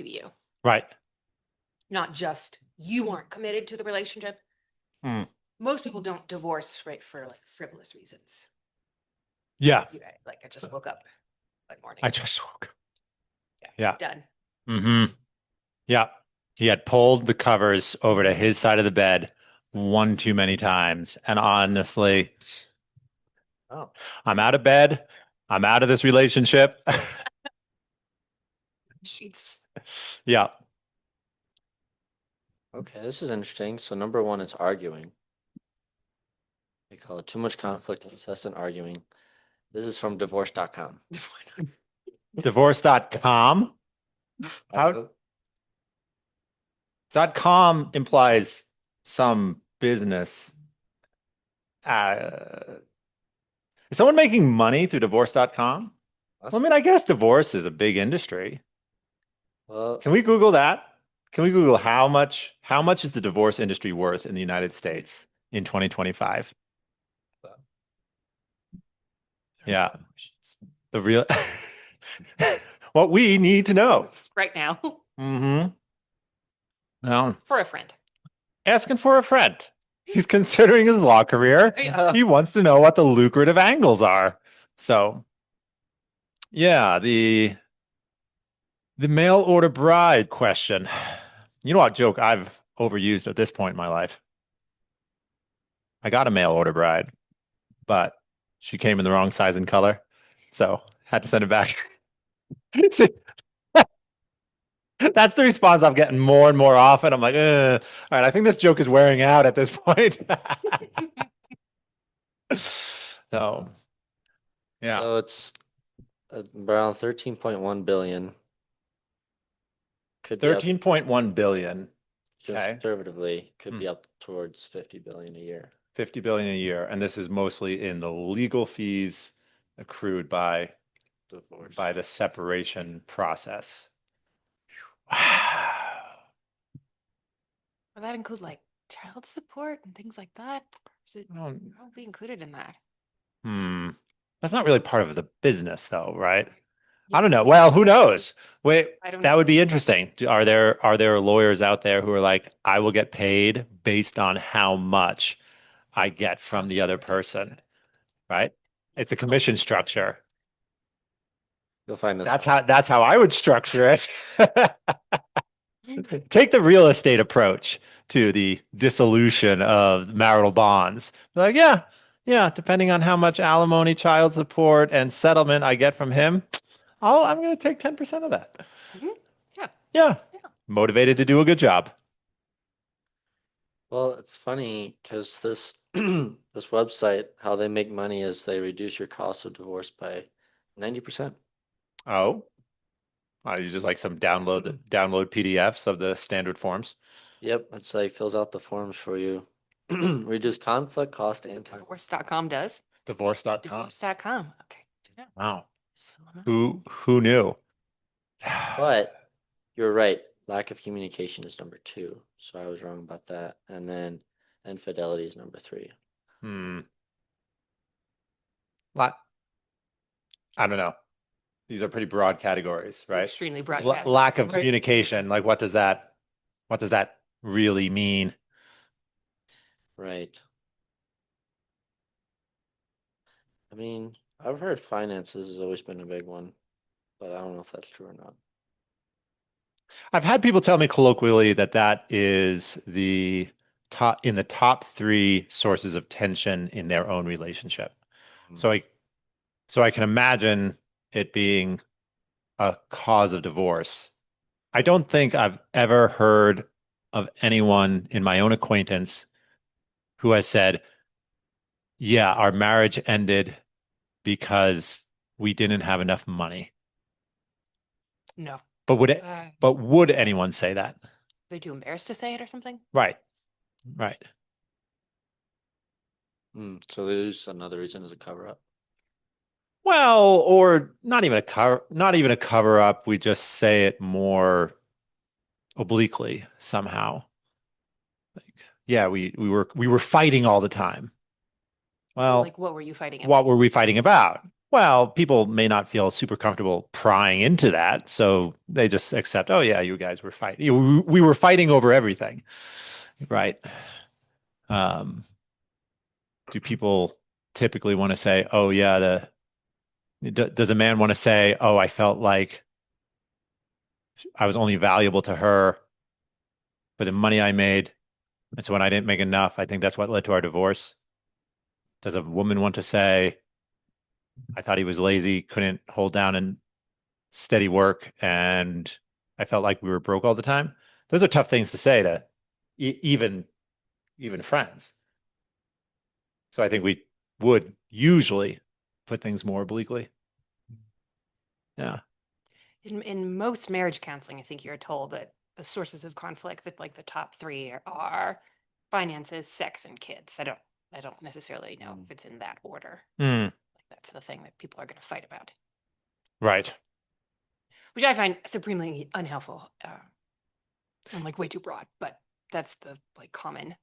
to you. Right. Not just you aren't committed to the relationship. Mm. Most people don't divorce, right, for like frivolous reasons. Yeah. Right? Like I just woke up one morning. I just woke. Yeah. Yeah. Done. Mm-hmm. Yeah. He had pulled the covers over to his side of the bed one too many times. And honestly, Oh. I'm out of bed. I'm out of this relationship. Sheets. Yeah. Okay, this is interesting. So number one is arguing. They call it too much conflict, incessant arguing. This is from divorce.com. Divorce.com. How .com implies some business. Is someone making money through divorce.com? Well, I mean, I guess divorce is a big industry. Well, Can we Google that? Can we Google how much is the divorce industry worth in the United States in 2025? Yeah. The real what we need to know. Right now. Mm-hmm. Now, For a friend. asking for a friend. He's considering his law career. He wants to know what the lucrative angles are. So, yeah, the mail order bride question. You know what joke I've overused at this point in my life? I got a mail order bride, but she came in the wrong size and color, so had to send it back. See, that's the response I'm getting more and more often. I'm like, all right, I think this joke is wearing out at this point. So, yeah. so it's around 13.1 billion. Could be up 13.1 billion. Okay. Conservatively, could be up towards 50 billion a year. 50 billion a year, and this is mostly in the legal fees accrued by Divorce. the separation process. Wow. Will that include like child support and things like that? Is it Well, be included in that? That's not really part of the business, though, right? I don't know. Well, who knows? Wait, I don't that know. would be interesting. Are there lawyers out there who are like, I will get paid based on how much I get from the other person, right? It's a commission structure. You'll find this. That's how I would structure it. Take the real estate approach to the dissolution of marital bonds. Like, yeah, depending on how much alimony, child support, and settlement I get from him, I'm going to take 10% of that. Mhm. Yeah. Yeah. Motivated to do a good job. Well, it's funny because this this website, how they make money is they reduce your cost of divorce by 90%. Oh, you just like some download PDFs of the standard forms. Yep, it's like fills out the forms for you. Reduce conflict, cost, and time. Divorce.com does. Divorce.com. Divorce.com. Okay. Yeah. Wow. Who knew? But you're right. Lack of communication is number two. So I was wrong about that. And then infidelity is number three. I don't know. These are pretty broad categories, right? Extremely broad. Lack of communication. Like, what does that really mean? Right. I mean, I've heard finances has always been a big one, but I don't know if that's true or not. I've had people tell me colloquially that is the top three sources of tension in their own relationship. So I can imagine it being a cause of divorce. I don't think I've ever heard of anyone in my own acquaintance who has said, yeah, our marriage ended because we didn't have enough money. No. But would anyone say that? They're too embarrassed to say it or something? Right. So there's another reason is a cover up. Well, or not even a cover up. We just say it more obliquely somehow. Like, yeah, we were fighting all the time. Well, like what were you fighting about? What were we fighting about? Well, people may not feel super comfortable prying into that, so they just accept, oh yeah, you guys were fighting. We were fighting over everything, right? Do people typically want to say, oh yeah, does a man want to say, oh, I felt like I was only valuable to her for the money I made, and so when I didn't make enough, I think that's what led to our divorce? Does a woman want to say, I thought he was lazy, couldn't hold down and steady work, and I felt like we were broke all the time? Those are tough things to say to even friends. So I think we would usually put things more obliquely. Yeah. In most marriage counseling, I think you're told that the sources of conflict, that like the top three are finances, sex, and kids. I don't necessarily know if it's in that order. Mm, Like that's the thing that people are going to fight about, right. which I find supremely unhelpful and like way too broad. But that's the like common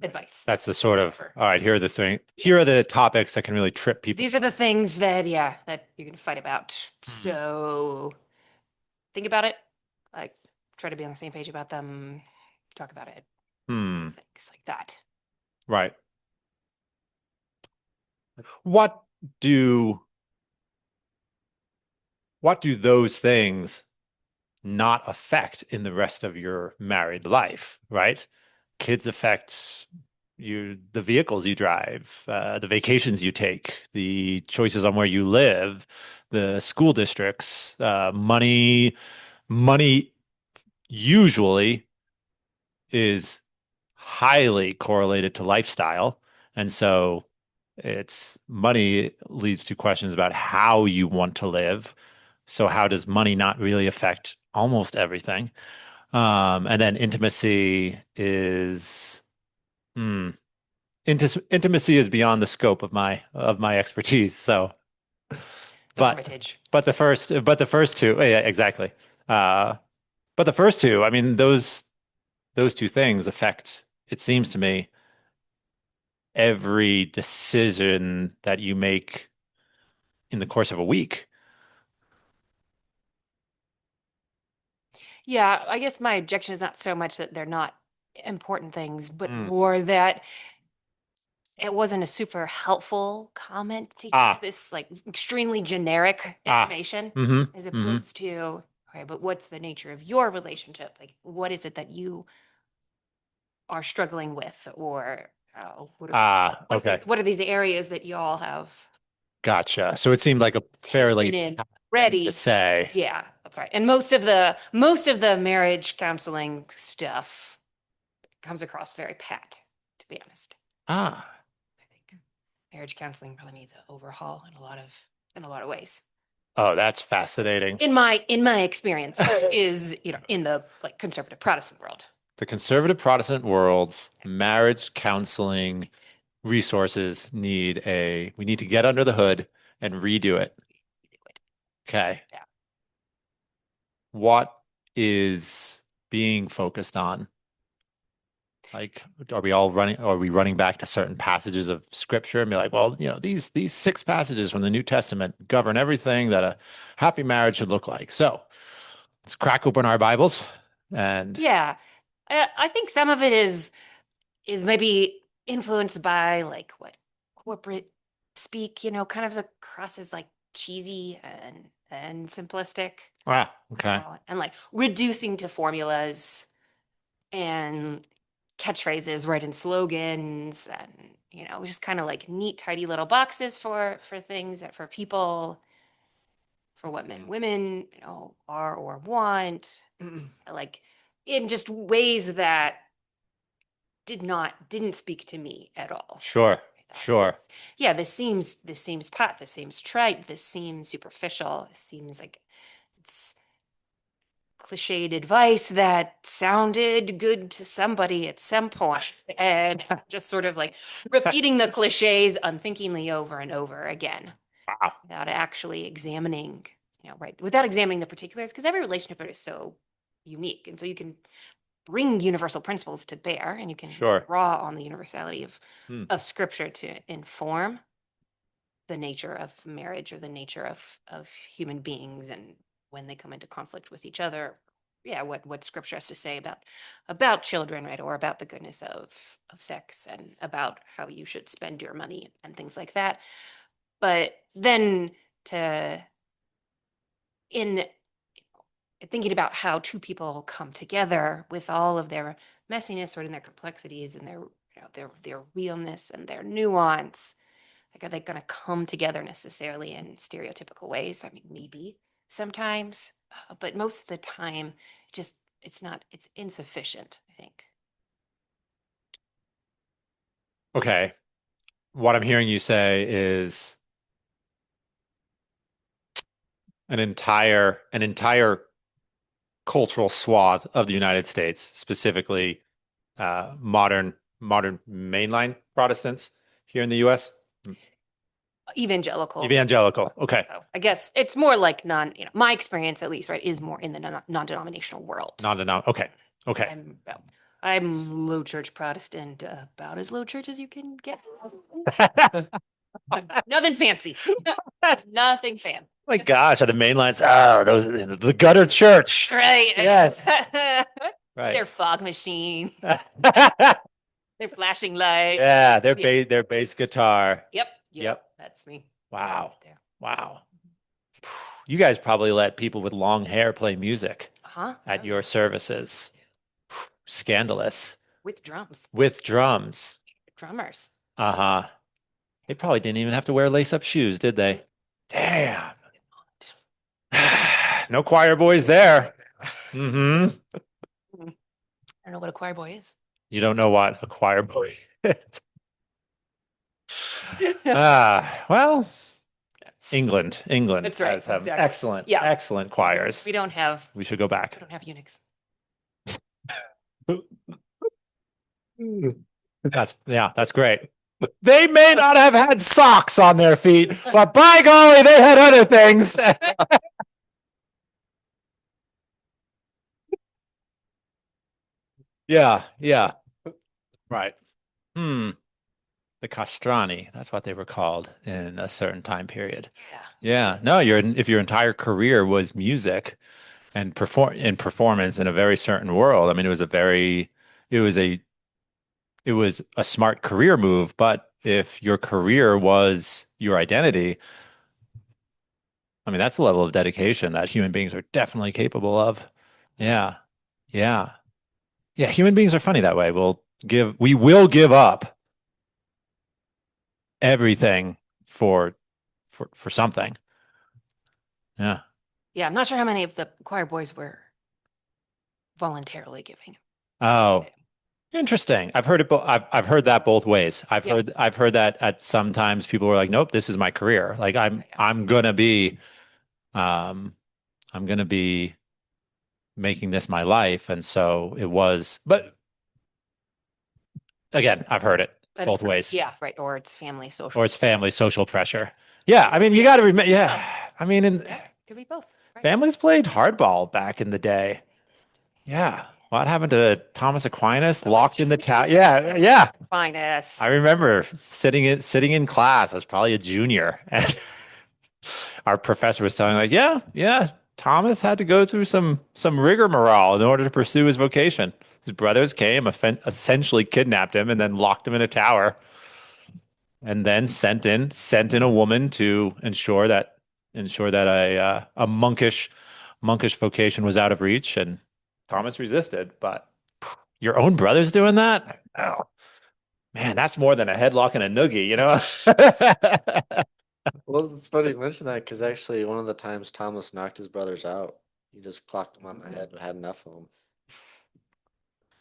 advice. That's the sort of, For- all right, here are the thing. Here are the topics that can really trip people. These are the things that that you're going to fight about. So think about it. Like try to be on the same page about them. Talk about it. Hmm. Things like that. Right. What do what do those things not affect in the rest of your married life, right? Kids affect the vehicles you drive, the vacations you take, the choices on where you live, the school districts, money usually is highly correlated to lifestyle. And so it's money leads to questions about how you want to live. So how does money not really affect almost everything? And then intimacy is intimacy is beyond the scope of my expertise. So, The but hermitage. but the first two, yeah, exactly. Uh, but the first two, I mean, those two things affect, it seems to me, every decision that you make in the course of a week. Yeah, I guess my objection is not so much that they're not important things, but Mm. more that it wasn't a super helpful comment to Ah, this like extremely generic ah, information as mm-hmm. opposed to, okay, but what's the nature of your relationship? Like, what is it that you are struggling with, or Ah, okay. what are the areas that y'all have Gotcha. So it seemed like a taken fairly in pat thing to ready? say. Yeah, that's right. And most of the marriage counseling stuff comes across very pat, to be honest. Ah, I think marriage counseling probably needs an overhaul in a lot of ways. oh, that's fascinating. In my experience, which is in the like conservative Protestant world. The conservative Protestant world's marriage counseling resources we need to get under the hood and redo it. Okay. Yeah. What is being focused on? Like, are we running back to certain passages of scripture and be like, well, these six passages from the New Testament govern everything that a happy marriage should look like. So let's crack open our Bibles and Yeah. I think some of it is maybe influenced by like what corporate speak, kind of across as like cheesy and simplistic. okay. And like reducing to formulas and catchphrases, right, and slogans, and just kind of like neat, tidy little boxes for things that for people, for what men, women, are or want, like in just ways that didn't speak to me at all. Sure. I thought, Sure. yeah, this seems pat, this seems trite, this seems superficial, this seems like it's cliched advice that sounded good to somebody at some point, and just sort of like repeating the cliches unthinkingly over and over again Wow. without actually examining, right, without examining the particulars, because every relationship is so unique, and so you can bring universal principles to bear, and you can Sure. draw on the universality Hmm. of scripture to inform. the nature of marriage or the nature of human beings and when they come into conflict with each other. Yeah, what scripture has to say about children, right, or about the goodness of sex and about how you should spend your money and things like that. But then to in thinking about how two people come together with all of their messiness, right, and their complexities and their their realness and their nuance, like are they going to come together necessarily in stereotypical ways? I mean, maybe sometimes, but most of the time, just it's not. It's insufficient, I think. Okay. What I'm hearing you say is an entire cultural swath of the United States, specifically modern mainline Protestants here in the U.S. Evangelical. Evangelical. Okay. So I guess it's more like my experience at least, right, is more in the non-denominational world. Okay. Okay. I'm low church Protestant, about as low church as you can get. Nothing fancy. Nothing fancy. My gosh, are the main lines? Oh, those the gutter church. Right. Yes. Their Right. fog machine, Yeah, their flashing light. their bass guitar. Yep. That's me. Wow. There. Wow. You guys probably let people with long hair play music at your services. Scandalous. With drums. With drums. Drummers. Uh-huh. They probably didn't even have to wear lace-up shoes, did they? Damn. No choir boys there. Mm-hmm. I don't know what a choir boy is. You don't know what a choir boy is. Well, England That's right, has have exactly. excellent choirs. We don't have We should go back. eunuchs. That's great. They may not have had socks on their feet, but by golly, they had other things. Yeah. Right. The castrati, that's what they were called in a certain time period. Yeah. No, if your entire career was music and performance in a very certain world, I mean, it was a smart career move, but if your career was your identity, I mean, that's the level of dedication that human beings are definitely capable of. Yeah. Yeah. Yeah, human beings are funny that way. We will give up everything for something. Yeah. Yeah, I'm not sure how many of the choir boys were voluntarily giving. Oh, interesting. I've heard it. I've heard that both ways. I've heard that at sometimes people were like, "Nope, this is my career. Like I'm gonna be making this my life." And so it was. But again, I've heard it both ways. Yeah, right. Or it's family social pressure. Yeah, I mean, you got to remember. Yeah, I mean, could be both. Right. Families played hardball back in the day. Yeah. What happened to Thomas Aquinas? Locked in the tower. Yeah. Aquinas. I remember sitting in class. I was probably a junior, and our professor was telling like, yeah, Thomas had to go through some rigmarole in order to pursue his vocation. His brothers came, essentially kidnapped him, and then locked him in a tower, and then sent in a woman to ensure that a monkish vocation was out of reach, and Thomas resisted. But your own brother's doing that? Oh, man, that's more than a headlock and a noogie, you know? Well, it's funny you mention that because actually one of the times Thomas knocked his brothers out, he just clocked them on the head, had enough of them.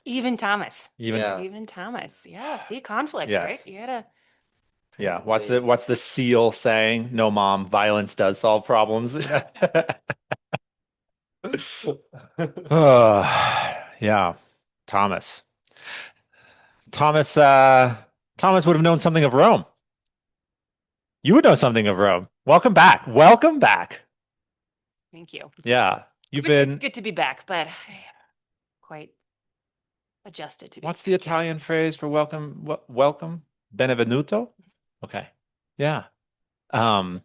Even Thomas. Yeah. Even Thomas. Yeah. See, conflict, Yes. right? You gotta. Yeah. What's the seal saying? No, mom, violence does solve problems. Yeah. Thomas. Thomas would have known something of Rome. You would know something of Rome. Welcome back. Welcome back. Thank you. Yeah. It's good to be back, but quite adjusted to be. What's the Italian phrase for welcome? Welcome? Benvenuto? Okay. Yeah. Um,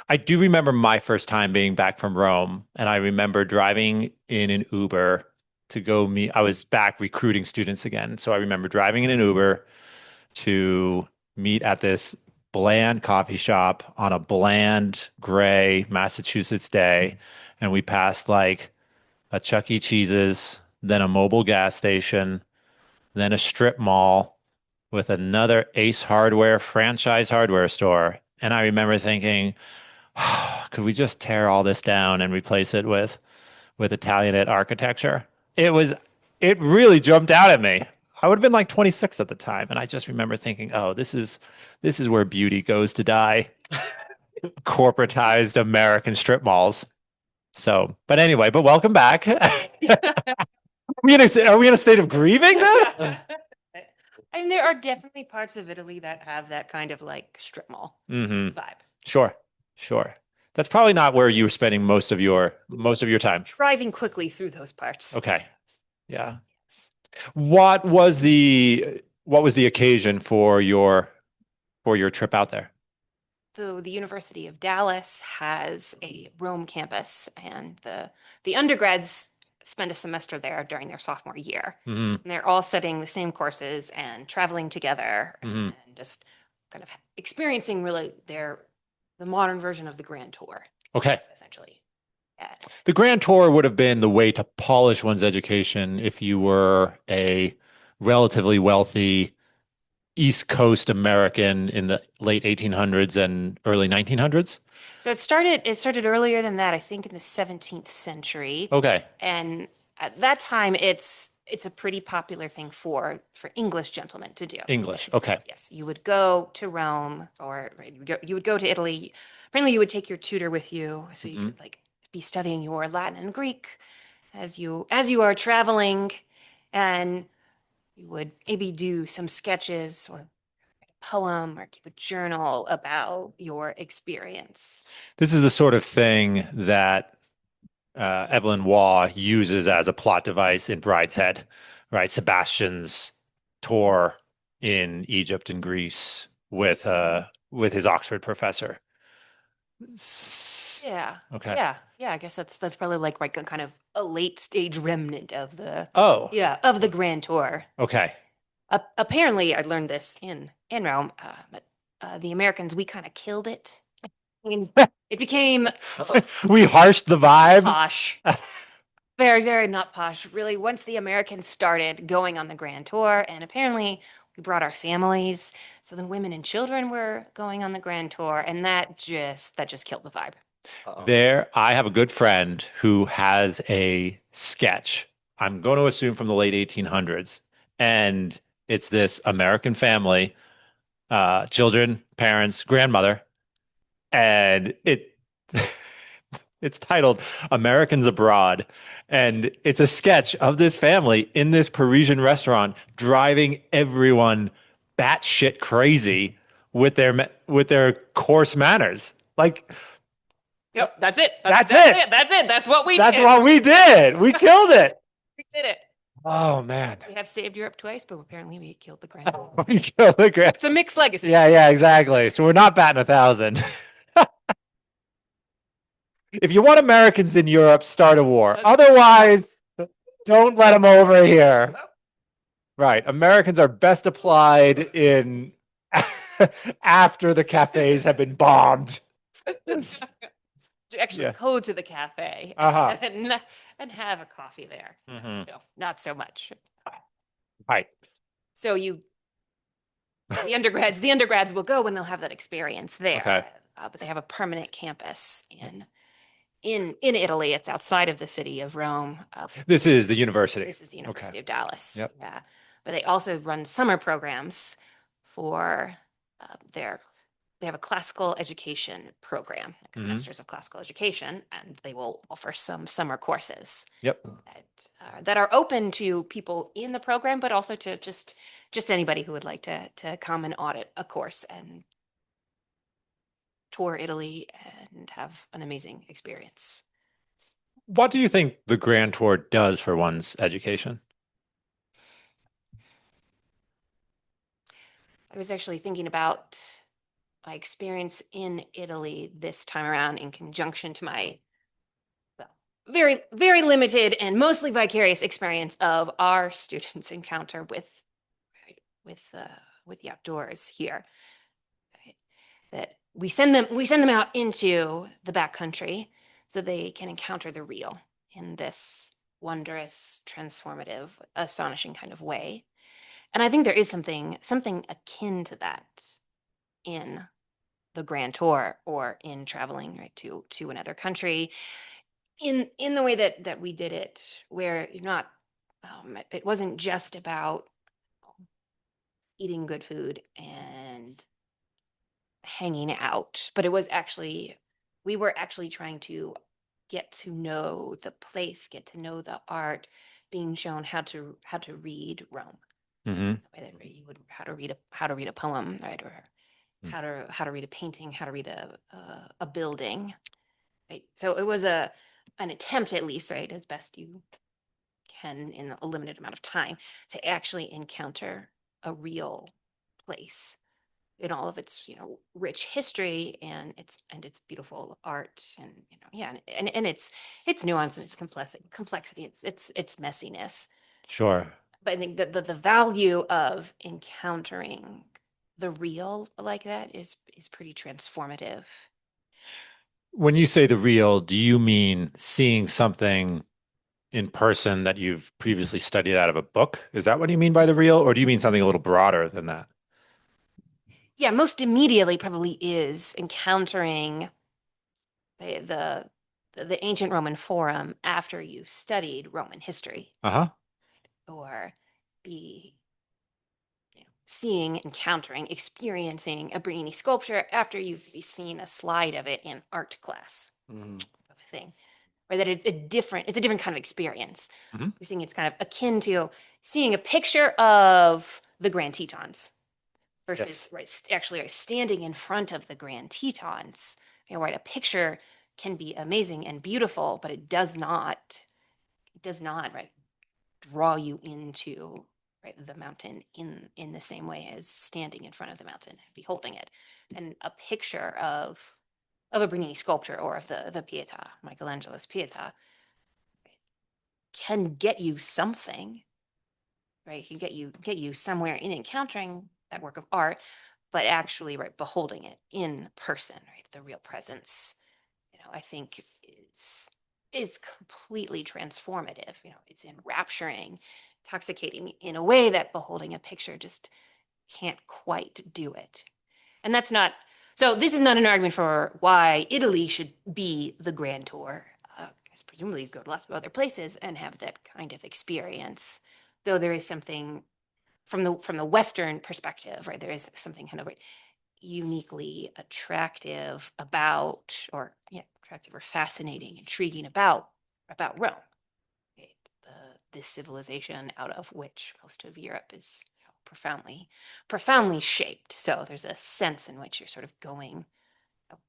I do remember my first time being back from Rome, and I remember driving in an Uber to go meet. I was back recruiting students again, so I remember driving in an Uber to meet at this bland coffee shop on a bland gray Massachusetts day, and we passed like a Chuck E. Cheese's, then a mobile gas station, then a strip mall with another Ace Hardware franchise hardware store. And I remember thinking, could we just tear all this down and replace it with Italianate architecture? It really jumped out at me. I would have been like 26 at the time, and I just remember thinking, "Oh, this is where beauty goes to die." Corporatized American strip malls. So, but anyway, but welcome back. Are we in a state of grieving then? I mean, there are definitely parts of Italy that have that kind of like strip mall Hmm. vibe. Sure, sure. That's probably not where you were spending most of your time. Driving quickly through those parts. Okay. Yeah. What was the occasion for your trip out there? So the University of Dallas has a Rome campus, and the undergrads spend a semester there during their sophomore year. Hmm. And they're all studying the same courses and traveling together Hmm. and just kind of experiencing really the modern version of the Grand Tour, Okay. essentially. Yeah. The Grand Tour would have been the way to polish one's education if you were a relatively wealthy East Coast American in the late 1800s and early 1900s. So it started earlier than that, I think in the 17th century. Okay. And at that time it's a pretty popular thing for English gentlemen to do. English. Okay. Yes, you would go to Rome, or right, you would go to Italy. Apparently you would take your tutor with you so you Mhm. could like be studying your Latin and Greek as you are traveling, and you would maybe do some sketches or poem or keep a journal about your experience. This is the sort of thing that Evelyn Waugh uses as a plot device in Brideshead, right? Sebastian's tour in Egypt and Greece with his Oxford professor. Yeah. Okay. Yeah. I guess that's probably like a kind of a late stage remnant of the Oh, of the Grand Tour. okay. Apparently, I learned this in Rome, but the Americans, we kind of killed it. I mean, it became We harshed the vibe. posh, very, very not posh. Really, once the Americans started going on the Grand Tour, and apparently we brought our families, so then women and children were going on the Grand Tour, and that just killed the vibe. I have a good friend who has a sketch. I'm going to assume from the late 1800s, and it's this American family, children, parents, grandmother, and it's titled Americans Abroad. And it's a sketch of this family in this Parisian restaurant driving everyone batshit crazy with their coarse manners. Like Yep, that's it. That's it. That's it. That's what we that's did. what we did. We killed it. We did it. Oh man. We have saved Europe twice, but apparently we killed the Grand Tour. We killed the grand. It's a mixed legacy. Yeah, exactly. So we're not batting 1,000. If you want Americans in Europe, start a war. Otherwise, don't let them over here. Right. Americans are best applied in after the cafes have been bombed. Actually Yeah. go to the cafe Uh-huh. and have a coffee there. Mhm. No, not so much. Right. So the undergrads will go when they'll have that experience there. Okay. But they have a permanent campus in Italy. It's outside of the city of Rome. This is the university. This is the University of Dallas. Yep. Yeah. But they also run summer programs for they have a classical education program, like a Mhm. Masters of Classical Education, and they will offer some summer courses Yep. that are open to people in the program, but also to just anybody who would like to come and audit a course and tour Italy and have an amazing experience. What do you think the Grand Tour does for one's education? I was actually thinking about experience in Italy this time around in conjunction to my well, very, very limited and mostly vicarious experience of our students' encounter right, with the outdoors here. Right? That we send them out into the backcountry so they can encounter the real in this wondrous, transformative, astonishing kind of way. And I think there is something akin to that in the grand tour or in traveling right to another country in the way that we did it, where you're not it wasn't just about eating good food and hanging out, but it was actually we were actually trying to get to know the place, get to know the art, being shown how to read Rome. Mm-hmm. The way that you would how to read a poem, right, or how to read a painting, how to read a building, right? So it was an attempt, at least, right, as best you can in a limited amount of time, to actually encounter a real place in all of its rich history and its beautiful art and yeah and its nuance and its complexity, its messiness. Sure. But I think that the value of encountering the real like that is pretty transformative. When you say the real, do you mean seeing something in person that you've previously studied out of a book? Is that what you mean by the real, or do you mean something a little broader than that? Yeah, most immediately probably is encountering the the the ancient Roman Forum after you studied Roman history, Uh-huh. or be seeing, encountering, experiencing a Bernini sculpture after you've seen a slide of it in art class, of thing, or that it's a different kind of experience. Mhm. You're seeing it's kind of akin to seeing a picture of the Grand Tetons versus Yes. actually standing in front of the Grand Tetons. Right, a picture can be amazing and beautiful, but it does not right draw you into right the mountain in the same way as standing in front of the mountain and beholding it. And a picture of a Bernini sculpture or of the Pietà, Michelangelo's Pietà, can get you something, right? Can get you somewhere in encountering that work of art, but actually right beholding it in person, right? The real presence, I think is completely transformative. It's enrapturing, intoxicating in a way that beholding a picture just can't quite do it. And that's not so this is not an argument for why Italy should be the grand tour. Because presumably you go to lots of other places and have that kind of experience. Though there is something from the Western perspective, right? There is something kind of uniquely attractive about, or yeah, attractive or fascinating, intriguing about Rome, right? This civilization out of which most of Europe is profoundly shaped. So there's a sense in which you're sort of going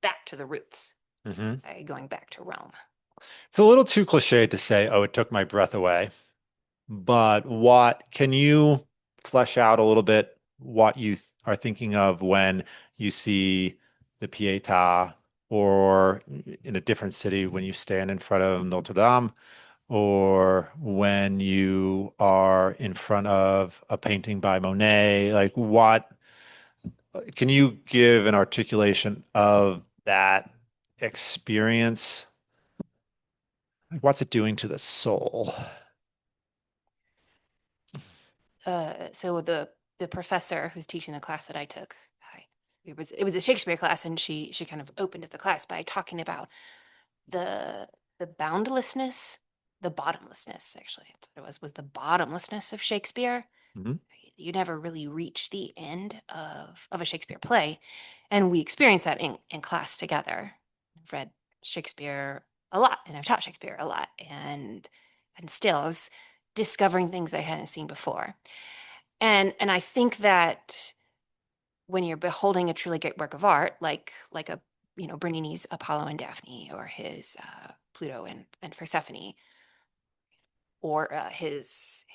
back to the roots, Hmm. going back to Rome. It's a little too cliche to say, oh, it took my breath away. But what can you flesh out a little bit what you are thinking of when you see the Pietà, or in a different city when you stand in front of Notre Dame, or when you are in front of a painting by Monet? Like, what can you give an articulation of that experience? Like, what's it doing to the soul? So the professor who's teaching the class that I took, it was a Shakespeare class, and she kind of opened up the class by talking about the boundlessness, the bottomlessness, actually. It was the bottomlessness of Shakespeare. Mhm. You never really reach the end of a Shakespeare play. And we experienced that in class together. I've read Shakespeare a lot, and I've taught Shakespeare a lot. And still I was discovering things I hadn't seen before. And I think that when you're beholding a truly great work of art, like a Bernini's Apollo and Daphne, or his Pluto and Persephone, or his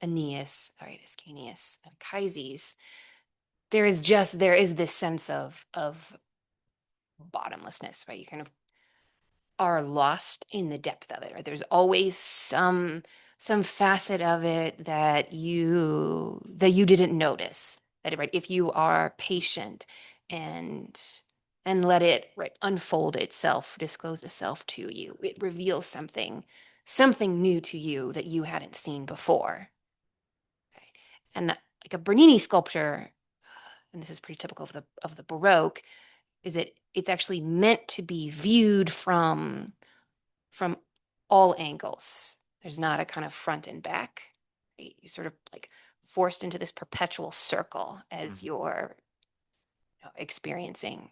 Aeneas, all right, Ascanius and Anchises, there is this sense of bottomlessness, right? You kind of are lost in the depth of it, right? There's always some facet of it that you didn't notice. That, right? If you are patient and let it, right, unfold itself, disclose itself to you, it reveals something new to you that you hadn't seen before. Right? And like a Bernini sculpture, and this is pretty typical of the Baroque, is it's actually meant to be viewed from all angles. There's not a kind of front and back. Right? You're sort of like forced into this perpetual circle as you're experiencing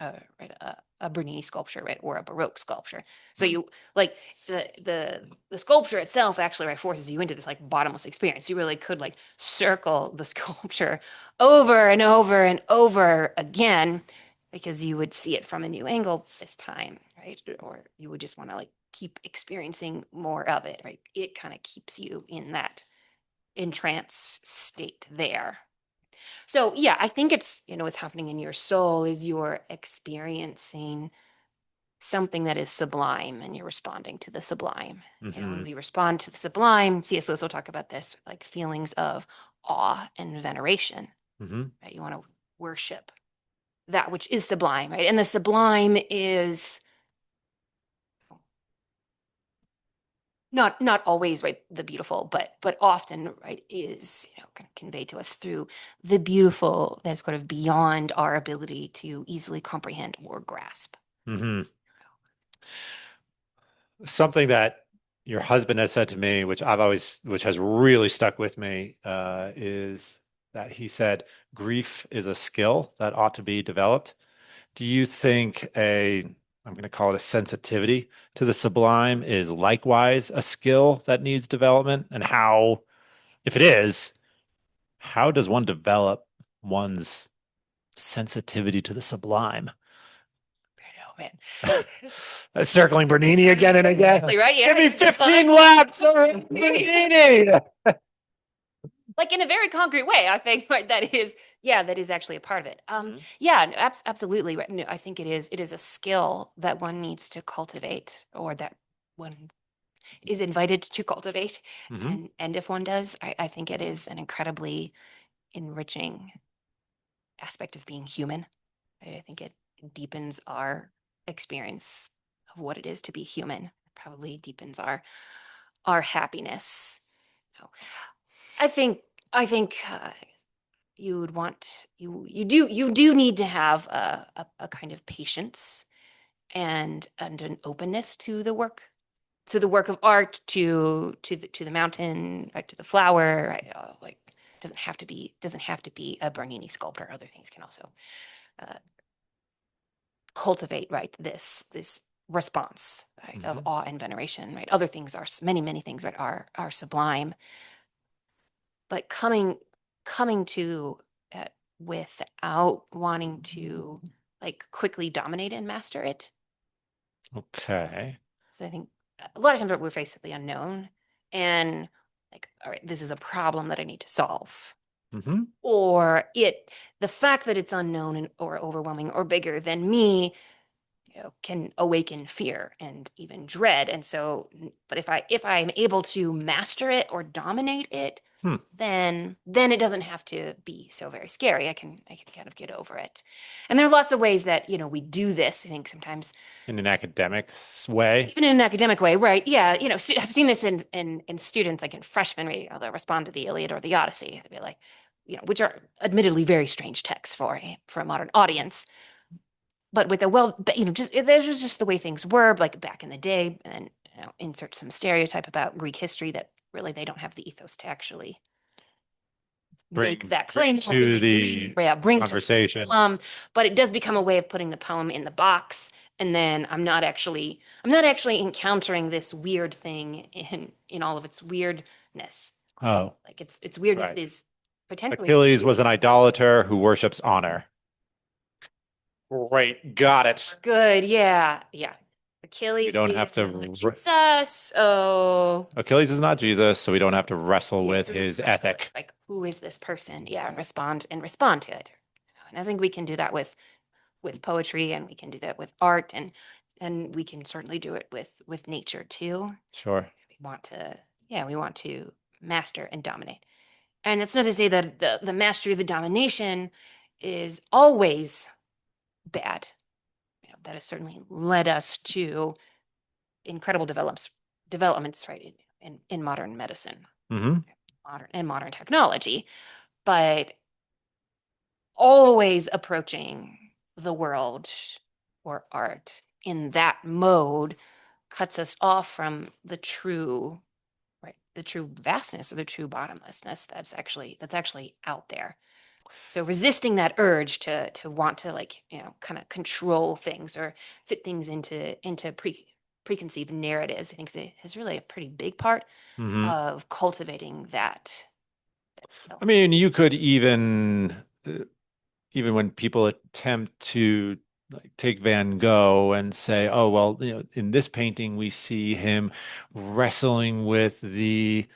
right, a Bernini sculpture, right, or a Baroque sculpture. So you like the sculpture itself actually, right, forces you into this like bottomless experience. You really could like circle the sculpture over and over and over again, because you would see it from a new angle this time, right? Or you would just want to like keep experiencing more of it, right? It kind of keeps you in that entranced state there. So yeah, I think it's, what's happening in your soul is you're experiencing something that is sublime and you're responding to the sublime. When we respond to the sublime, C.S. Lewis will talk about this, like feelings of awe and veneration. Right? You want to worship that which is sublime, right? And the sublime is not always, right, the beautiful, but often, right, is kind of conveyed to us through the beautiful that's kind of beyond our ability to easily comprehend or grasp. Something that your husband has said to me, which has really stuck with me, is that he said grief is a skill that ought to be developed. Do you think I'm going to call it a sensitivity to the sublime is likewise a skill that needs development? And how, if it is, how does one develop one's sensitivity to the sublime? Man. Circling Bernini again and again. Right? Yeah. Give me 15 laps of Bernini. Like in a very concrete way, I think, right, that is actually a part of it. Yeah, no, absolutely. Right. No, I think it is a skill that one needs to cultivate, or that one is invited to cultivate. And if one does, I think it is an incredibly enriching aspect of being human. Right? I think it deepens our experience of what it is to be human. It probably deepens our happiness. I think you would want you do need to have a kind of patience and an openness to the work of art, to the mountain, right, to the flower, right? Like doesn't have to be a Bernini sculptor. Other things can also cultivate, right, this response, right, of awe and veneration, right? Other things are many things, right, are sublime, but coming to it without wanting to like quickly dominate and master it. Okay. So I think a lot of times we're faced with the unknown, and like, all right, this is a problem that I need to solve. Or the fact that it's unknown or overwhelming or bigger than me, can awaken fear and even dread. And so, but if I'm able to master it or dominate it, then it doesn't have to be so very scary. I can kind of get over it. And there are lots of ways that, we do this. I think sometimes in an academic way, even in an academic way, right? Yeah. I've seen this in students, like in freshmen, right? They'll respond to the Iliad or the Odyssey. They'll be like, which are admittedly very strange texts for a modern audience. But with there's just the way things were like back in the day, and insert some stereotype about Greek history that really they don't have the ethos to actually make that claim to the conversation. But it does become a way of putting the poem in the box, and then I'm not actually encountering this weird thing in all of its weirdness. Oh, like its weirdness right. Is potentially Achilles was an idolater who worships honor. Great, got it. Good, yeah. Achilles. You don't have to. Jesus. Oh. Achilles is not Jesus, so we don't have to wrestle with his ethic. Like, who is this person? Yeah, and respond to it. And I think we can do that with poetry, and we can do that with art, and we can certainly do it with nature too. Sure. We want to master and dominate. And it's not to say that the mastery of the domination is always bad. That has certainly led us to incredible developments, right, in modern medicine, Mm-hmm. modern technology, but always approaching the world or art in that mode cuts us off from the true, right, the true vastness or the true bottomlessness that's actually out there. So resisting that urge to want to, like, kind of control things or fit things into preconceived narratives, I think is really a pretty big part Mm-hmm. of cultivating that skill. I mean, you could even when people attempt to like take Van Gogh and say, oh, well, in this painting we see him wrestling with the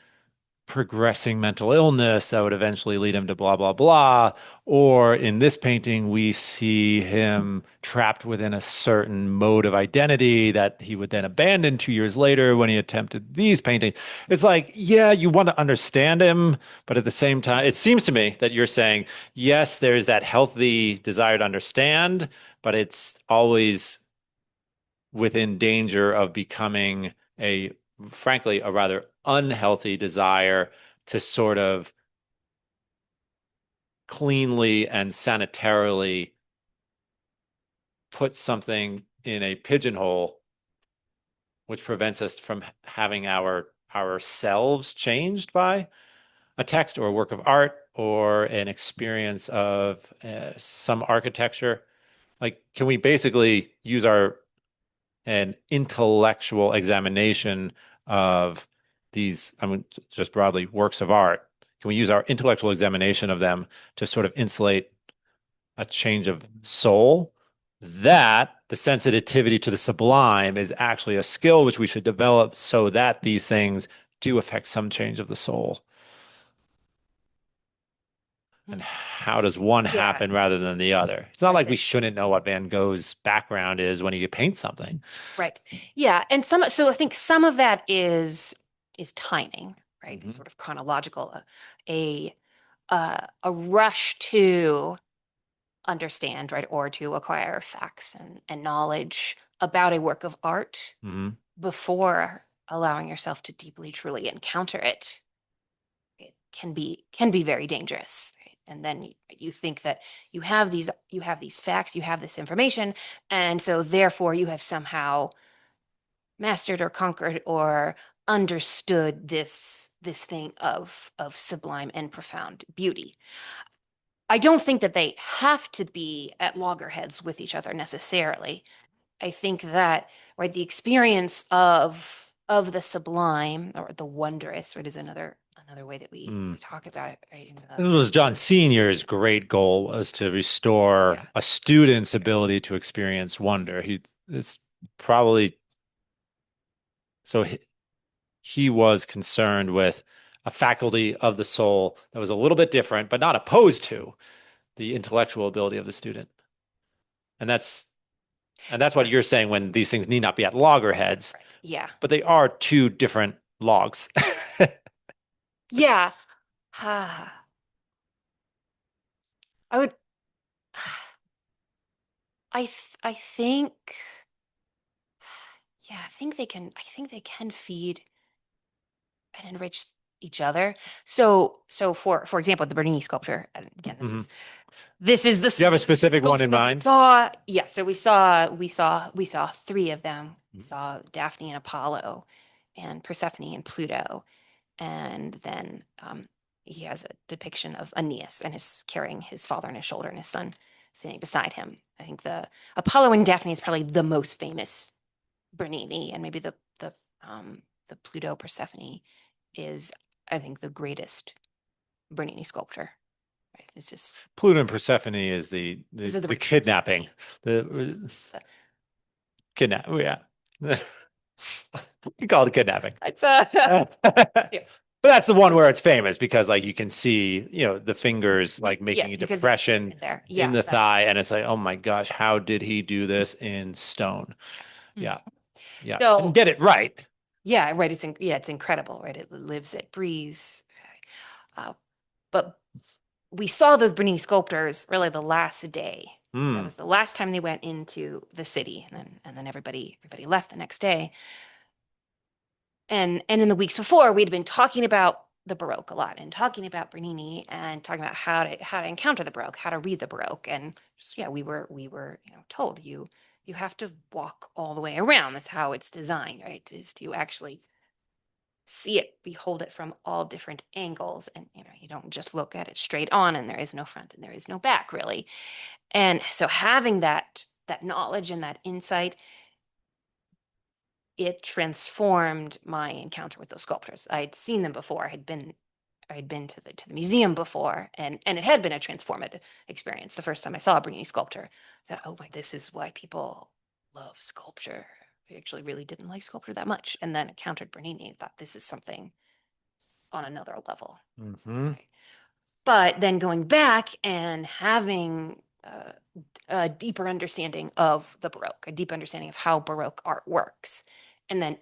progressing mental illness that would eventually lead him to blah, blah, blah. Or in this painting, we see him trapped within a certain mode of identity that he would then abandon 2 years later when he attempted these paintings. It's like, yeah, you want to understand him, but at the same time, it seems to me that you're saying, yes, there's that healthy desire to understand, but it's always within danger of becoming frankly, a rather unhealthy desire to sort of cleanly and sanitarily put something in a pigeonhole, which prevents us from having ourselves changed by a text or a work of art or an experience of some architecture. Like, can we basically use an intellectual examination of these, I mean, just broadly works of art? Can we use our intellectual examination of them to sort of insulate a change of soul? That the sensitivity to the sublime is actually a skill which we should develop so that these things do affect some change of the soul. And how does one happen rather than the other? It's not like we shouldn't know what Van Gogh's background is when he paints something. Right. Yeah. And so I think some of that is timing, right? Mhm. Sort of chronological, a rush to understand, right, or to acquire facts and knowledge about a work of art Mhm. before allowing yourself to deeply, truly encounter it. It can be very dangerous. Right? And then you think that you have these facts, you have this information, and so therefore you have somehow mastered or conquered or understood this thing of sublime and profound beauty. I don't think that they have to be at loggerheads with each other necessarily. I think that, right, the experience of the sublime or the wondrous, right, is another way that we talk about it. Right? It was John Senior's great goal was to restore a student's ability to experience wonder. He is probably so he was concerned with a faculty of the soul that was a little bit different, but not opposed to the intellectual ability of the student. And that's what you're saying when these things need not be at loggerheads. Right. Yeah. But they are two different logs. Yeah. I would I think I think they can feed and enrich each other. So for example, the Bernini sculpture, and again, this is the Do you have a specific one in mind? Yeah, so we saw three of them. We saw Daphne and Apollo, and Persephone and Pluto, and then he has a depiction of Aeneas and his carrying his father on his shoulder and his son sitting beside him. I think the Apollo and Daphne is probably the most famous Bernini, and maybe the Pluto Persephone is, I think, the greatest Bernini sculpture. Right? It's just Pluto and Persephone is the kidnapping. Kidnap. Yeah. You call it kidnapping. It's Yeah. But that's the one where it's famous because like you can see, the fingers like making a because it's depression in there. in Yes, the that's thigh, and it's like, oh my gosh, how did he do this in stone? mm. Yeah. Yeah. And So get it right. yeah, right. It's incredible, right? It lives, it breathes. But we saw those Bernini sculptors really the last day. That Mm. was the last time they went into the city, and then everybody left the next day. And in the weeks before, we'd been talking about the Baroque a lot and talking about Bernini and talking about how to encounter the Baroque, how to read the Baroque. And just, yeah, we were told you have to walk all the way around. That's how it's designed, right? Is to actually see it, behold it from all different angles. And you don't just look at it straight on, and there is no front and there is no back, really. And so having that knowledge and that insight, it transformed my encounter with those sculptors. I'd seen them before. I had been to the museum before, and it had been a transformative experience. The first time I saw a Bernini sculpture, I thought, oh my, this is why people love sculpture. I actually really didn't like sculpture that much, and then encountered Bernini and thought, this is something on another level. Hmm. But then going back and having a deeper understanding of the Baroque, a deep understanding of how Baroque art works, and then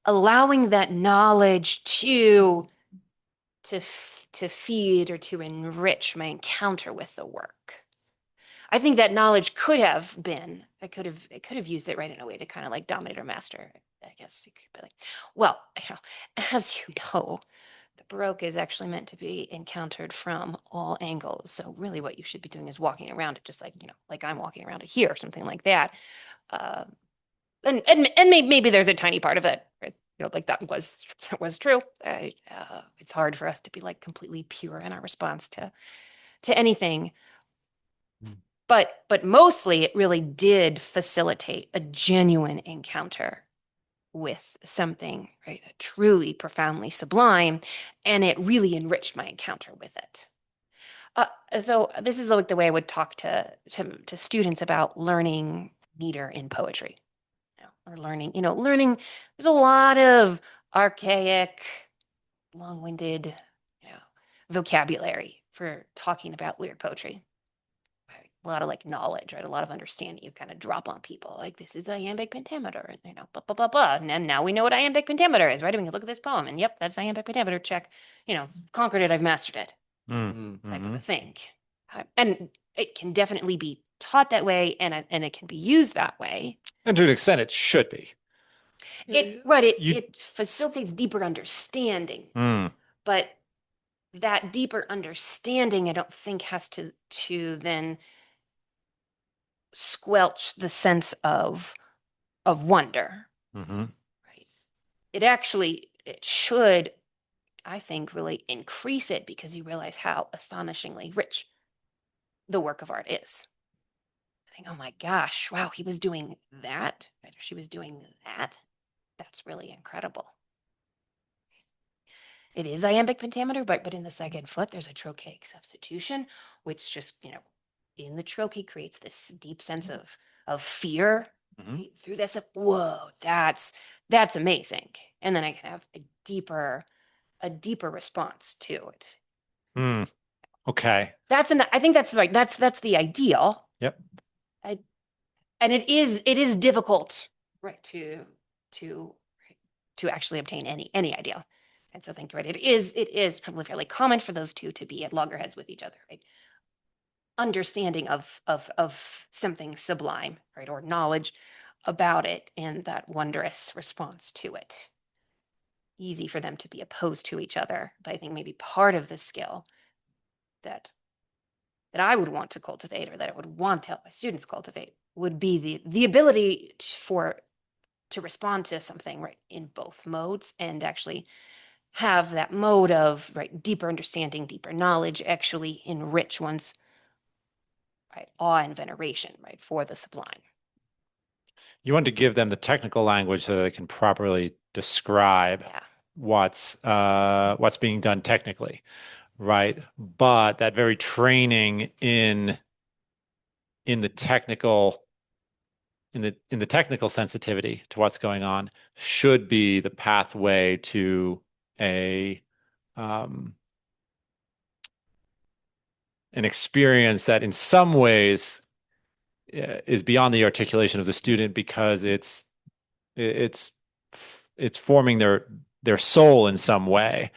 allowing that knowledge to feed or to enrich my encounter with the work. I think that knowledge could have been, I could have used it right in a way to kind of like dominate or master. I guess you could be like, well, as you know, the Baroque is actually meant to be encountered from all angles. So really what you should be doing is walking around it just like, like I'm walking around it here or something like that. Uh, and maybe there's a tiny part of it, like that was true. It's hard for us to be like completely pure in our response to anything, but mostly it really did facilitate a genuine encounter with something, right, truly profoundly sublime, and it really enriched my encounter with it. So this is like the way I would talk to students about learning meter in poetry, or learning. There's a lot of archaic, long-winded, vocabulary for talking about lyric poetry. Right? A lot of like knowledge, right? A lot of understanding you kind of drop on people. Like this is iambic pentameter, and blah blah blah blah. And then now we know what iambic pentameter is, right? I mean, look at this poem, and yep, that's iambic pentameter. Check. Conquered it. I've mastered it. Type of Mm-hmm. a thing. And it can definitely be taught that way, and it can be used that way. And to an extent, it should be. You. It facilitates deeper understanding, Mm. but that deeper understanding, I don't think has to then squelch the sense of wonder, Hmm. right? It should, I think, really increase it because you realize how astonishingly rich the work of art is. I think, oh my gosh, wow, he was doing that, right? Or she was doing that. That's really incredible. It is iambic pentameter, but in the second foot, there's a trochaic substitution, which just, in the trochee creates this deep sense of fear. Hmm. Right? Through this, whoa, that's amazing. And then I can have a deeper response to it. Mm. Okay. I think that's right. That's the ideal. Yep. And it is difficult, right, to actually obtain any ideal. And so think, right, it is probably fairly common for those two to be at loggerheads with each other, right? Understanding of something sublime, right, or knowledge about it and that wondrous response to it. Easy for them to be opposed to each other. But I think maybe part of the skill that I would want to cultivate, or that I would want to help my students cultivate, would be the ability to respond to something, right, in both modes, and actually have that mode of, right, deeper understanding, deeper knowledge actually enrich one's, right, awe and veneration, right, for the sublime. You want to give them the technical language so they can properly describe Yeah. what's being done technically, right? But that very training in the technical in the technical sensitivity to what's going on should be the pathway to a um, an experience that in some ways is beyond the articulation of the student because it's it's forming their soul in some way.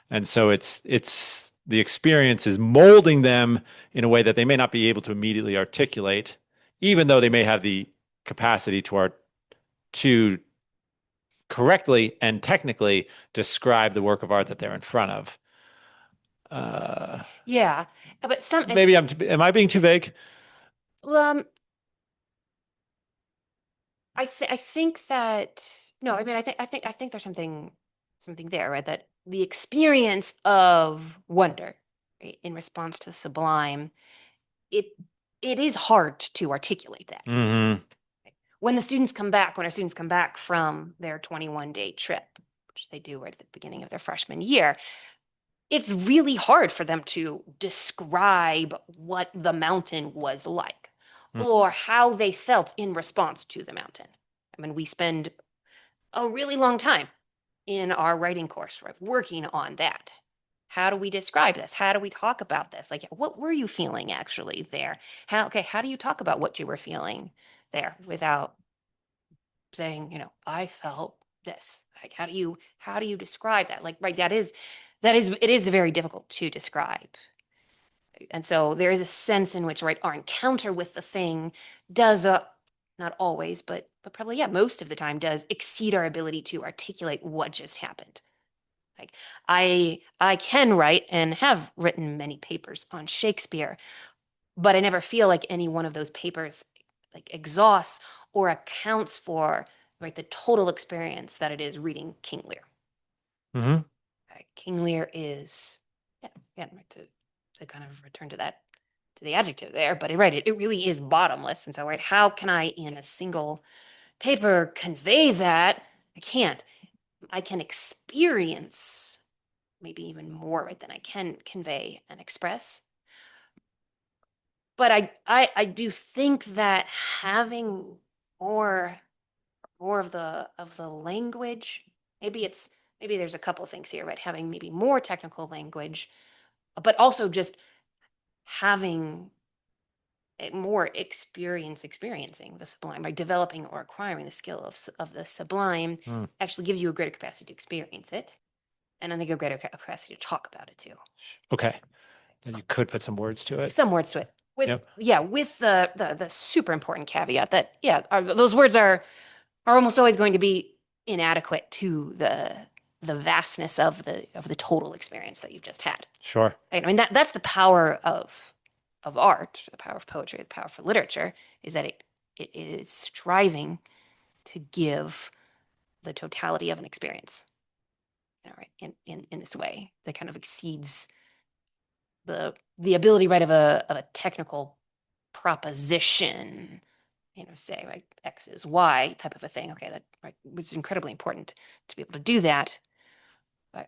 And so it's the experience is molding them in a way that they may not be able to immediately articulate, even though they may have the capacity to correctly and technically describe the work of art that they're in front of. Yeah, but Maybe am I being too vague? um, I think that no, I mean, I think there's something there, right? That the experience of wonder, right, in response to the sublime, it it is hard to articulate that. Mm-hmm. When our students come back from their 21-day trip, which they do right at the beginning of their freshman year, it's really hard for them to describe what the mountain was like or how they felt in response to the mountain. I mean, we spend a really long time in our writing course, right, working on that. How do we describe this? How do we talk about this? Like, what were you feeling actually there? How do you talk about what you were feeling there without saying, I felt this? Like, how do you describe that? Like, right, it is very difficult to describe. And so there is a sense in which, right, our encounter with the thing does, not always, but probably, yeah, most of the time does exceed our ability to articulate what just happened. Like I can write and have written many papers on Shakespeare, but I never feel like any one of those papers like exhausts or accounts for, right, the total experience that it is reading King Lear. Mm-hmm. King Lear is, yeah, again, right, to kind of return to that, to the adjective there, but right, it really is bottomless. And so, right, how can I in a single paper convey that? I can't. I can experience maybe even more, right, than I can convey and express. But I do think that having more more of the language, maybe there's a couple of things here, right? Having maybe more technical language, but also just having more experience experiencing the sublime, by developing or acquiring the skill of the sublime actually gives you a greater capacity to experience it, and I think a greater capacity to talk about it too. Okay. And you could put some words to it. Some words to it. With Yep. yeah, with the super important caveat that those words are almost always going to be inadequate to the vastness of the total experience that you've just had. Sure. I mean, that's the power of art, the power of poetry, the power for literature, is that it is striving to give the totality of an experience, right, in this way that kind of exceeds the ability, right, of a technical proposition, say like X is Y type of a thing. Okay, that right, was incredibly important to be able to do that.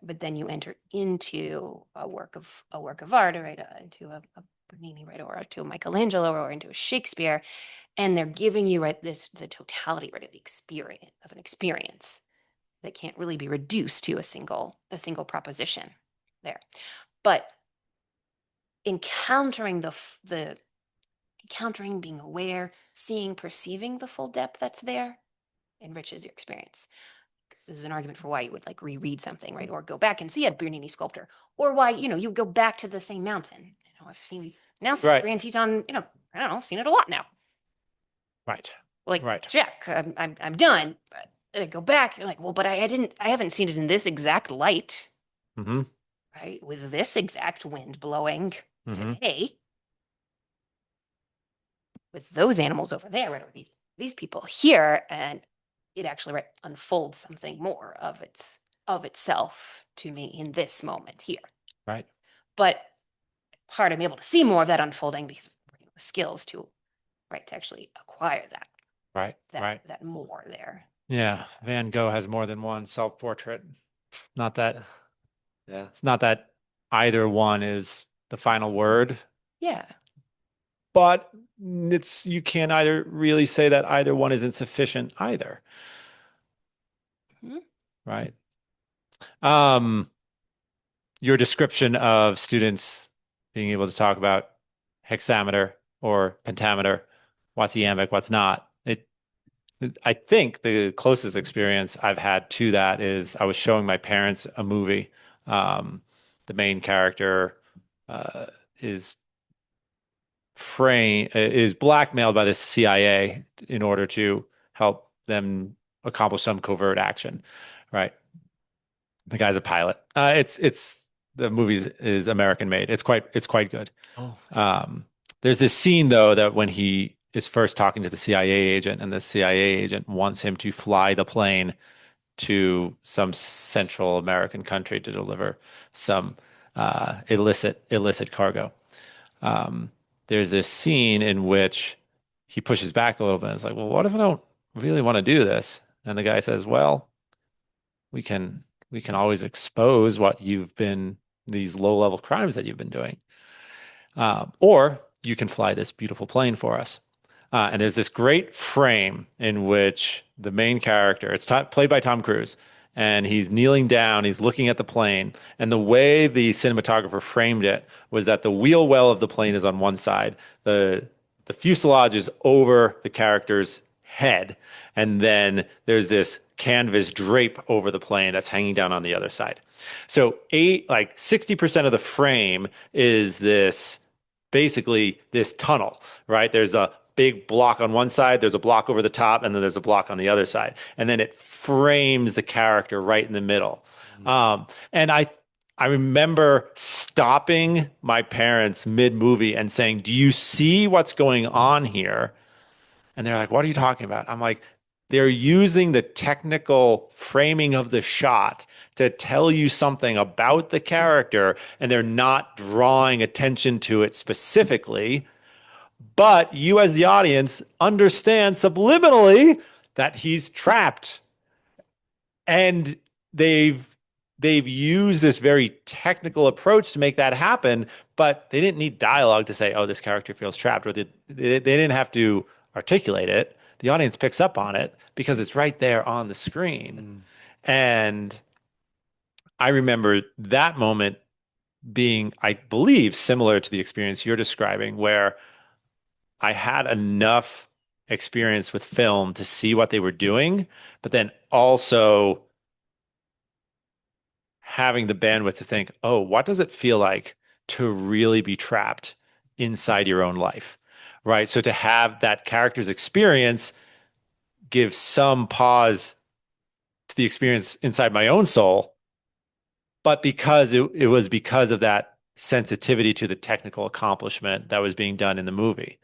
But then you enter into a work of art, right, into a Bernini, right, or to a Michelangelo, or into a Shakespeare, and they're giving you, right, the totality, right, of the experience, of an experience that can't really be reduced to a single proposition there. But encountering encountering, being aware, seeing, perceiving the full depth that's there enriches your experience. This is an argument for why you would like reread something, right? Or go back and see a Bernini sculpture, or why, you go back to the same mountain. I've seen Right. Grand Teton, I don't know, I've seen it a lot now. Right. Like, Right. check, I'm done. But I go back, you're like, well, but I haven't seen it in this exact light, Mm-hmm. right? With this exact wind blowing today. With those animals over there, right, or these people here, and it actually, right, unfolds something more of itself to me in this moment here. Right. But part of me able to see more of that unfolding because of the skills to, right, to actually acquire that. Right. Right. That more there. Yeah. Van Gogh has more than one self-portrait. Not that. Yeah. It's not that either one is the final word, Yeah. but you can't either really say that either one is insufficient either. Mm-hmm. Right. Um, your description of students being able to talk about hexameter or pentameter, what's iambic, what's not. I think the closest experience I've had to that is I was showing my parents a movie. The main character uh, is is blackmailed by the CIA in order to help them accomplish some covert action, right? The guy's a pilot. It's the movie is American made. It's quite good. Oh, There's this scene though that when he is first talking to the CIA agent, and the CIA agent wants him to fly the plane to some Central American country to deliver some illicit cargo. There's this scene in which he pushes back a little bit. It's like, well, what if I don't really want to do this? And the guy says, well, we can always expose what you've been these low level crimes that you've been doing, or you can fly this beautiful plane for us. And there's this great frame in which the main character, played by Tom Cruise, and he's kneeling down, he's looking at the plane. And the way the cinematographer framed it was that the wheel well of the plane is on one side, the fuselage is over the character's head, and then there's this canvas drape over the plane that's hanging down on the other side. So 60% of the frame is basically this tunnel, right? There's a big block on one side, there's a block over the top, and then there's a block on the other side. And then it frames the character right in the middle. And I remember stopping my parents mid-movie and saying, "Do you see what's going on here?" And they're like, "What are you talking about?" I'm like, they're using the technical framing of the shot to tell you something about the character, and they're not drawing attention to it specifically. But you, as the audience, understand subliminally that he's trapped. And they've used this very technical approach to make that happen, but they didn't need dialogue to say, "Oh, this character feels trapped," or they didn't have to articulate it. The audience picks up on it because it's right there on the screen. And I remember that moment being, I believe, similar to the experience you're describing, where I had enough experience with film to see what they were doing, but then also having the bandwidth to think, oh, what does it feel like to really be trapped inside your own life? Right. So to have that character's experience give some pause to the experience inside my own soul, but because it was because of that sensitivity to the technical accomplishment that was being done in the movie.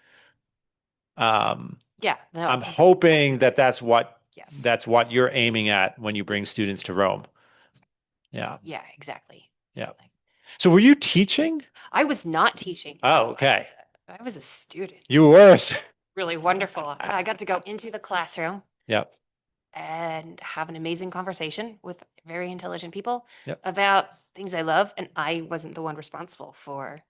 Yeah, no, I'm hoping that that's yes. that's what you're aiming at when you bring students to Rome. Yeah. Yeah, exactly. Yeah. So were you teaching? I was not teaching. Oh, okay. I was a student. You were. Really wonderful. I got to go into the classroom Yep. and have an amazing conversation with very intelligent people Yep. about things I love, and I wasn't the one responsible for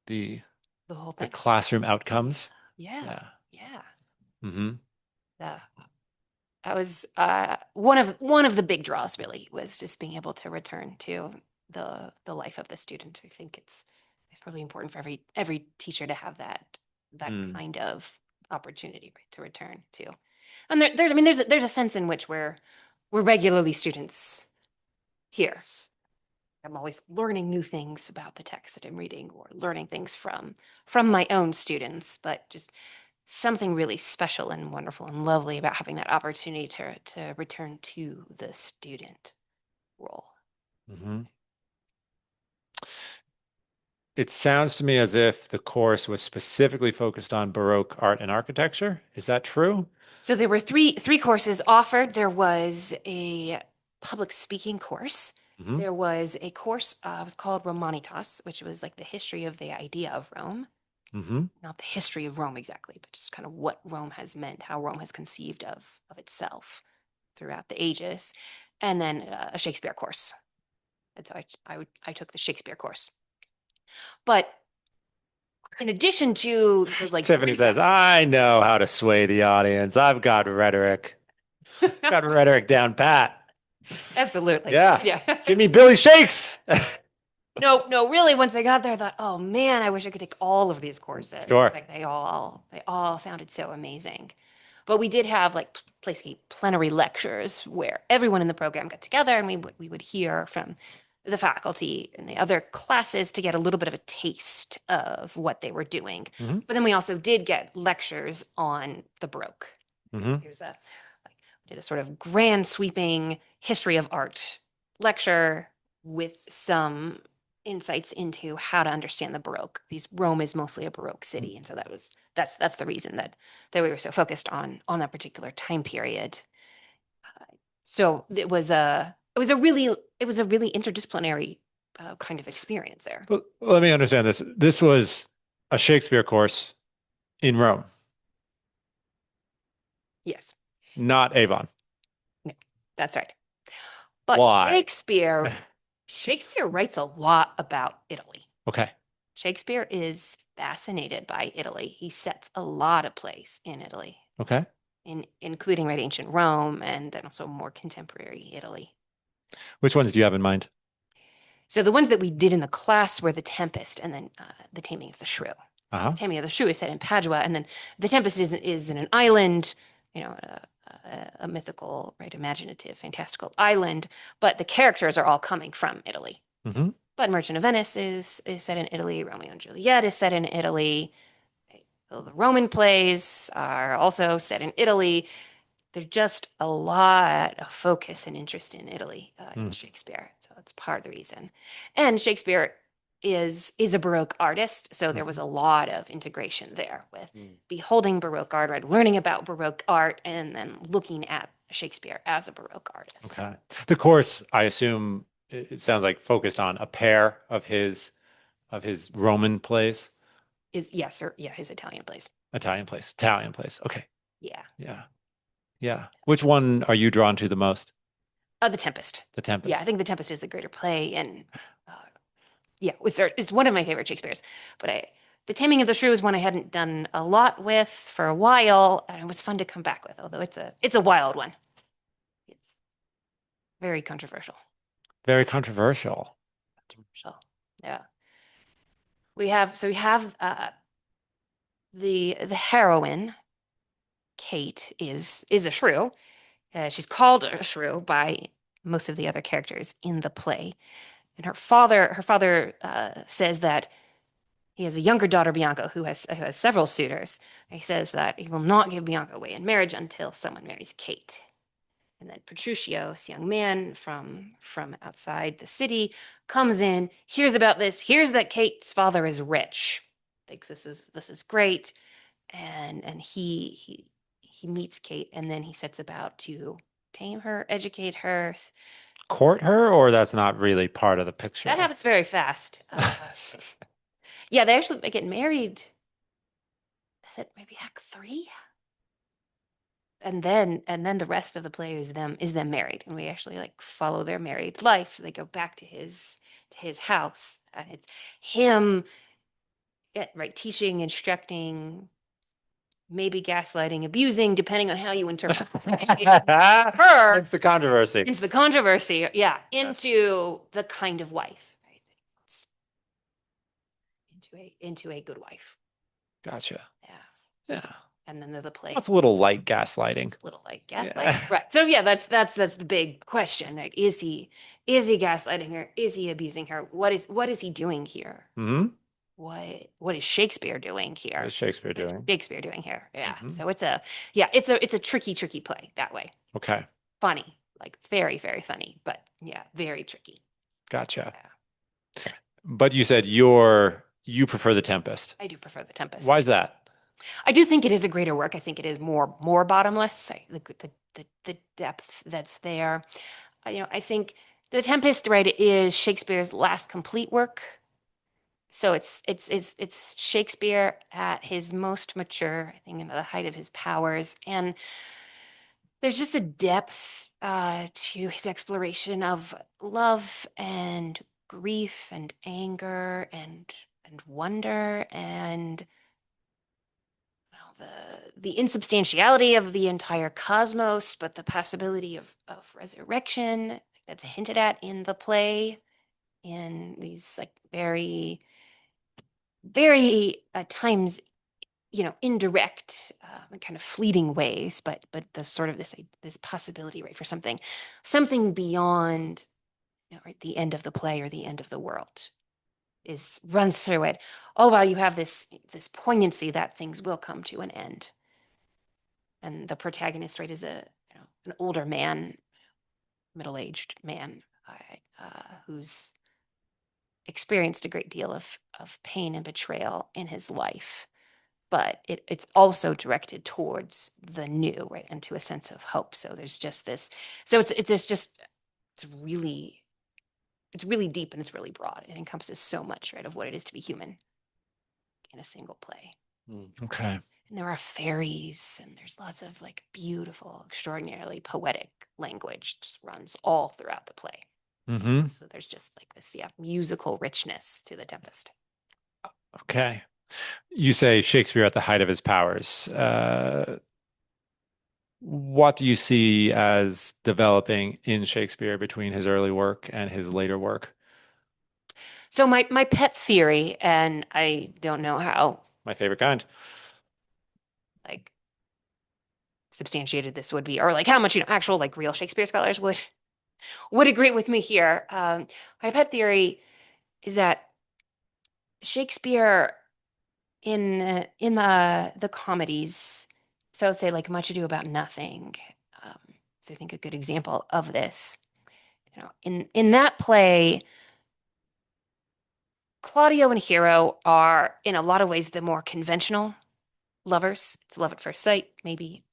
The the whole the thing. classroom outcomes. Yeah. Yeah. Mm-hmm. That was one of the big draws, really, was just being able to return to the life of the student. I think it's probably important for every teacher to have that kind of opportunity, right, to return to. And there's a sense in which we're regularly students here. I'm always learning new things about the text that I'm reading, or learning things from my own students, but just something really special and wonderful and lovely about having that opportunity to return to the student role. Mm-hmm. It sounds to me as if the course was specifically focused on Baroque art and architecture. Is that true? So there were three courses offered. There was a public speaking course. Mm-hmm. There was a course was called Romanitas, which was like the history of the idea of Rome. Mm-hmm. Not the history of Rome exactly, but just kind of what Rome has meant, how Rome has conceived of itself throughout the ages. And then a Shakespeare course. And so I took the Shakespeare course. But in addition to those, like, Tiffany says, "I know how to sway the audience. I've got rhetoric. Got rhetoric down pat." Absolutely. Yeah. Yeah. Give me Billy Shakes. No, really, once I got there, I thought, oh man, I wish I could take all of these courses. Sure. Like they all sounded so amazing. But we did have like basically plenary lectures where everyone in the program got together and we would hear from the faculty and the other classes to get a little bit of a taste of what they were doing. Mhm. But then we also did get lectures on the Baroque. Mhm. Here's a like did a sort of grand sweeping history of art lecture with some insights into how to understand the Baroque. Because Rome is mostly a Baroque city, and so that's the reason that we were so focused on that particular time period. So it was a really interdisciplinary kind of experience there. But let me understand this. This was a Shakespeare course in Rome, Yes, not Avon. no, that's right. But Why? Shakespeare writes a lot about Italy. Okay. Shakespeare is fascinated by Italy. He sets a lot of plays in Italy, Okay. including right ancient Rome and then also more contemporary Italy. Which ones do you have in mind? So the ones that we did in the class were The Tempest and then The Taming of the Shrew. Uh-huh. The Taming of the Shrew is set in Padua, and then The Tempest is in an island, a mythical, right, imaginative, fantastical island, but the characters are all coming from Italy. Mm-hmm. But Merchant of Venice is set in Italy. Romeo and Juliet is set in Italy. The Roman plays are also set in Italy. There's just a lot of focus and interest in Italy in Shakespeare. So that's part of the reason. And Shakespeare is a Baroque artist, so there was a lot of integration there with beholding Baroque art, right, learning about Baroque art, and then looking at Shakespeare as a Baroque artist. Okay. The course, I assume, it sounds like focused on a pair of his Roman plays, Yes, or yeah, his Italian plays. Italian plays, Italian plays. Okay. Yeah. Yeah. Yeah. Which one are you drawn to the most? The Tempest. The Tempest. Yeah, I think The Tempest is the greater play, and yeah, it's one of my favorite Shakespeare's. But The Taming of the Shrew is one I hadn't done a lot with for a while, and it was fun to come back with. Although it's a wild one. It's very controversial. Very controversial. Controversial. Yeah. We have the heroine, Kate, is a shrew. She's called a shrew by most of the other characters in the play. And her father says that he has a younger daughter, Bianca, who has several suitors. And he says that he will not give Bianca away in marriage until someone marries Kate. And then Petruchio, this young man from outside the city, comes in, hears about this, hears that Kate's father is rich, thinks this is great, and he meets Kate, and then he sets about to tame her, educate her. Court her, or that's not really part of the picture? That happens very fast. Yeah, they get married. Is it maybe Act 3? And then the rest of the play is them married, and we actually like follow their married life. They go back to his house, and it's him, right, teaching, instructing, maybe gaslighting, abusing, depending on how you interpret her. That's the controversy. Into the controversy, yeah, into the kind of wife, right? Into a good wife. Gotcha. Yeah. Yeah. And then the play. That's a little light gaslighting. Little like gaslighting. Yeah. Right. So yeah, that's the big question. Like, is he gaslighting her? Is he abusing her? What is he doing here? Mm-hmm. What is Shakespeare doing here? What is Shakespeare What is doing? Shakespeare doing here? Yeah. Mhm. So it's a tricky play that way. Okay. Funny, like very, very funny, but yeah, very tricky. Gotcha. Yeah. But you said you prefer The Tempest. I do prefer The Tempest. Why is that? I do think it is a greater work. I think it is more bottomless. The depth that's there. I think The Tempest, right, is Shakespeare's last complete work. So it's Shakespeare at his most mature, I think, in the height of his powers, and there's just a depth to his exploration of love and grief and anger and wonder and the insubstantiality of the entire cosmos, but the possibility of resurrection that's hinted at in the play. in these like very, very at times, indirect, kind of fleeting ways, but the sort of this possibility, right, for something beyond, right, the end of the play or the end of the world runs through it. All while you have this poignancy that things will come to an end. And the protagonist, right, is an older man, middle-aged man, who's experienced a great deal of pain and betrayal in his life, but it's also directed towards the new, right, and to a sense of hope. So there's just this. So it's really deep and it's really broad. It encompasses so much, right, of what it is to be human in a single play. Okay. And there are fairies, and there's lots of like beautiful, extraordinarily poetic language just runs all throughout the play. Mm-hmm. So there's just like this, musical richness to The Tempest. Okay. You say Shakespeare at the height of his powers. What do you see as developing in Shakespeare between his early work and his later work? So my pet theory, and I don't know how My favorite kind. like substantiated this would be, or like how much actual like real Shakespeare scholars would agree with me here. My pet theory is that Shakespeare in the comedies, so say like Much Ado About Nothing, is I think a good example of this. In that play, Claudio and Hero are in a lot of ways the more conventional lovers. It's love at first sight, maybe.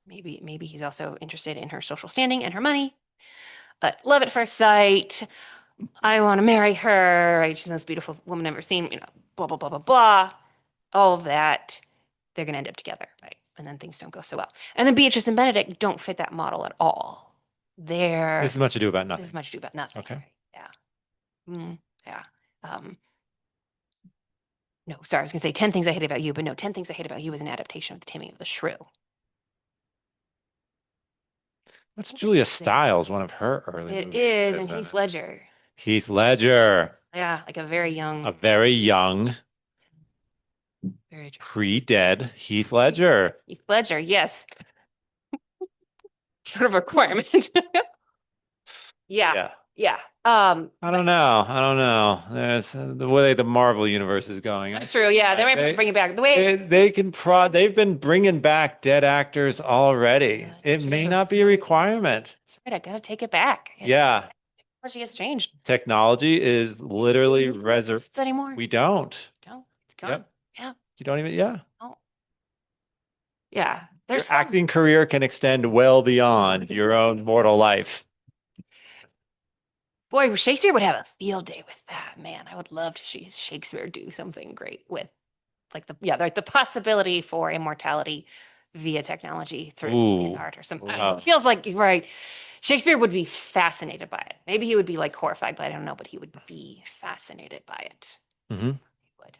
Maybe he's also interested in her social standing and her money. But love at first sight. I want to marry her. Right? She's the most beautiful woman I've ever seen. Blah blah blah blah blah. All of that. They're going to end up together, right? And then things don't go so well. And then Beatrice and Benedict don't fit that model at all. This is Much Ado About This Nothing. is Much Ado About Nothing. Okay. Right? Yeah. Yeah. No, sorry, I was going to say 10 Things I Hate About You, but no, 10 Things I Hate About You is an adaptation of The Taming of the Shrew. That's Julia Stiles, one of her early It movies. is, and isn't Heath it? Ledger. Heath Ledger, Yeah, like a very young, very pre-dead Heath Ledger. Heath Ledger, yes. Sort of a requirement. Yeah. I don't know. There's the way the Marvel universe is going. That's true. Yeah, they might bring it back. The way They've been bringing back dead actors already. It may not be a requirement. That's right. I gotta take it back. Yeah. Technology has changed. Technology is literally It's anymore. We don't. It's gone. Yep. Yeah. You don't even, yeah. Oh. Yeah. Your acting career can extend well beyond your own mortal life. Boy, Shakespeare would have a field day with that, man. I would love to see Shakespeare do something great with like the possibility for immortality via technology through in art or something. It feels like, right, Shakespeare would be fascinated by it. Maybe he would be like horrified by it, I don't know, but he would be fascinated by it. Mm-hmm. He would.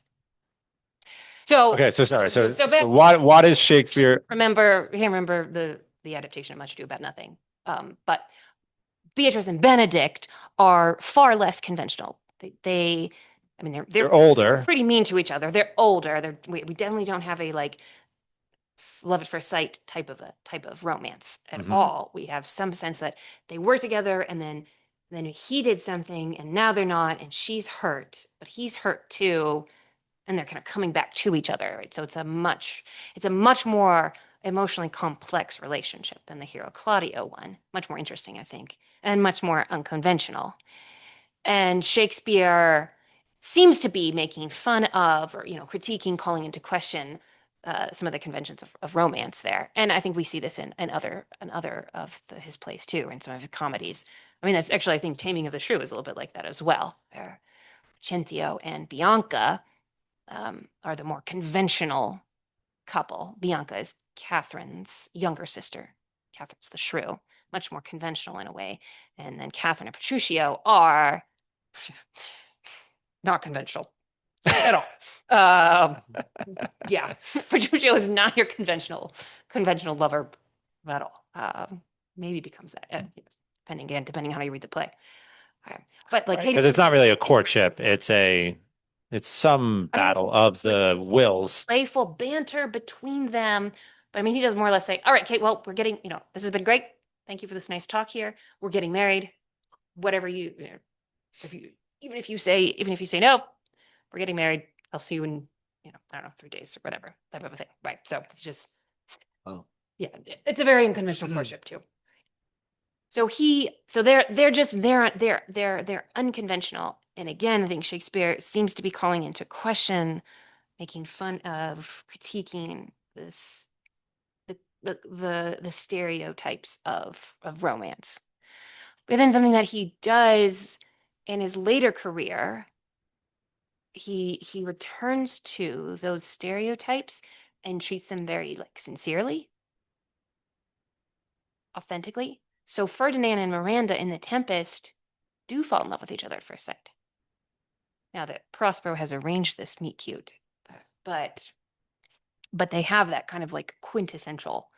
So okay, so sorry. So what is Shakespeare? I can't remember the adaptation of Much Ado About Nothing. But Beatrice and Benedict are far less conventional. They're older, pretty mean to each other. They're older. We definitely don't have a like love at first sight type of romance at all. We have some sense that they were together, and then he did something, and now they're not, and she's hurt, but he's hurt too, and they're kind of coming back to each other. Right? So it's a much more emotionally complex relationship than the Hero Claudio one. Much more interesting, I think, and much more unconventional. And Shakespeare seems to be making fun of, or critiquing, calling into question some of the conventions of romance there. And I think we see this in other of his plays too, in some of his comedies. I mean, that's actually, I think Taming of the Shrew is a little bit like that as well, where Cinthio and Bianca are the more conventional couple. Bianca is Catherine's younger sister. Catherine's the shrew, much more conventional in a way. And then Catherine and Petruchio are not conventional at all. Yeah, Petruchio is not your conventional lover at all. Maybe becomes that, depending on how you read the play. But like Right. Katie, Because it's not really a courtship. It's some I mean, battle of the wills. playful banter between them. But I mean, he does more or less say, all right, Kate, well, we're getting, this has been great. Thank you for this nice talk here. We're getting married. Whatever if you, even if you say no, we're getting married. I'll see you in, I don't know, 3 days or whatever type of a thing. Right. So it's just, Oh, yeah, it's a very unconventional courtship too. So they're unconventional. And again, I think Shakespeare seems to be calling into question, making fun of, critiquing the stereotypes of romance. But then something that he does in his later career, he returns to those stereotypes and treats them very like sincerely, authentically. So Ferdinand and Miranda in The Tempest do fall in love with each other at first sight. Now that Prospero has arranged this meet cute, but they have that kind of like quintessential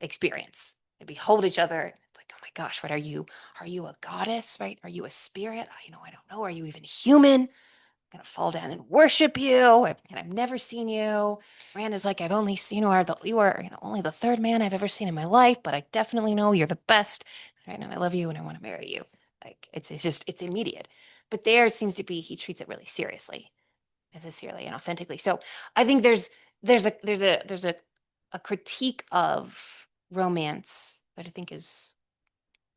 experience. They behold each other. It's like, oh my gosh, what are you? Are you a goddess, right? Are you a spirit? I don't know. Are you even human? I'm gonna fall down and worship you. And I've never seen you. Miranda's like, I've only seen you are only the third man I've ever seen in my life, but I definitely know you're the best, right? And I love you and I want to marry you. Like it's immediate. But there it seems to be he treats it really seriously, sincerely and authentically. So I think there's a critique of romance that I think is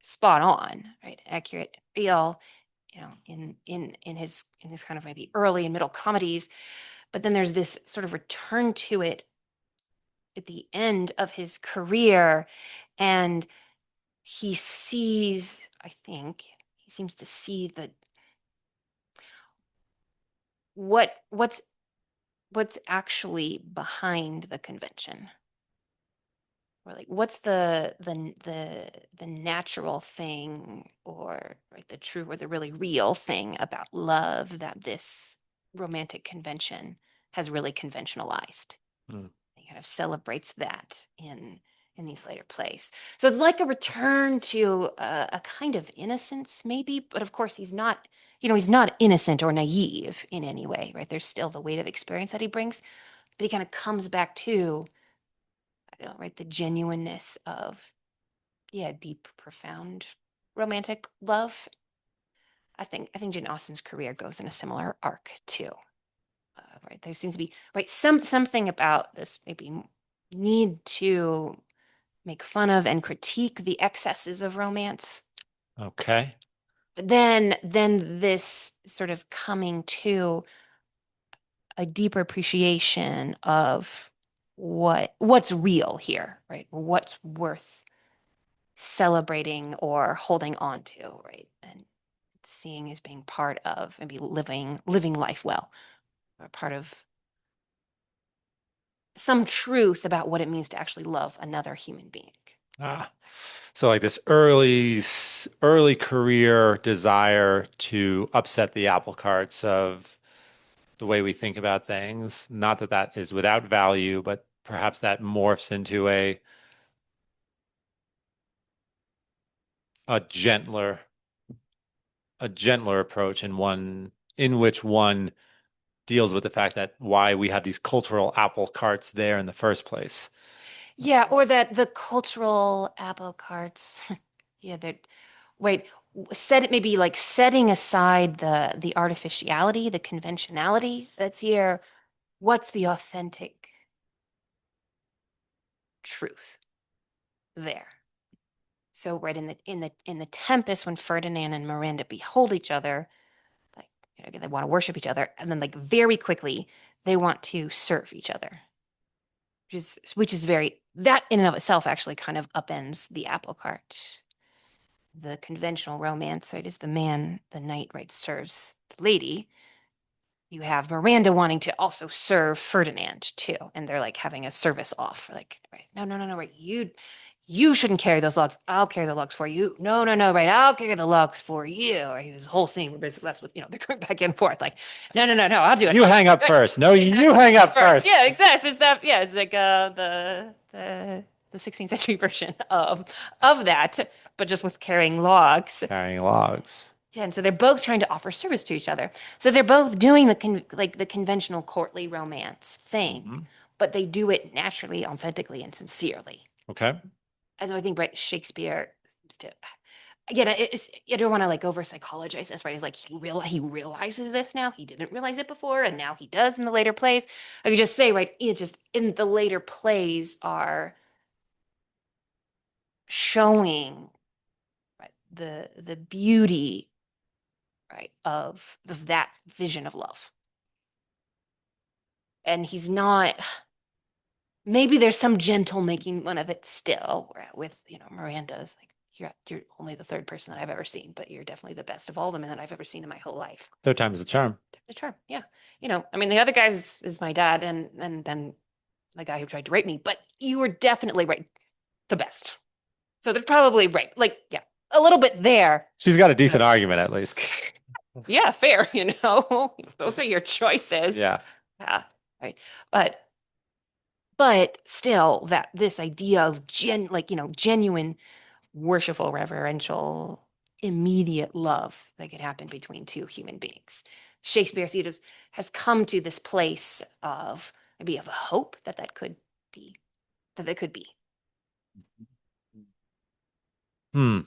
spot on, right? Accurate, real, in his kind of maybe early and middle comedies. But then there's this sort of return to it at the end of his career, and I think he seems to see the what's actually behind the convention, or like what's the natural thing, or right, the true or the really real thing about love that this romantic convention has really conventionalized. Hmm. He kind of celebrates that in these later plays. So it's like a return to a kind of innocence, maybe, but of course he's not innocent or naive in any way, right? There's still the weight of experience that he brings, but he kind of comes back to, I don't know, right, the genuineness of, yeah, deep, profound romantic love. I think Jane Austen's career goes in a similar arc too. Right, there seems to be right something about this maybe need to make fun of and critique the excesses of romance. Okay. But then this sort of coming to a deeper appreciation of what's real here, right? What's worth celebrating or holding on to, right? And seeing as being part of maybe living life well, or part of some truth about what it means to actually love another human being. Ah. So like this early career desire to upset the apple carts of the way we think about things. Not that that is without value, but perhaps that morphs into a gentler approach, and one in which one deals with the fact that why we have these cultural apple carts there in the first place. Yeah, or that the cultural apple carts, yeah, they're wait, set it maybe like setting aside the artificiality, the conventionality that's here. What's the authentic truth there? So right in the Tempest, when Ferdinand and Miranda behold each other, like they want to worship each other, and then like very quickly they want to serve each other, which is very that in and of itself actually kind of upends the apple cart. The conventional romance, right, is the knight, right, serves the lady. You have Miranda wanting to also serve Ferdinand too, and they're like having a service off. Like, right, no, right, you shouldn't carry those logs. I'll carry the logs for you. No, right, I'll carry the logs for you. Right, this whole scene where basically that's what they're going back and forth. Like, no, I'll do it. You hang up first. No, you hang up first. Yeah, exactly. It's that. Yeah, it's like the 16th century version of that, but just with carrying logs. Carrying logs. Yeah, and so they're both trying to offer service to each other. So they're both doing the conventional courtly romance thing, Mhm. but they do it naturally, authentically, and sincerely. Okay. And so I think, right, Shakespeare seems to, again, I don't want to like over psychologize this, right? He's like, he realizes this now. He didn't realize it before, and now he does in the later plays. I could just say, right, it just in the later plays are showing, right, the beauty, right, of that vision of love. And he's not, maybe there's some gentle making fun of it still with, Miranda's like, you're only the third person that I've ever seen, but you're definitely the best of all the men that I've ever seen in my whole life. Third time's the charm. The charm, yeah. I mean, the other guy is my dad, and then the guy who tried to rape me, but you were definitely right, the best. So they're probably right, like, yeah, a little bit there. She's got a decent argument at least. Yeah, fair, those are your choices. Yeah. Yeah, right. But still, that this idea of genuine, worshipful, reverential, immediate love that could happen between two human beings. Shakespeare has come to this place of maybe of hope that could be, that could be. Hmm.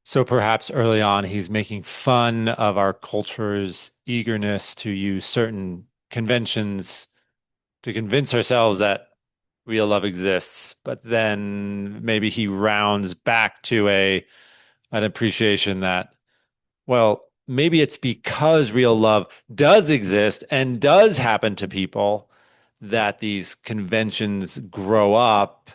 So perhaps early on, he's making fun of our culture's eagerness to use certain conventions to convince ourselves that real love exists. But then maybe he rounds back to an appreciation that, well, maybe it's because real love does exist and does happen to people that these conventions grow up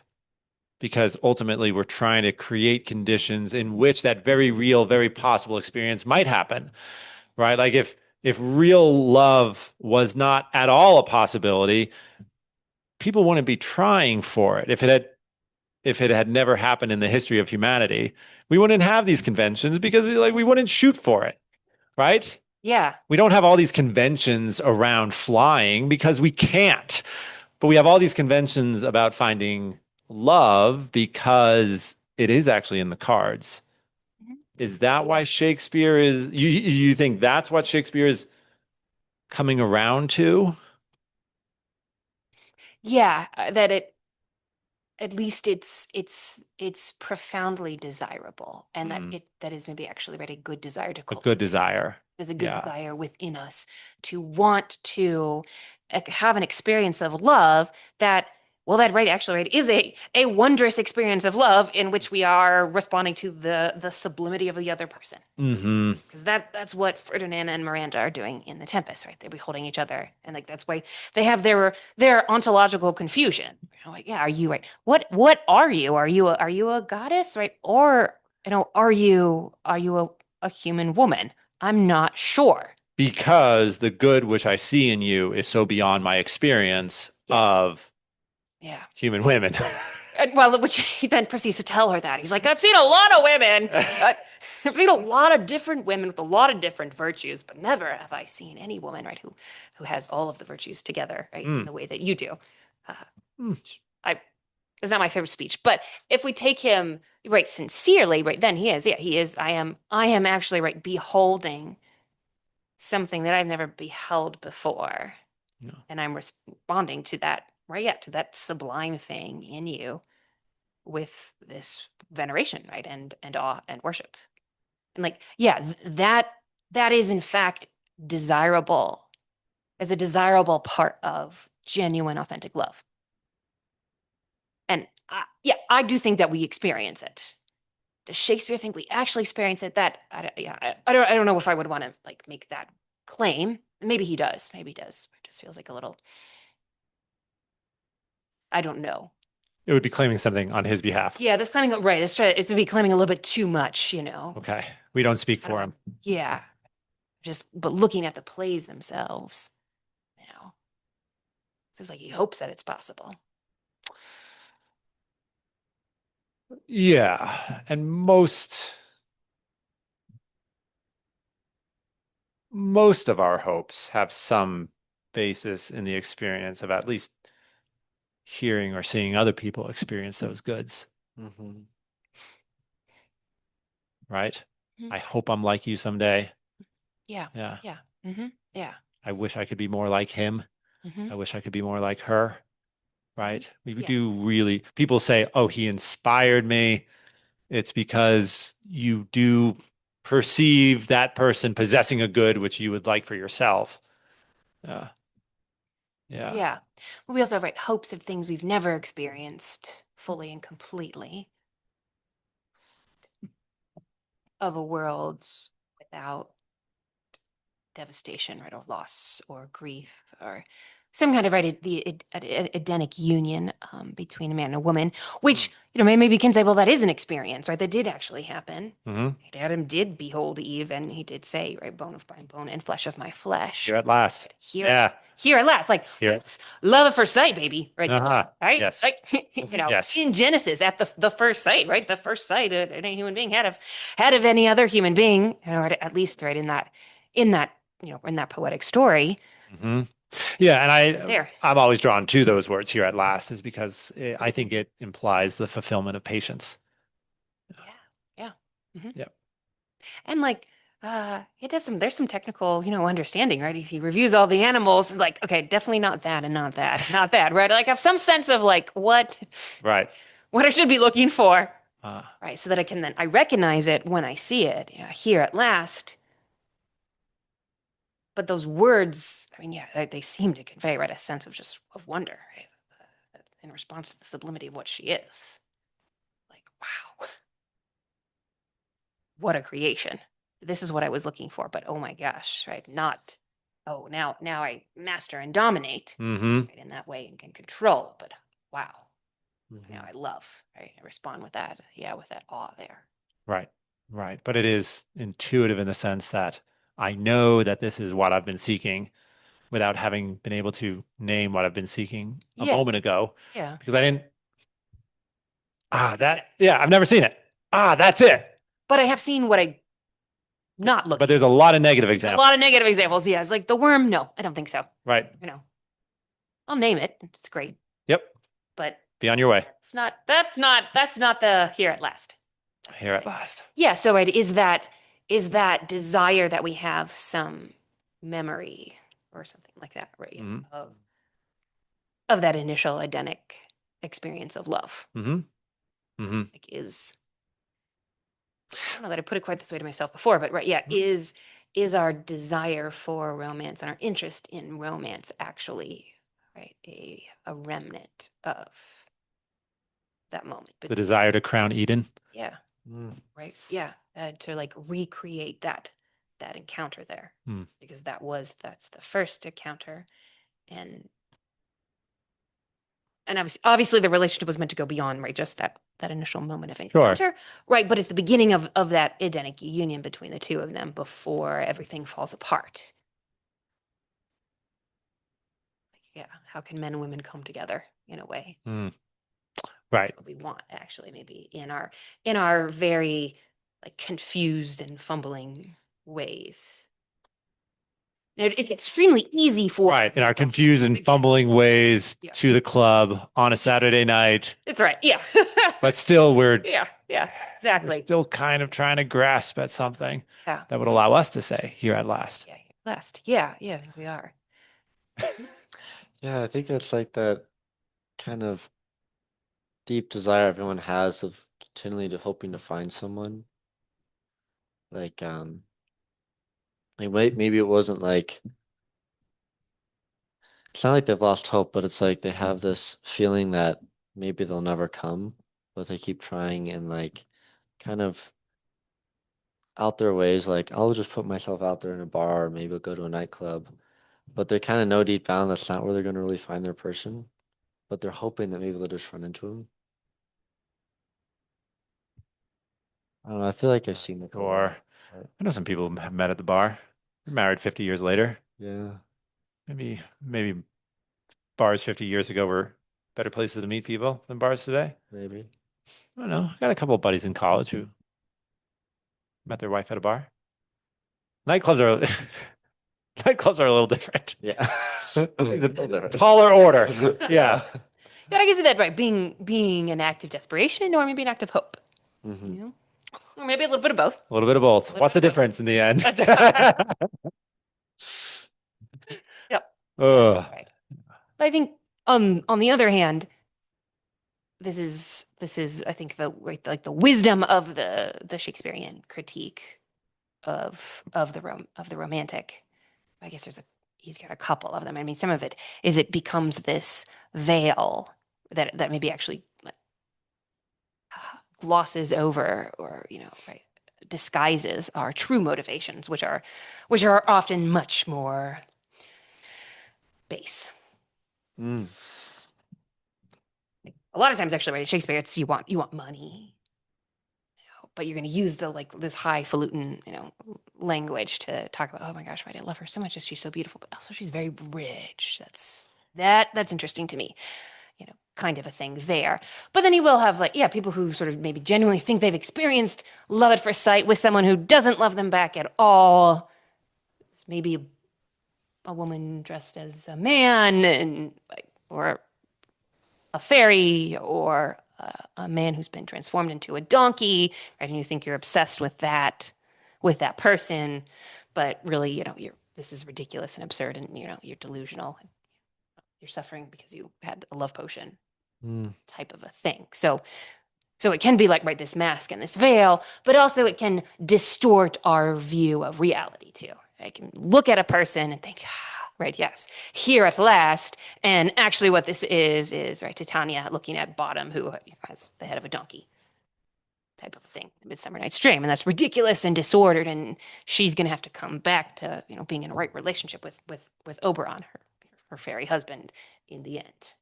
because ultimately we're trying to create conditions in which that very real, very possible experience might happen, right? Like if real love was not at all a possibility, people wouldn't be trying for it. If it had never happened in the history of humanity, we wouldn't have these conventions because we wouldn't shoot for it, right? Yeah. We don't have all these conventions around flying because we can't. But we have all these conventions about finding love because it is actually in the cards. Mhm. Is that Yeah. why Shakespeare is you think that's what Shakespeare is coming around to? Yeah, that it at least it's profoundly desirable, and Hmm. that is maybe actually a good desire to A good cultivate. desire. There's a good Yeah. desire within us to want to have an experience of love that, well, that right actually right is a wondrous experience of love in which we are responding to the sublimity of the other person. Hmm. Because that's what Ferdinand and Miranda are doing in The Tempest, right? They're beholding each other, and like that's why they have their ontological confusion. Like, yeah, are you right? What are you? Are you a goddess, right? Or are you a human woman? I'm not sure. Because the good which I see in you is so beyond my experience Yeah, of yeah. human women. And, well, which he then proceeds to tell her that he's like, I've seen a lot of women. I've seen a lot of different women with a lot of different virtues, but never have I seen any woman, right, who has all of the virtues together, right, in Mm. the way that you do. Uh, Mm. I It's not my favorite speech, but if we take him right sincerely, right, then he is, yeah, he is. I am actually right beholding something that I've never beheld before, Yeah. and I'm responding to that, right, yeah, to that sublime thing in you with this veneration, right, and awe and worship, and like, yeah, that is in fact desirable as a desirable part of genuine, authentic love. And yeah, I do think that we experience it. Does Shakespeare think we actually experience it? That yeah, I don't know if I would want to like make that claim. Maybe he does. Maybe he does. It just feels like a little. I don't know. It would be claiming something on his behalf. Yeah, this claiming right. It's to be claiming a little bit too much. Okay. We don't speak I don't for know. him. Yeah, but looking at the plays themselves, seems like he hopes that it's possible. Yeah. And most of our hopes have some basis in the experience of at least hearing or seeing other people experience those goods, Mhm. right? Mhm. I hope I'm like you someday. Yeah. Yeah. Yeah. Hmm. Yeah. I wish I could be more like him. Hmm. I wish I could be more like her. Hmm. Right. We Yeah. do really, people say, oh, he inspired me. It's because you do perceive that person possessing a good which you would like for yourself. Yeah. Yeah. Yeah. But we also have, right, hopes of things we've never experienced fully and completely, of a world without devastation, right, or loss or grief or some kind of, right, Edenic union between a man and a woman, which, maybe can say, well, that is an experience, right? That did actually happen. Mm-hmm. Adam did behold Eve, and he did say, right, bone of my bone and flesh of my flesh. Here at last. Here, Yeah. here at last, like Here. it's love at first sight, baby, right? Uh-huh. Right? Yes. Like, Yes. in Genesis, at the first sight, right? The first sight any human being had of any other human being, at least, right, in that, in that poetic story. Mm-hmm. Yeah, and There. I'm always drawn to those words here at last is because I think it implies the fulfillment of patience. Yeah. Yeah. Mhm. Yep. And like, it has there's some technical, understanding, right? He reviews all the animals, like, okay, definitely not that and not that, and not that, right? Like, I have some sense of like Right. what I should be looking for, Uh, right? So that I recognize it when I see it, here at last. But those words, I mean, yeah, they seem to convey, right, a sense of just of wonder, right? In response to the sublimity of what she is. Like, wow, what a creation. This is what I was looking for, but oh my gosh, right? Not, oh, now I master and dominate, mm-hmm. right, in that way and can control, but wow, now Mhm. I love, right? I respond with that, yeah, with that awe there. Right. Right. But it is intuitive in the sense that I know that this is what I've been seeking without having been able to name what I've been seeking a Yeah, moment ago yeah. because I didn't. Yeah, I've never seen it. That's it. But I have seen what I not But looking. there's a lot of negative There's a examples. lot of negative examples. Yeah, it's like the worm. No, I don't think so. Right. I'll name it. It's great, Yep. but Be on your way. that's not the here at last. Here at last. Yeah. So, right, is that desire that we have some memory or something like that, right? Mhm. Of that initial Edenic experience of love. Mm-hmm. Mm-hmm. Like, I don't know that I put it quite this way to myself before, but right, yeah, is our desire for romance and our interest in romance actually, right, a remnant of that moment? The desire to crown Eden. Yeah. Mm. Right. Yeah. To like recreate that encounter there, because that's the first encounter, and obviously the relationship was meant to go beyond, right, just that initial moment of encounter, right? But it's the beginning of that Edenic union between the two of them before everything falls apart. Like, yeah, how can men and women come together in a way Right. that we want, actually, maybe in our very like confused and fumbling ways. It's extremely easy for Right. In our confused and fumbling ways to the club on a Saturday night. It's right. Yeah. But still yeah, we're exactly. still kind of trying to grasp at something Yeah. that would allow us to say here at last. Yeah. Last. Yeah. Yeah. I think we are. Yeah, I think that's like that kind of deep desire everyone has of continually hoping to find someone. Like, maybe it wasn't like it's not like they've lost hope, but it's like they have this feeling that maybe they'll never come, but they keep trying and like kind of out their ways, like I'll just put myself out there in a bar or maybe I'll go to a nightclub. But they kind of know deep down that's not where they're gonna really find their person. But they're hoping that maybe they'll just run into him. I don't know, I feel like I've seen it a Or lot. I know some people have met at the bar. They're married 50 years later. Yeah, Maybe bars 50 years ago were better places to meet people than bars today. maybe. I don't know. I got a couple of buddies in college who met their wife at a bar. Nightclubs are nightclubs are a little different. Yeah. It's a taller order. Yeah. Yeah, I can see that, right? Being an act of desperation or maybe an act of hope. Mhm. You know? Or maybe a little bit of both. A little bit of both. Little What's the bit of both. difference in the end? Yep. Ugh. Right. But I think on the other hand, this is I think the like the wisdom of the Shakespearean critique of the romantic. I guess he's got a couple of them. I mean, some of it is it becomes this veil that maybe actually like, glosses over or right disguises our true motivations, which are often much more base. Mm. A lot of times, actually, right, Shakespeare, it's you want money, but you're going to use the like this highfalutin, language to talk about, oh my gosh, right, I love her so much, she's so beautiful, but also she's very rich. That's interesting to me, kind of a thing there. But then you will have like, yeah, people who sort of maybe genuinely think they've experienced love at first sight with someone who doesn't love them back at all. It's maybe a woman dressed as a man and or a fairy or a man who's been transformed into a donkey, right? And you think you're obsessed with that person, but really, this is ridiculous and absurd, and you're delusional. You're suffering because you had a love potion type of a thing. So it can be like, right, this mask and this veil, but also it can distort our view of reality too. I can look at a person and think, right, yes, here at last. And actually what this is, right, Titania looking at Bottom, who has the head of a donkey type of thing, Midsummer Night's Dream. And that's ridiculous and disordered. And she's going to have to come back to, being in a right relationship with Oberon, her fairy husband, in the end.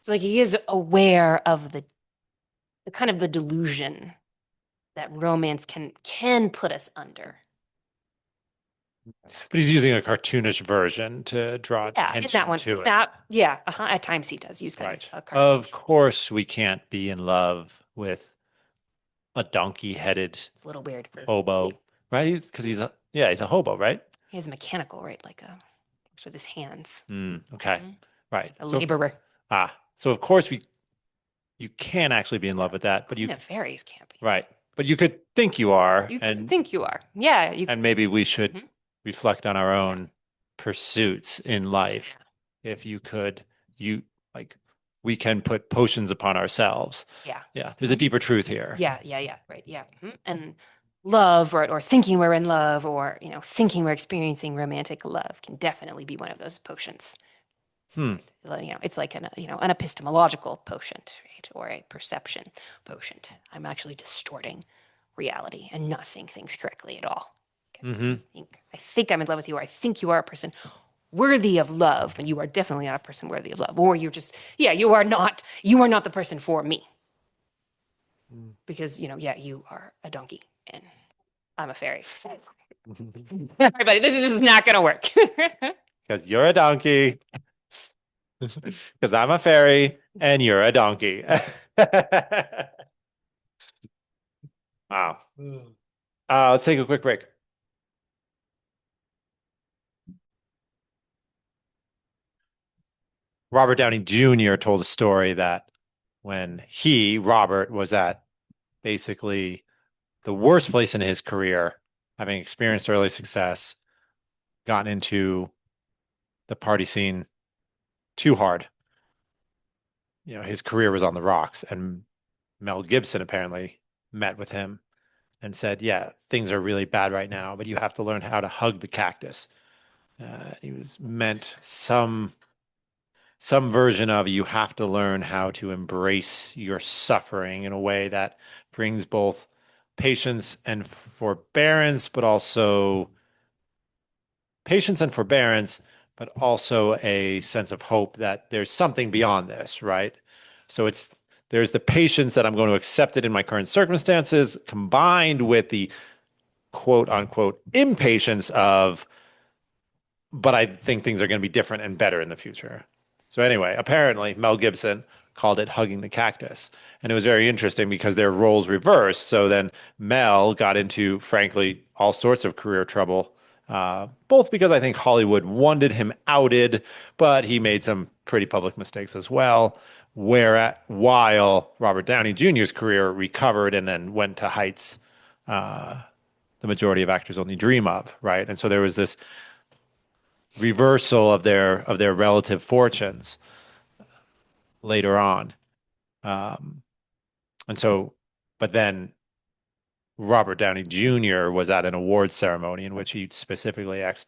So like he is aware of the kind of the delusion that romance can put us under. But he's using a cartoonish version to draw attention in that one, to it. At times he does use kind Right. of a cartoonish. Of course, we can't be in love with a donkey-headed It's a little weird. hobo, right? Because he's a hobo, right? He has mechanical, right? Like with his hands. Okay. Mhm. Right. A So, laborer. so of course you can actually be in love with that, but you Fairies can't be. right. But you could think you are, You and think you are. Yeah. and maybe we should Mhm. reflect on our own pursuits in life. If you could, we can put potions upon ourselves. Yeah. Yeah. There's a deeper truth here. Yeah. Right. Yeah. And love or thinking we're in love or, thinking we're experiencing romantic love can definitely be one of those potions. It's like an epistemological potion, right? Or a perception potion. I'm actually distorting reality and not seeing things correctly at all. I think I'm in love with you, or I think you are a person worthy of love, but you are definitely not a person worthy of love. Or you're just, you are not the person for me. Because, you are a donkey and I'm a fairy. So, everybody, this is not going to work. Because you're a donkey. Because I'm a fairy and you're a donkey. Wow. Let's take a quick break. Robert Downey Jr. told a story that when Robert, was at basically the worst place in his career, having experienced early success, gotten into the party scene too hard. His career was on the rocks, and Mel Gibson apparently met with him and said, yeah, things are really bad right now, but you have to learn how to hug the cactus. He was meant some version of, you have to learn how to embrace your suffering in a way that brings both patience and forbearance, but also a sense of hope that there's something beyond this, right? So there's the patience that I'm going to accept it in my current circumstances, combined with the quote unquote impatience of, but I think things are going to be different and better in the future. So anyway, apparently Mel Gibson called it hugging the cactus. And it was very interesting because their roles reversed. So then Mel got into, frankly, all sorts of career trouble, both because I think Hollywood wanted him outed, but he made some pretty public mistakes as well. While Robert Downey Jr.'s career recovered and then went to heights the majority of actors only dream of, right? And so there was this reversal of their relative fortunes later on. And so, but then Robert Downey Jr. was at an awards ceremony in which he specifically asked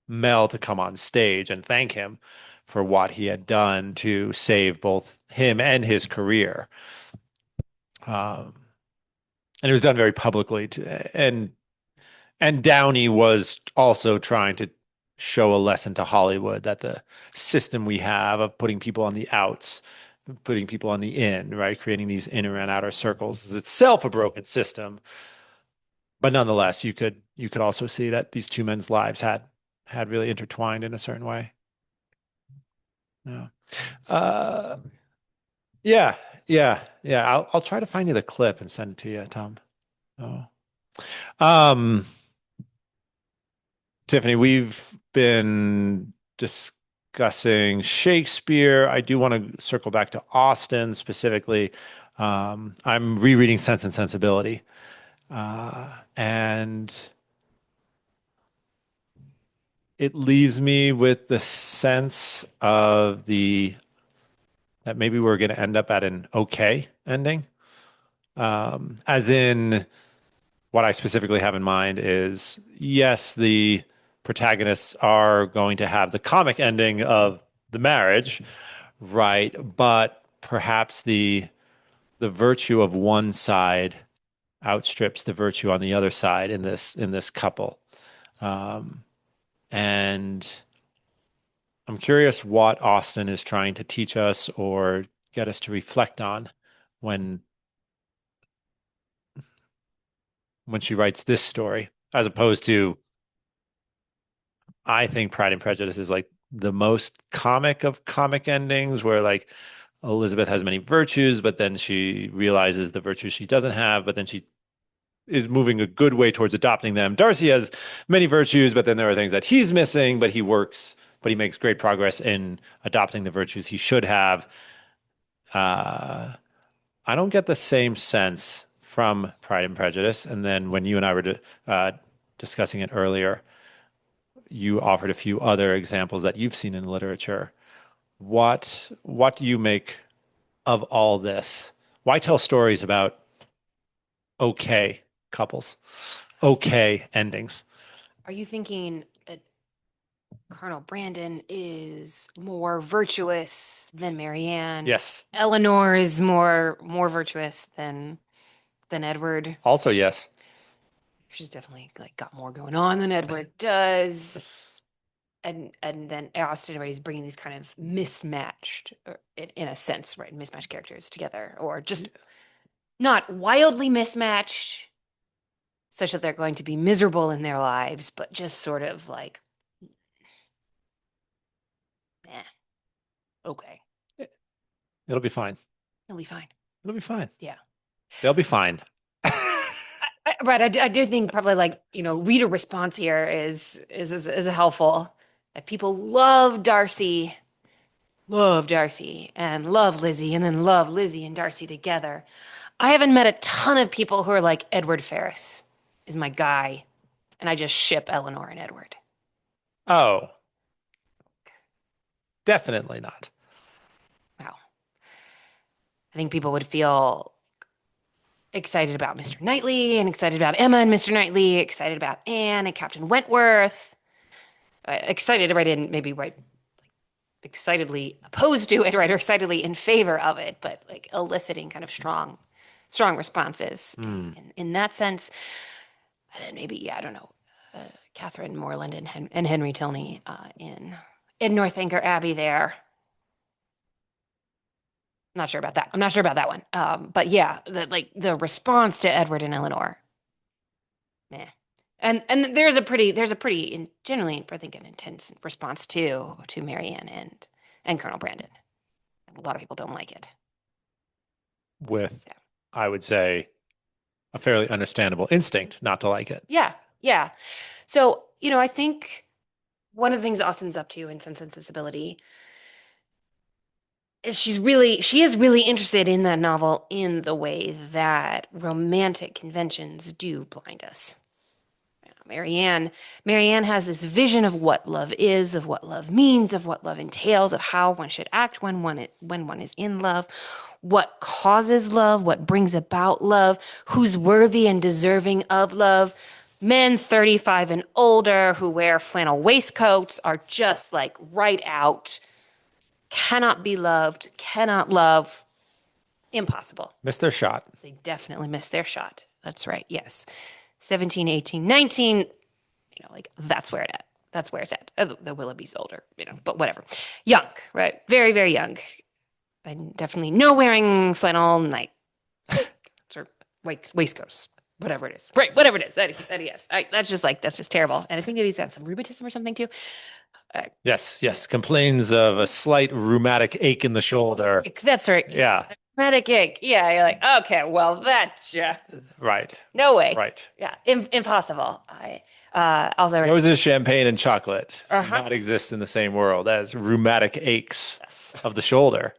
Mel to come on stage and thank him for what he had done to save both him and his career. And it was done very publicly and Downey was also trying to show a lesson to Hollywood that the system we have of putting people on the outs, putting people on the in, right, creating these inner and outer circles is itself a broken system. But nonetheless, you could also see that these two men's lives had really intertwined in a certain way. Yeah. Yeah, yeah. I'll try to find you the clip and send it to you, Tom. Oh. Tiffany, we've been discussing Shakespeare. I do want to circle back to Austen specifically. I'm rereading Sense and Sensibility, and it leaves me with the sense of that maybe we're going to end up at an okay ending. As in, what I specifically have in mind is, yes, the protagonists are going to have the comic ending of the marriage, right? But perhaps the virtue of one side outstrips the virtue on the other side in this couple. And I'm curious what Austen is trying to teach us or get us to reflect on when she writes this story, as opposed to, I think Pride and Prejudice is like the most comic of comic endings, where like Elizabeth has many virtues, but then she realizes the virtues she doesn't have, but then she is moving a good way towards adopting them. Darcy has many virtues, but then there are things that he's missing, but he makes great progress in adopting the virtues he should have. I don't get the same sense from Pride and Prejudice. And then when you and I were discussing it earlier, you offered a few other examples that you've seen in literature. What do you make of all this? Why tell stories about okay couples, okay endings? Are you thinking Colonel Brandon is more virtuous than Marianne? Yes. Eleanor is more virtuous than Edward. Also, yes. She's definitely like got more going on than Edward does. And then Austen everybody's bringing these kind of mismatched, or in a sense, right, mismatched characters together, or just not wildly mismatched, such that they're going to be miserable in their lives, but just sort of like, eh, okay, It'll be fine. it'll be fine. It'll be fine. Yeah. They'll be fine. Right. I do think probably like, reader response here is helpful. That people love Darcy, and love Lizzie, and then love Lizzie and Darcy together. I haven't met a ton of people who are like, Edward Ferrars is my guy, and I just ship Eleanor and Edward. Oh, definitely not. Wow. I think people would feel excited about Mr. Knightley and excited about Emma and Mr. Knightley, excited about Anne and Captain Wentworth. Excited, right? And maybe right, like excitedly opposed to it, right? Or excitedly in favor of it, but like eliciting kind of strong responses in that sense. And then maybe, yeah, I don't know, Catherine Morland and Henry Tilney in Northanger Abbey there. Not sure about that. I'm not sure about that one. But yeah, the response to Edward and Eleanor, meh. And there's a pretty generally, I think, an intense response to Marianne and Colonel Brandon. A lot of people don't like it. With, Yeah. I would say, a fairly understandable instinct not to like it. Yeah, yeah. So I think one of the things Austen's up to in Sense and Sensibility she is really interested in that novel in the way that romantic conventions do blind us. Marianne has this vision of what love is, of what love means, of what love entails, of how one should act when one is in love, what causes love, what brings about love, who's worthy and deserving of love. Men 35 and older who wear flannel waistcoats are just like right out, cannot be loved, cannot love, impossible. Missed their shot. They definitely missed their shot. That's right. Yes. 17, 18, 19, like that's where it's at. The Willoughby's older, but whatever. Young, right? Very, very young. And definitely no wearing flannel night or waistcoats, whatever it is. Right, whatever it is that he has. That's just terrible. And I think he's got some rheumatism or something too. Yes. Complains of a slight rheumatic ache in the shoulder. That's right. Yeah. Rheumatic ache. Yeah, you're like, okay, well, that just Right. no way. Right. Yeah, impossible. Also Roses, champagne, and chocolate do not exist in the same world as rheumatic aches of the shoulder.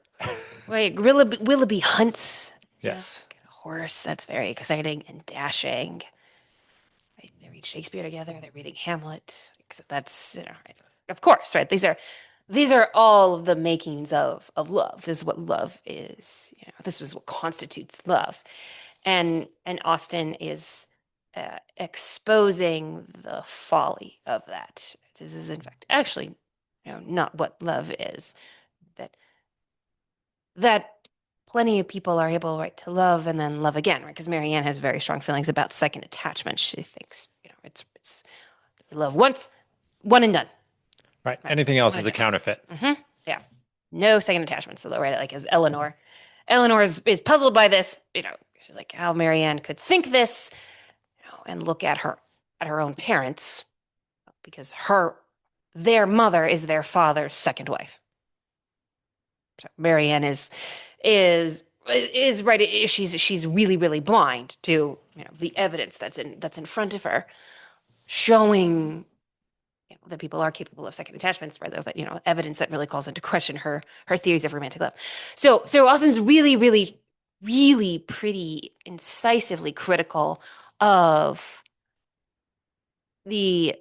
Right, Willoughby hunts. Yes. Get a horse. That's very exciting and dashing. Right, they read Shakespeare together. They're reading Hamlet. Except that's of course, right. These are all of the makings of love. This is what love is. This is what constitutes love, and Austen is exposing the folly of that. This is in fact actually, not what love is. That plenty of people are able, right, to love and then love again, right? Because Marianne has very strong feelings about second attachment. She thinks, it's you love once, one and done. Right. Anything else is a counterfeit. Yeah. No second attachment. So, right, like as Eleanor is puzzled by this, she's like how Marianne could think this, and look at her own parents, because their mother is their father's second wife. So Marianne is right. She's really, really blind to the evidence that's in front of her, showing that people are capable of second attachments, rather than evidence that really calls into question her theories of romantic love. So Austen's really, really, really pretty incisively critical of the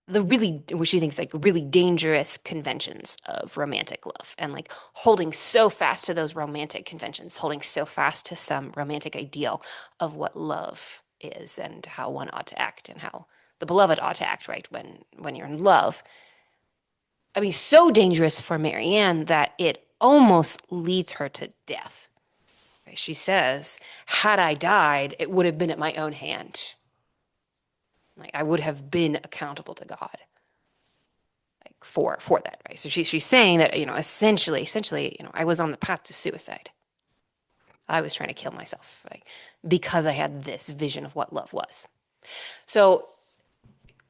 really, what she thinks like really dangerous conventions of romantic love, and like holding so fast to those romantic conventions, holding so fast to some romantic ideal of what love is and how one ought to act and how the beloved ought to act, right, when you're in love. I mean, so dangerous for Marianne that it almost leads her to death. Right? She says, had I died, it would have been at my own hand. Like I would have been accountable to God, like for that, right? So she's saying that essentially, I was on the path to suicide. I was trying to kill myself, right, because I had this vision of what love was. So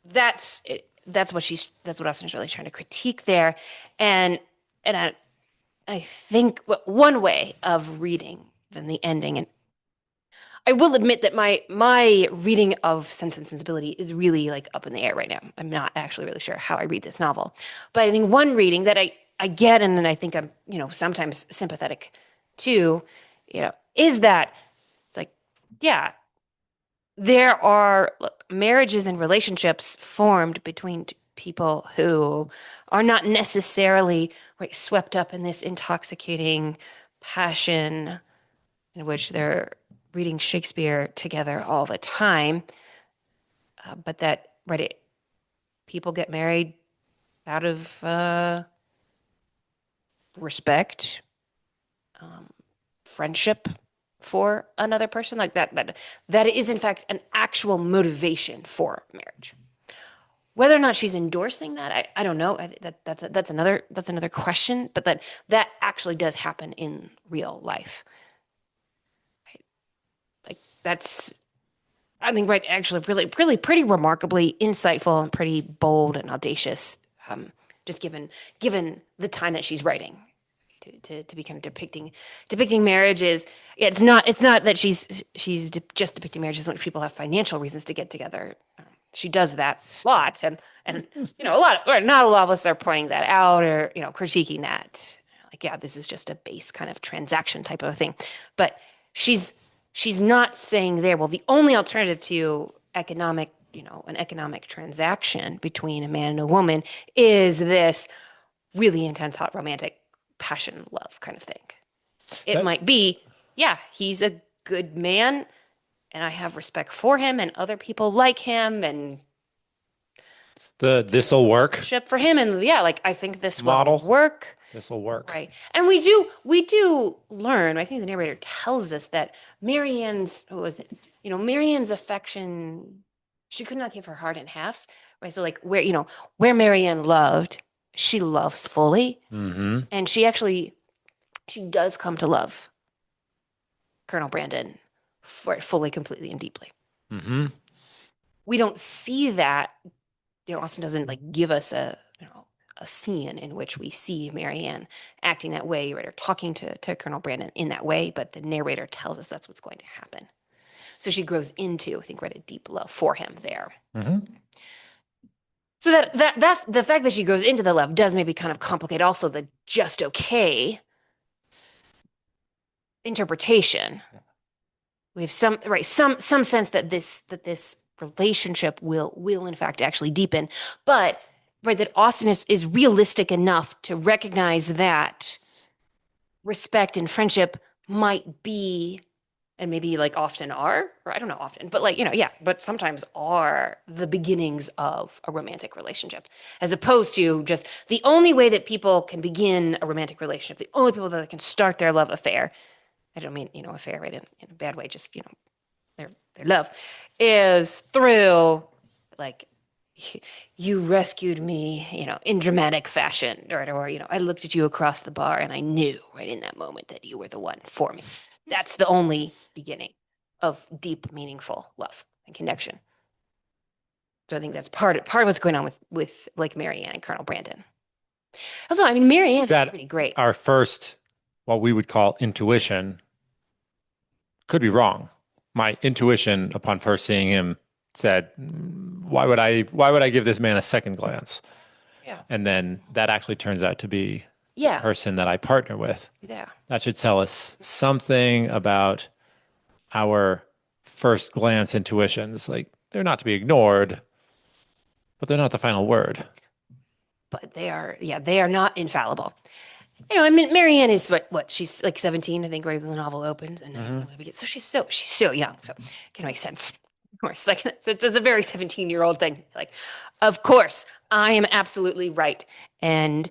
that's what Austen's really trying to critique there, and I think one way of reading then the ending, and I will admit that my reading of Sense and Sensibility is really like up in the air right now. I'm not actually really sure how I read this novel, but I think one reading that I get, and I think I'm sometimes sympathetic to, is that it's like, yeah, there are marriages and relationships formed between people who are not necessarily right swept up in this intoxicating passion in which they're reading Shakespeare together all the time, but that people get married out of respect, friendship for another person, like that is in fact an actual motivation for marriage. Whether or not she's endorsing that, I don't know. That's another question. But that actually does happen in real life. Right? Like that's, I think, right. Actually, really pretty remarkably insightful and pretty bold and audacious. Just given the time that she's writing. To be kind of depicting marriages. It's not that she's just depicting marriages when people have financial reasons to get together. She does that a lot, and a lot, or not a lot of us are pointing that out or critiquing that. Like like, yeah, this is just a base kind of transaction type of thing. But she's not saying there, well, the only alternative to economic, an economic transaction between a man and a woman is this really intense, hot, romantic passion, love kind of thing. It That might be, yeah, he's a good man and I have respect for him and other people like him and this'll work ship for him. And yeah, like I think this will model. work. This'll work. Right. And we do learn, I think the narrator tells us that Marianne's, what was it? Marianne's affection, she could not give her heart in halves. Right. So like where Marianne loved, she loves fully. Mm-hmm. And she does come to love Colonel Brandon fully, completely, and deeply. Mm-hmm. We don't see that. Austin doesn't like give us a scene in which we see Marianne acting that way, right, or talking to Colonel Brandon in that way, but the narrator tells us that's what's going to happen. So she grows into, I think, right, a deep love for him there. Mm-hmm. So that the fact that she goes into the love does maybe kind of complicate also the just okay interpretation. We have some sense that this relationship will in fact actually deepen, but right, that Austin is realistic enough to recognize that respect and friendship might be, and maybe like often are, or I don't know often, but like, but sometimes are the beginnings of a romantic relationship, as opposed to just the only way that people can begin a romantic relationship, the only people that can start their love affair. I don't mean, affair, right, in a bad way, just, their love is through like, you rescued me, in dramatic fashion, or I looked at you across the bar and I knew right in that moment that you were the one for me. That's the only beginning of deep, meaningful love and connection. So I think that's part of what's going on with like Marianne and Colonel Brandon. Also, I mean, Marianne's pretty great. Our first, what we would call intuition, could be wrong. My intuition upon first seeing him said, why would I give this man a second glance? Yeah. And then that actually turns out to be the person that I partner with. Yeah. That should tell us something about our first glance intuitions. Like, they're not to be ignored, but they're not the final word. But they are not infallible. I mean, Marianne is what she's like 17, I think, right when the novel opens, and 19 when it begins. So she's so young. So it can make sense. Of course, like it's a very 17-year-old thing. Like, of course, I am absolutely right, and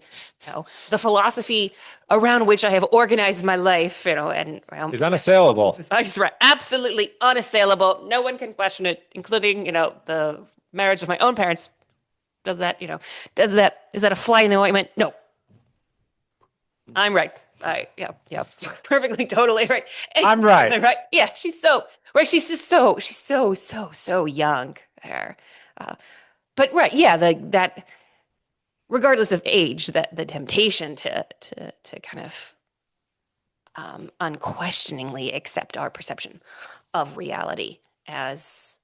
the philosophy around which I have organized my life, and is unassailable. I just right, absolutely unassailable. No one can question it, including the marriage of my own parents. Is that a fly in the ointment? No. I'm right. Yeah, perfectly, totally right. I'm right. Right. Yeah, she's so right. She's just so young there. But right, yeah, that regardless of age, that the temptation to kind of unquestioningly accept our perception of reality as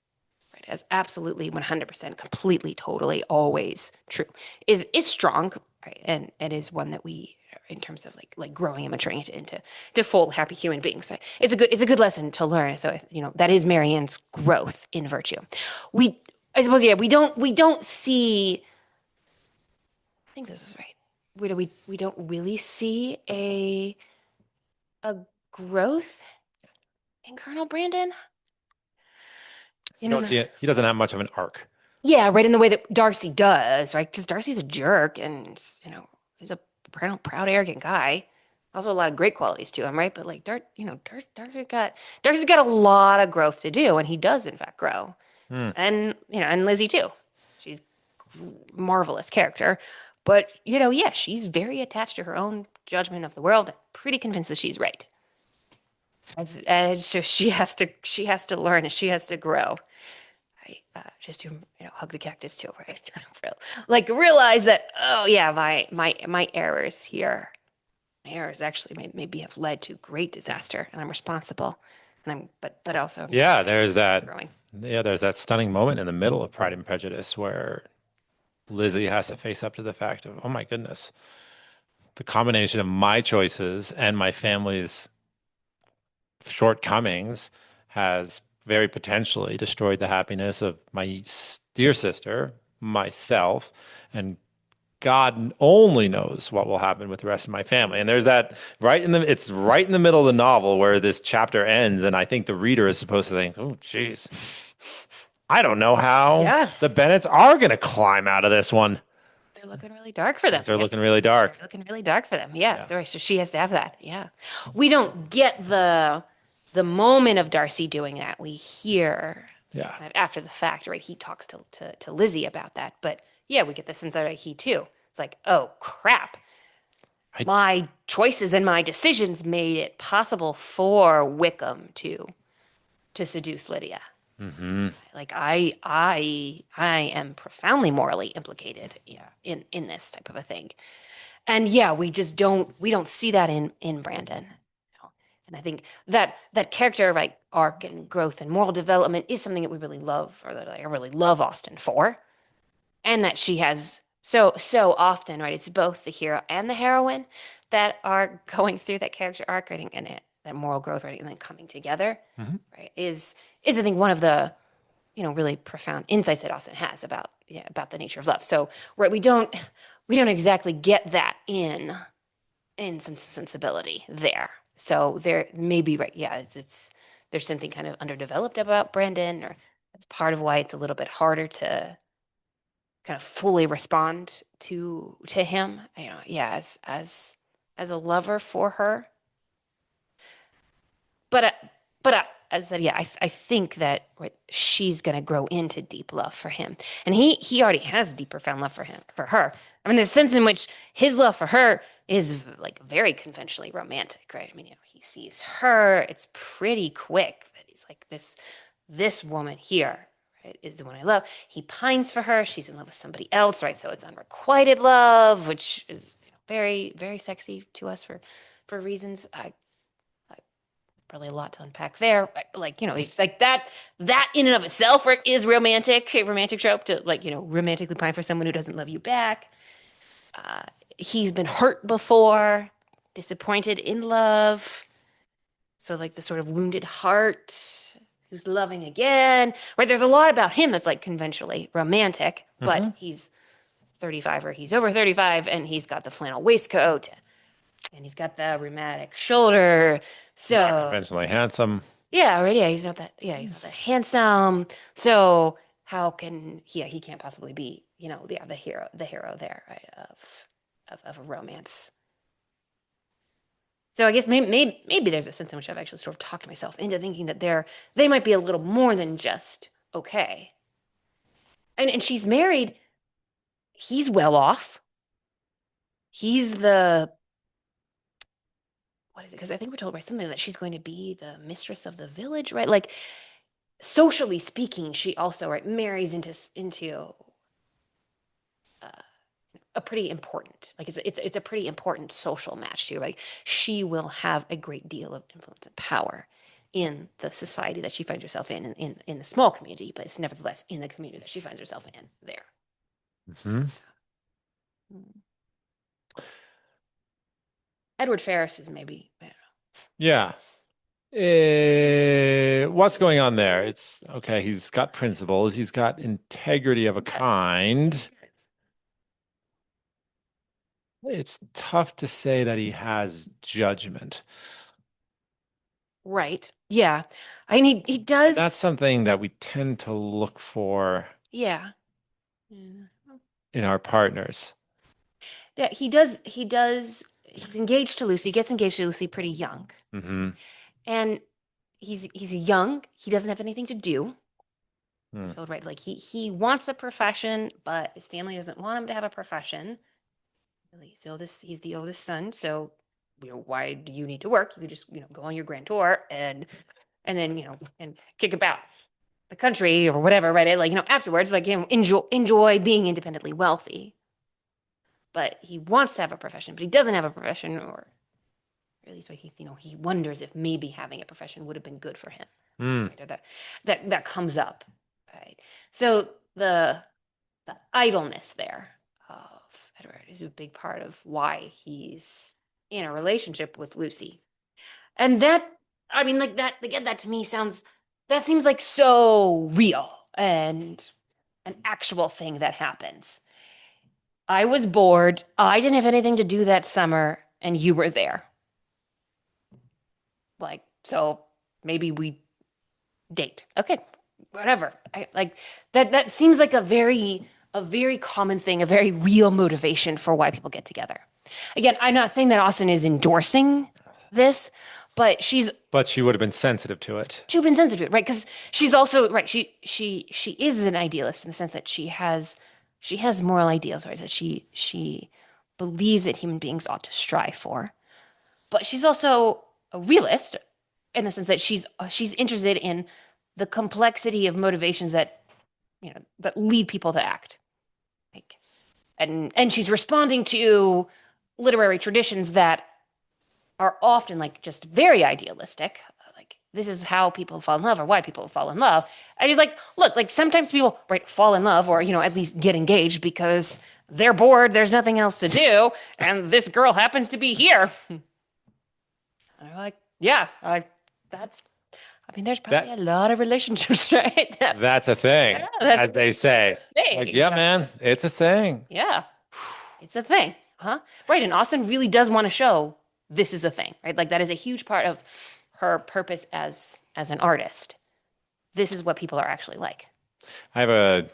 absolutely 100%, completely, totally, always true is strong, right? And it is one that we, in terms of like growing and maturing into full happy human beings. So it's a good lesson to learn. So that is Marianne's growth in virtue. I suppose we don't see. I think this is right. We don't really see a growth in Colonel Brandon. You don't see it. He doesn't have much of an arc. Yeah, right, in the way that Darcy does, right? Because Darcy's a jerk, and he's a proud, arrogant guy. Also, a lot of great qualities to him, right? But like Darcy's got a lot of growth to do, and he does in fact grow. And and Lizzie too. She's a marvelous character, but yeah, she's very attached to her own judgment of the world. Pretty convinced that she's right. So she has to learn, and she has to grow. Just to hug the cactus too, right? Like realize that, oh yeah, my errors here, my errors actually maybe have led to great disaster, and I'm responsible, and but also there's that growing. There's that stunning moment in the middle of Pride and Prejudice where Lizzie has to face up to the fact of, oh my goodness, the combination of my choices and my family's shortcomings has very potentially destroyed the happiness of my dear sister, myself, and God only knows what will happen with the rest of my family. And there's that it's right in the middle of the novel where this chapter ends, and I think the reader is supposed to think, oh, geez, I don't know how Yeah. the Bennetts are going to climb out of this one. They're looking really dark for them. Things are looking really dark. They're looking really dark for them. Yeah. Yeah. So she has to have that. Yeah. We don't get the moment of Darcy doing that. We hear Yeah. kind of after the fact, right? He talks to Lizzie about that. But yeah, we get the sense that he too. It's like, oh crap. My choices and my decisions made it possible for Wickham to seduce Lydia. Like I am profoundly morally implicated, yeah, in this type of a thing. And yeah, we don't see that in Brandon. And I think that character, like arc and growth and moral development is something that we really love, or that I really love Austen for. And that she has so often, right? It's both the hero and the heroine that are going through that character arc, right? And that moral growth, right? And then coming together, right? Is I think one of the really profound insights that Austen has about the nature of love. So right, we don't exactly get that in Sense and Sensibility there. So there may be, right, yeah, it's there's something kind of underdeveloped about Brandon, or that's part of why it's a little bit harder to kind of fully respond to him. Yeah, as a lover for her. But as I said, yeah, I think that, right, she's gonna grow into deep love for him, and he already has deep, profound love for her. I mean, there's a sense in which his love for her is like very conventionally romantic, right? I mean, he sees her; it's pretty quick that he's like, this woman here, right, is the one I love. He pines for her; she's in love with somebody else, right? So it's unrequited love, which is very, very sexy to us for reasons probably a lot to unpack there. Like, it's like that in and of itself, right, is romantic, a romantic trope to, like, romantically pine for someone who doesn't love you back. He's been hurt before, disappointed in love. So like the sort of wounded heart who's loving again, right? There's a lot about him that's like conventionally romantic, but he's 35 or he's over 35 and he's got the flannel waistcoat and he's got the rheumatic shoulder. So Not conventionally handsome. yeah, right. Yeah, he's not that. Yeah, he's not that handsome. So how can he can't possibly be, the hero there, right? Of a romance. So I guess maybe there's a sense in which I've actually sort of talked myself into thinking that they might be a little more than just okay. And she's married. He's well off. He's the what is it? Because I think we're told, right, something that she's going to be the mistress of the village, right? Like, socially speaking, she also, right, marries into a pretty important, like, it's a pretty important social match too. Like, she will have a great deal of influence and power in the society that she finds herself in the small community, but it's nevertheless in the community that she finds herself in there. Edward Ferrars is maybe, I don't know. Yeah. What's going on there? It's okay. He's got principles. He's got integrity of a kind. It's tough to say that he has judgment. Right. Yeah. I mean, he does. That's something that we tend to look for Yeah. in our partners. Yeah, he does. He's engaged to Lucy. He gets engaged to Lucy pretty young. And he's young. He doesn't have anything to do. Told, right, like he wants a profession, but his family doesn't want him to have a profession. He's the oldest son, so why do you need to work? You could just go on your grand tour and then and kick about the country or whatever, right? Like afterwards, like enjoy being independently wealthy. But he wants to have a profession, but he doesn't have a profession, or at least he wonders if maybe having a profession would have been good for him. Right? Or that comes up, right? So the idleness there Edward is a big part of why he's in a relationship with Lucy. And that, I mean, like that, again, that to me seems like so real and an actual thing that happens. I was bored. I didn't have anything to do that summer, and you were there. Like, so maybe we date. Okay, whatever. I like that seems like a very common thing, a very real motivation for why people get together. Again, I'm not saying that Austin is endorsing this, but But she would have been sensitive to it. she's been sensitive to it, right? Because she's also right. She is an idealist in the sense that she has moral ideals, right? That she believes that human beings ought to strive for, but she's also a realist in the sense that she's interested in the complexity of motivations that lead people to act, like, and she's responding to literary traditions that are often like just very idealistic. Like this is how people fall in love or why people fall in love. I just like, look, like sometimes people right fall in love or at least get engaged because they're bored, there's nothing else to do, and this girl happens to be here. And I'm like, yeah, that's I mean, there's probably a lot of relationships, right? That's a thing, Yeah, that's as they say. a thing. Like, yeah, man, it's a thing. Yeah, it's a thing, huh? Right. And Austin really does want to show this is a thing, right? Like that is a huge part of her purpose as an artist. This is what people are actually like. I have a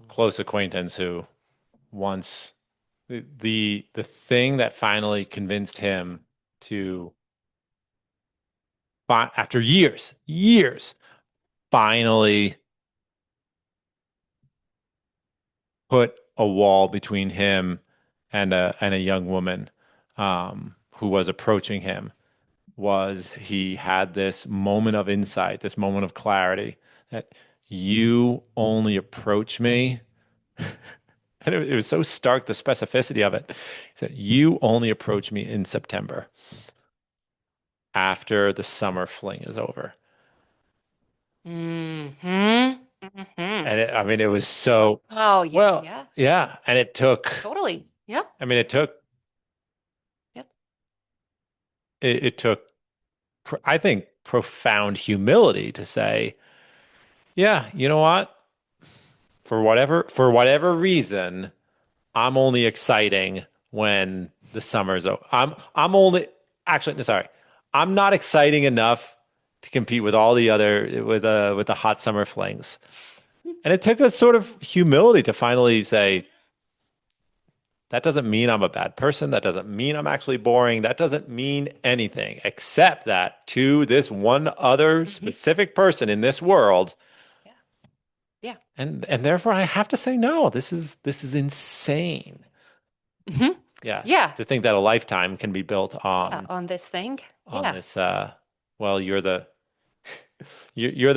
close acquaintance who once the thing that finally convinced him to after years finally put a wall between him and a young woman who was approaching him was he had this moment of insight, this moment of clarity that you only approach me. And it was so stark, the specificity of it. He said, you only approach me in September after the summer fling is over. Mm-hmm. Mm-hmm. And I mean, it was so, Oh, yeah. well, Yeah. yeah. And it took, Totally. Yep. I mean, Yep. it took, I think, profound humility to say, yeah, you know what? For whatever reason, I'm only exciting when the summer's over. I'm only actually sorry. I'm not exciting enough to compete with all the other with the hot summer flings. And it took a sort of humility to finally say, that doesn't mean I'm a bad person. That doesn't mean I'm actually boring. That doesn't mean anything except that to this one other specific person in this world. Yeah. Yeah. And therefore I have to say no. This is insane. Mm-hmm. Yeah. Yeah. To think that a lifetime can be built On this thing. on Yeah. this well, you're the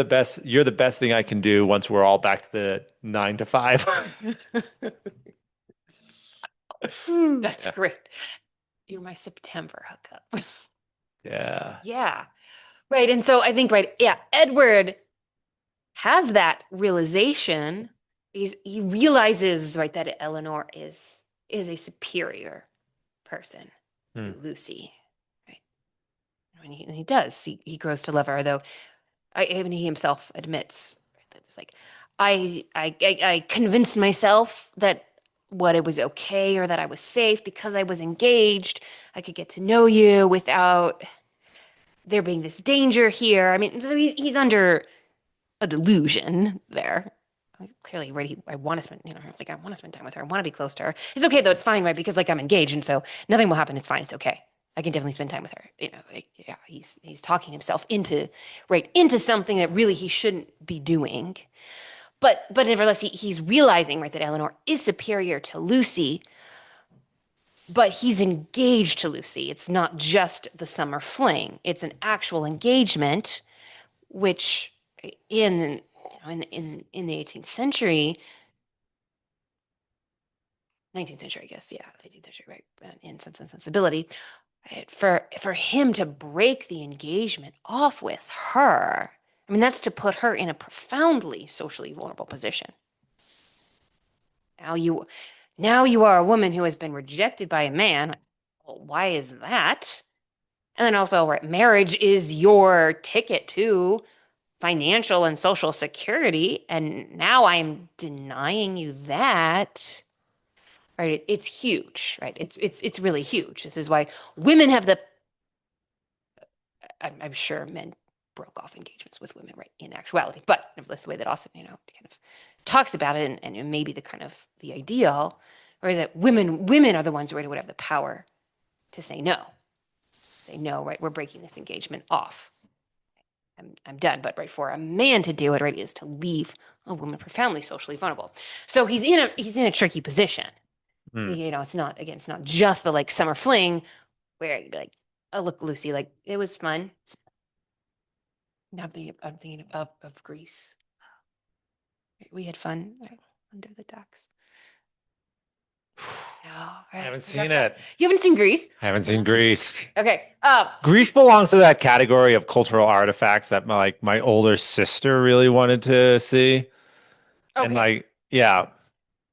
best thing I can do once we're all back to the 9 to 5. That's Yeah. great. You're my September hookup. Yeah. Yeah. Right. And so I think, right, yeah, Edward has that realization. He realizes, right, that Eleanor is a superior person to Lucy. Right. And he does. He grows to love her, though even he himself admits that it's like I convinced myself that what it was okay or that I was safe because I was engaged. I could get to know you without there being this danger here. I mean, so he's under a delusion there. Clearly, right? I want to spend, like I want to spend time with her. I want to be close to her. It's okay though. It's fine, right? Because like I'm engaged, and so nothing will happen. It's fine. It's okay. I can definitely spend time with her. Yeah. He's talking himself into something that really he shouldn't be doing. But nevertheless, he's realizing, right, that Eleanor is superior to Lucy. But he's engaged to Lucy. It's not just the summer fling. It's an actual engagement, which in the 18th century, 19th century, I guess, yeah, 18th century, right, in Sense and Sensibility, right, for him to break the engagement off with her, I mean, that's to put her in a profoundly socially vulnerable position. Now now you are a woman who has been rejected by a man. Well, why is that? And then also, right, marriage is your ticket to financial and social security, and now I'm denying you that. Right? It's huge, right? It's really huge. This is why women have the I'm sure men broke off engagements with women, right, in actuality, but nevertheless, the way that Austin, kind of talks about it, and maybe the kind of the ideal, or that women are the ones, right, who would have the power to say no, right, we're breaking this engagement off. I'm done. But right, for a man to do it, right, is to leave a woman profoundly socially vulnerable. So he's in a tricky position. It's not, again, it's not just the like summer fling where you'd be like, oh look, Lucy, like it was fun. I'm thinking of Greece. We had fun, right, under the docks. No, I right, haven't the seen docks. it. You haven't seen Greece? I haven't seen Greece. Okay. Greece belongs to that category of cultural artifacts that my older sister really wanted to see. And Okay. like, yeah.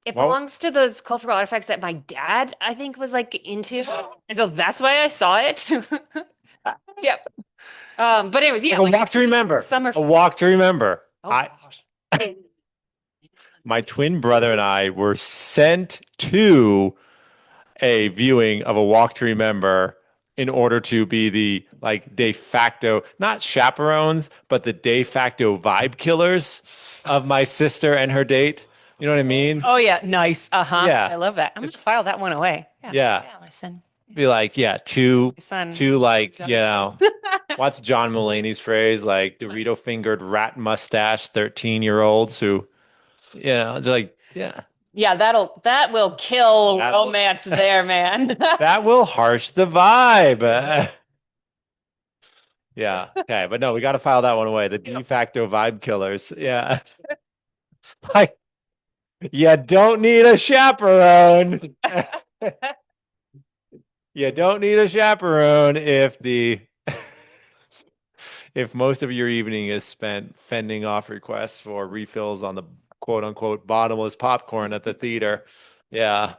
It Well, belongs to those cultural artifacts that my dad, I think, was like into. And so that's why I saw it. Yep. But anyways, yeah, a like walk to remember. summer. A walk to remember. Oh gosh. My twin brother and I were sent to a viewing of A Walk to Remember in order to be the like de facto, not chaperones, but the de facto vibe killers of my sister and her date. You know what I mean? Oh yeah, nice. Uh-huh. Yeah. I love that. I'm gonna file that one away. Yeah. Yeah. Yeah, my son. Be like, yeah, two, My son. two like, what's John Mulaney's phrase? Like Dorito fingered rat mustache 13-year-olds who, it's like, yeah. Yeah, that will kill romance there, man. That will harsh the vibe. Yeah. Okay. But no, we got to file that one away. The de facto vibe killers. Yeah. Like, you don't need a chaperone. You don't need a chaperone if most of your evening is spent fending off requests for refills on the quote unquote bottomless popcorn at the theater. Yeah.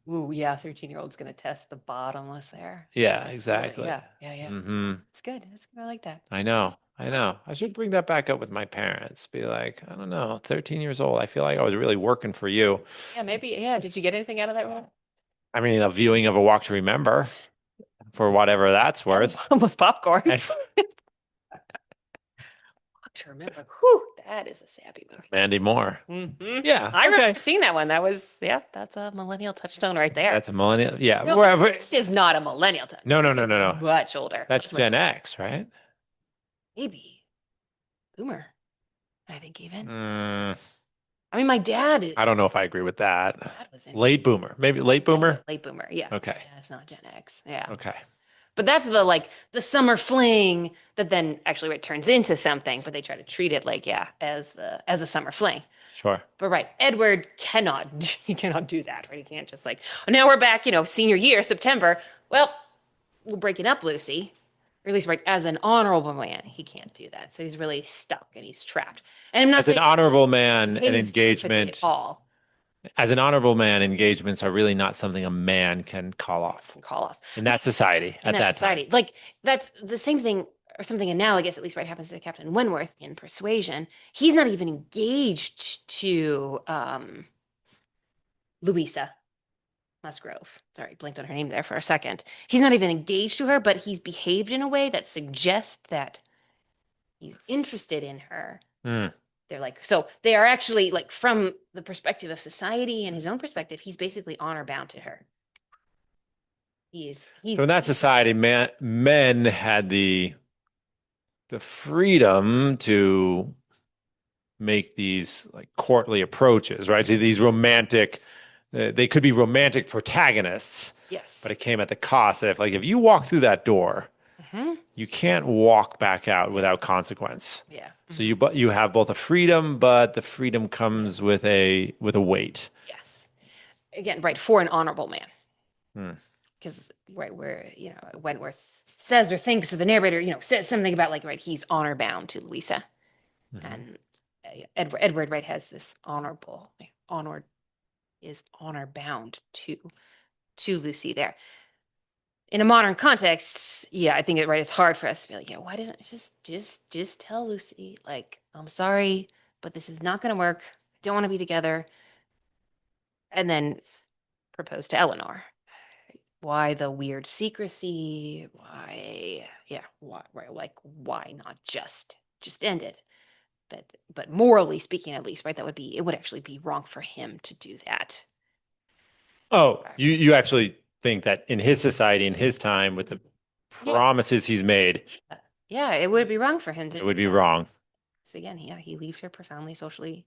Ooh, yeah, 13-year-old's gonna test the bottomless there. Yeah, Absolutely. exactly. Yeah. Mm-hmm. It's good. It's good. I like that. I know. I should bring that back up with my parents. Be like, I don't know, 13 years old. I feel like I was really working for you. Yeah, maybe. Yeah. Did you get anything out of that room? I mean, a viewing of A Walk to Remember for whatever that's worth. Bottomless popcorn. And To remember. Whew, that is a sappy movie. Mandy Moore. Mm-hmm. Yeah. I okay. remember seeing that one. That's a millennial touchstone right there. That's a millennial. Yeah. No, this is not a millennial touchstone. No. Much older. That's much Gen X, right? maybe boomer. I think even. Mm, I mean, my dad. I don't know if I agree with that. Dad was in Late boomer. Maybe late boomer? late boomer. Yeah. Okay. Yeah, it's not Gen X. Yeah. Okay. But that's the summer fling that then actually turns into something, but they try to treat it like, yeah, as a summer fling. Sure. But right, Edward cannot do that, right? He can't just like, oh, now we're back, senior year, September. Well, we're breaking up, Lucy. Or at least, right, as an honorable man, he can't do that. So he's really stuck and he's trapped. And I'm not As an saying honorable man, an Hayden's sympathy engagement. at all. As an honorable man, engagements are really not something a man can call off in that society at that society. time. Like that's the same thing or something analogous, at least right, happens to Captain Wentworth in Persuasion. He's not even engaged to Louisa Musgrove. Sorry, blinked on her name there for a second. He's not even engaged to her, but he's behaved in a way that suggests that he's interested in her. They're like, so they are actually like from the perspective of society and his own perspective, he's basically honor bound to her. He's So in that society, men had the freedom to make these like courtly approaches, right? To these romantic, they could be romantic protagonists. Yes. But it came at the cost that if you walk through that door, you can't walk back out without consequence. Yeah. So you have both a freedom, but the freedom comes with a weight. Yes. Again, right, for an honorable man. Because right where Wentworth says or thinks, or the narrator says something about like, right, he's honor bound to Louisa, and Edward right has this honored is honor bound to Lucy there. In a modern context, yeah, I think it's hard for us to be like, yeah, why didn't I just tell Lucy, like, I'm sorry, but this is not going to work. I don't want to be together. And then propose to Eleanor. Why the weird secrecy? Why, yeah, why, right? Like, why not just end it? But morally speaking, at least, right? It would actually be wrong for him to do that. Oh, you actually think that in his society, in his time, with the Yeah. promises he's made, Yeah, it would be wrong for him to it do would be that. wrong. So again, he leaves her profoundly socially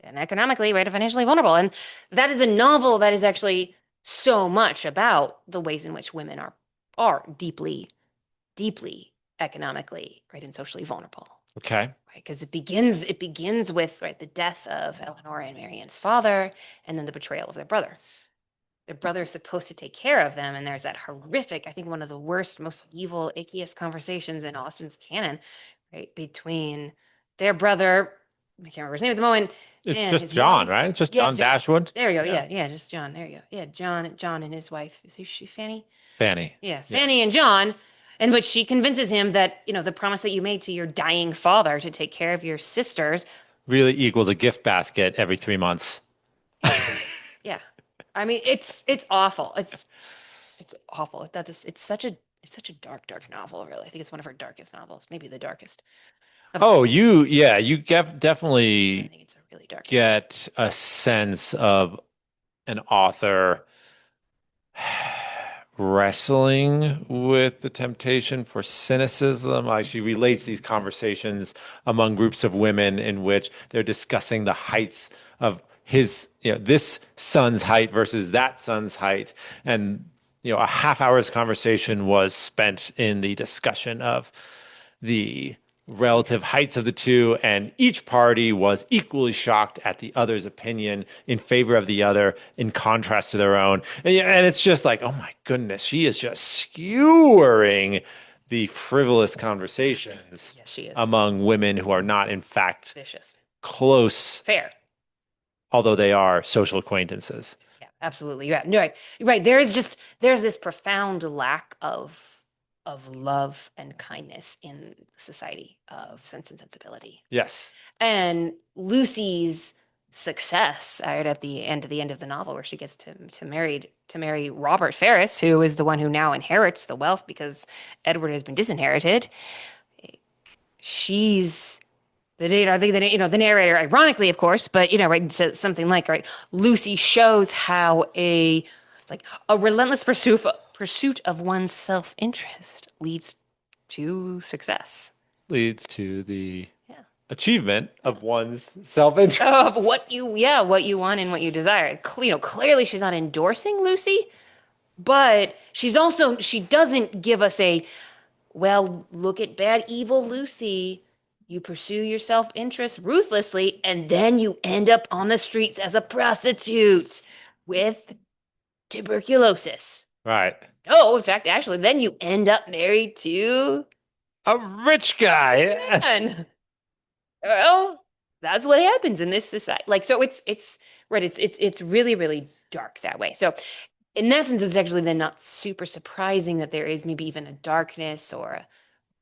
and economically, right, financially vulnerable. And that is a novel that is actually so much about the ways in which women are deeply, deeply economically, right, and socially vulnerable. Okay. Right, because it begins with, right, the death of Eleanor and Marianne's father, and then the betrayal of their brother. Their brother is supposed to take care of them, and there's that horrific, I think one of the worst, most evil, ickiest conversations in Austen's canon, right, between their brother, I can't remember his name at the moment, It's and just his John, wife. right? It's just Yeah, John Dashwood. there we go. Yeah. Yeah, just John. There you go. Yeah, John and his wife. Is she Fanny? Fanny. Yeah, Fanny and John, in which she convinces him that, the promise that you made to your dying father to take care of your sisters. Really equals a gift basket every 3 months. Yeah. I mean, it's awful. It's awful. It's such a dark novel, really. I think it's one of her darkest novels, maybe the darkest. Oh, you I definitely think it's a really dark novel. get a sense of an author wrestling with the temptation for cynicism. Like she relates these conversations among groups of women in which they're discussing the heights of this son's height versus that son's height. And, a half hour's conversation was spent in the discussion of the relative heights of the two, and each party was equally shocked at the other's opinion in favor of the other in contrast to their own. And it's just like, oh my goodness, she is just skewering the frivolous conversations Yes, she is. among women who are not, in fact, Vicious. close, Fair. although they are social acquaintances. Yeah, absolutely. Yeah, no, right. Right. There's this profound lack of love and kindness in society, of Sense and Sensibility. Yes. And Lucy's success, right, at the end of the novel, where she gets to marry Robert Ferris, who is the one who now inherits the wealth because Edward has been disinherited. She's the narrator, ironically, of course, but right, says something like, right, Lucy shows how a relentless pursuit of one's self-interest leads to success. Leads to the achievement of one's self-interest. Of what you want and what you desire. Clearly she's not endorsing Lucy, but she doesn't give us look at bad, evil Lucy. You pursue your self-interest ruthlessly, and then you end up on the streets as a prostitute with tuberculosis. Right. Oh, in fact, actually, then you end up married to a rich guy. And well, that's what happens in this society. So it's right. It's really, really dark that way. So in that sense, it's actually then not super surprising that there is maybe even a darkness or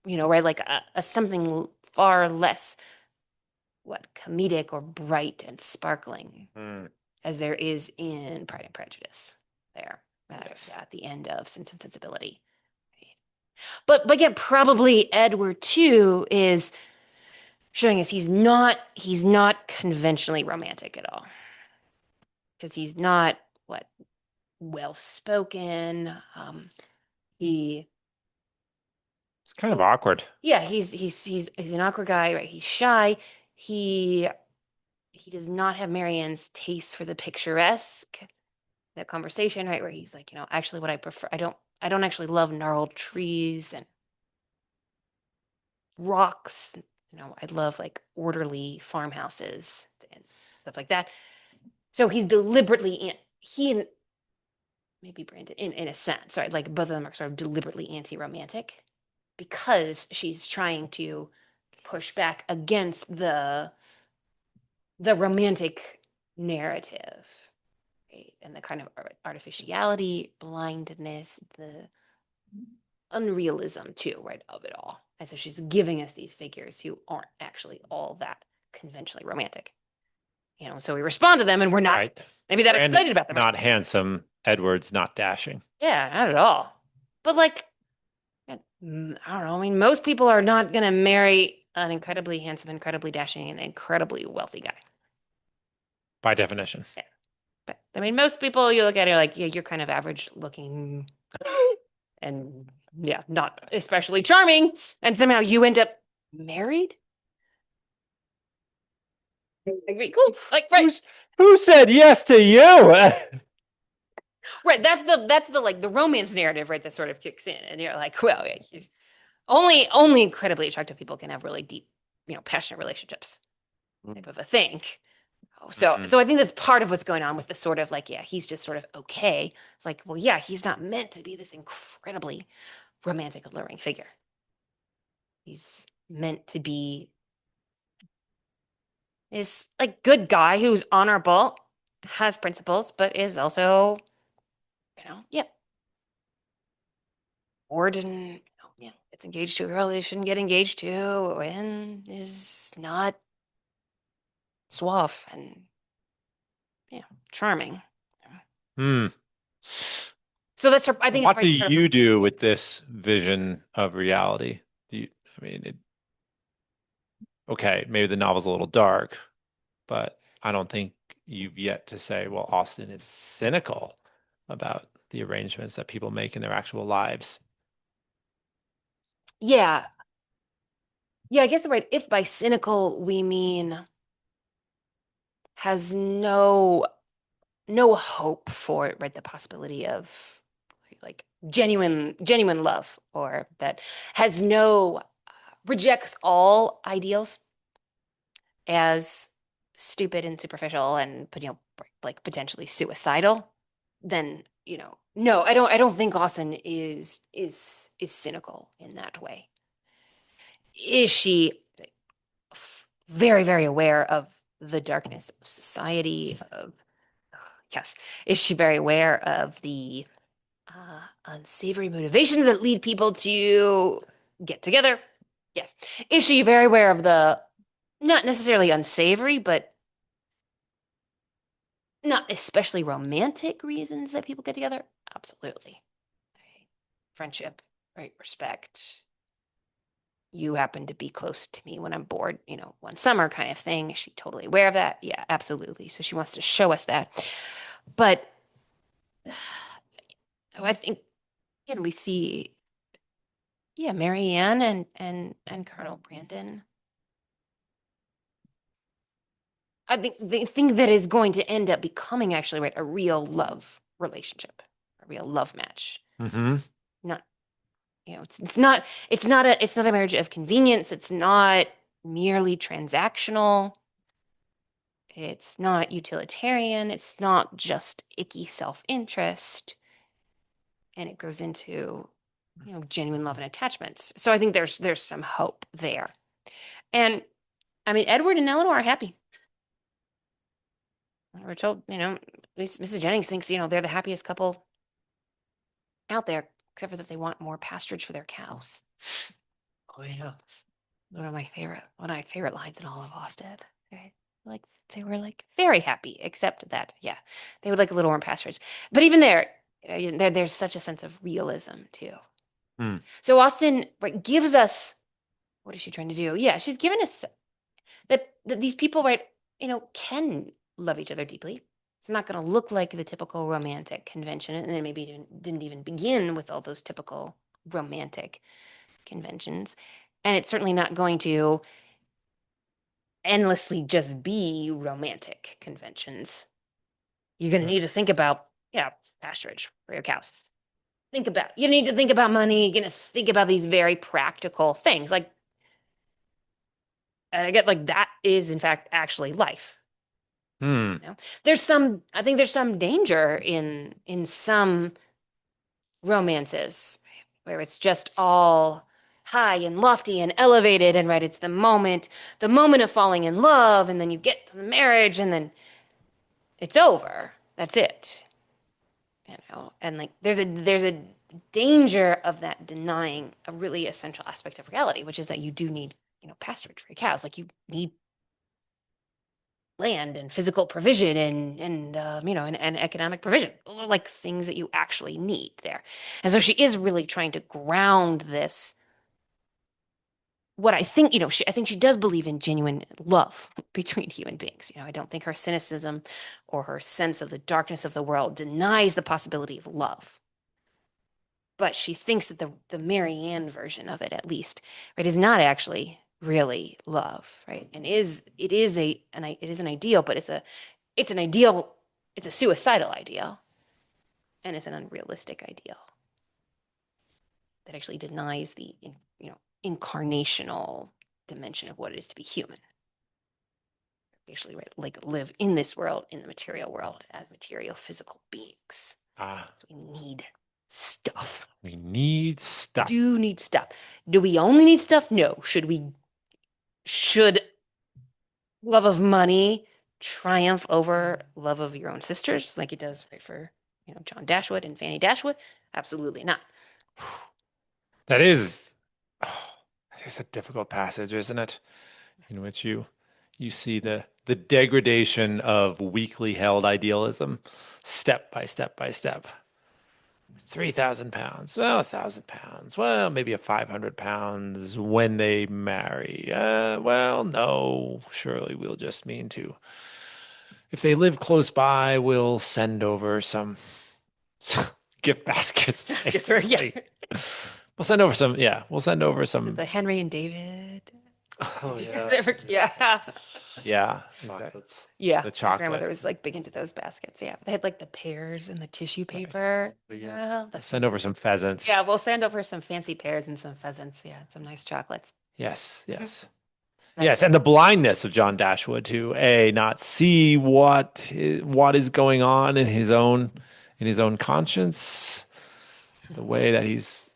right, like a something far less comedic or bright and sparkling as there is in Pride and Prejudice there at the end of Sense and Sensibility. Right? But yeah, probably Edward too is showing us he's not conventionally romantic at all, because he's not well spoken. It's kind of awkward. Yeah, he's an awkward guy, right? He's shy. He does not have Marianne's taste for the picturesque. That conversation, right, where he's like, actually, what I prefer, I don't actually love gnarled trees and rocks. I love orderly farmhouses and stuff like that. So he's deliberately and maybe Brandon in a sense, right? Like both of them are sort of deliberately anti-romantic because she's trying to push back against the romantic narrative. and the kind of artificiality, blindness, the unrealism too, right, of it all. And so she's giving us these figures who aren't actually all that conventionally romantic. So we respond to them and we're not Right. maybe that Brandon, excited about them. not handsome. Edward's not dashing. Yeah, not at all. But like, I don't know. I mean, most people are not going to marry an incredibly handsome, incredibly dashing, and incredibly wealthy guy. By definition. Yeah. But I mean, most people you look at are like, yeah, you're kind of average looking and yeah, not especially charming. And somehow you end up married. I agree. Cool. Like, right. Who said yes to you? Right. That's the like the romance narrative, right? That sort of kicks in. And you're like, well, yeah, only incredibly attractive people can have really deep, passionate relationships type of a thing. So I think that's part of what's going on with the sort of like, yeah, he's just sort of okay. It's like, well, yeah, he's not meant to be this incredibly romantic, alluring figure. He's meant to be this like good guy who's honorable, has principles, but is also, yeah, bored and yeah, gets engaged to a girl they shouldn't get engaged to, and is not suave and charming. Hmm. So that's I think What do it's you do with this vision of reality? Okay, maybe the novel's a little dark, but I don't think you've yet to say, well, Austen is cynical about the arrangements that people make in their actual lives. Yeah. Yeah, I guess right. If by cynical we mean has no hope for it, right? The possibility of like genuine love, or that has no rejects all ideals as stupid and superficial and like potentially suicidal, then no, I don't think Austen is cynical in that way. Is she very, very aware of the darkness of society? Yes. Is she very aware of the unsavory motivations that lead people to get together? Yes. Is she very aware of the not necessarily unsavory, but not especially romantic reasons that people get together? Absolutely. Right. Friendship, right? Respect. You happen to be close to me when I'm bored, one summer kind of thing. Is she totally aware of that? Yeah, absolutely. So she wants to show us that. But I think, again, we see, yeah, Marianne and Colonel Brandon. I think the thing that is going to end up becoming actually, right, a real love relationship, a real love match. Mm-hmm. Not, it's not a marriage of convenience. It's not merely transactional. It's not utilitarian. It's not just icky self-interest. And it goes into, genuine love and attachments. So I think there's some hope there. And I mean, Edward and Eleanor are happy. We're told, at least Mrs. Jennings thinks, they're the happiest couple out there, except for that they want more pasturage for their cows. Oh yeah. One of my favorite lines in all of Austen. Okay. Like they were like very happy, except that, yeah, they would like a little more pasturage. But even there, there's such a sense of realism too. So Austen gives us, what is she trying to do? Yeah, she's given us that these people, right, can love each other deeply. It's not going to look like the typical romantic convention, and then maybe didn't even begin with all those typical romantic conventions. And it's certainly not going to endlessly just be romantic conventions. You're going to need to think about, pasturage for your cows. You need to think about money. You're going to think about these very practical things. Like, and I get like that is in fact actually life. I think there's some danger in some romances where it's just all high and lofty and elevated, and right, it's the moment of falling in love, and then you get to the marriage and then it's over. That's it. you know, and like there's a danger of that denying a really essential aspect of reality, which is that you do need, you know, pasturage for your cows. Like you need land and physical provision and you know and economic provision. Those are like things that you actually need there. And so she is really trying to ground this. What I think, you know, I think she does believe in genuine love between human beings. You know, I don't think her cynicism or her sense of the darkness of the world denies the possibility of love. But she thinks that the Mary Ann version of it, at least, right, is not actually really love, right? And it is an ideal, but it's an ideal, it's a suicidal ideal, and it's an unrealistic ideal that actually denies the you know incarnational dimension of what it is to be human. We actually, right, like live in this world, in the material world, as material physical beings. Ah, So we need stuff. we need stuff. Do need stuff. Do we only need stuff? No. Should love of money triumph over love of your own sisters, like it does, right, for, you know, John Dashwood and Fanny Dashwood? Absolutely not. That is, that is a difficult passage, isn't it? In which you see the degradation of weakly held idealism, step by step by step. 3,000 pounds, well, 1,000 pounds, well, maybe a 500 pounds when they marry. Well, no, surely we'll just mean to. If they live close by, we'll send over some gift baskets. Baskets, right, yeah. basically. We'll send over some, yeah, we'll send over some. The Henry and David. Oh Yeah. Yeah, exactly. chocolates. Yeah. The My chocolate. grandmother was like big into those baskets. Yeah. They had like the pears and the tissue paper. But yeah. Yeah. Send over some pheasants. Yeah, we'll send over some fancy pears and some pheasants. Yeah, some nice chocolates. Yes, yes. Nice. Yes, and the blindness of John Dashwood to not see what is going on in his own conscience, the way that he's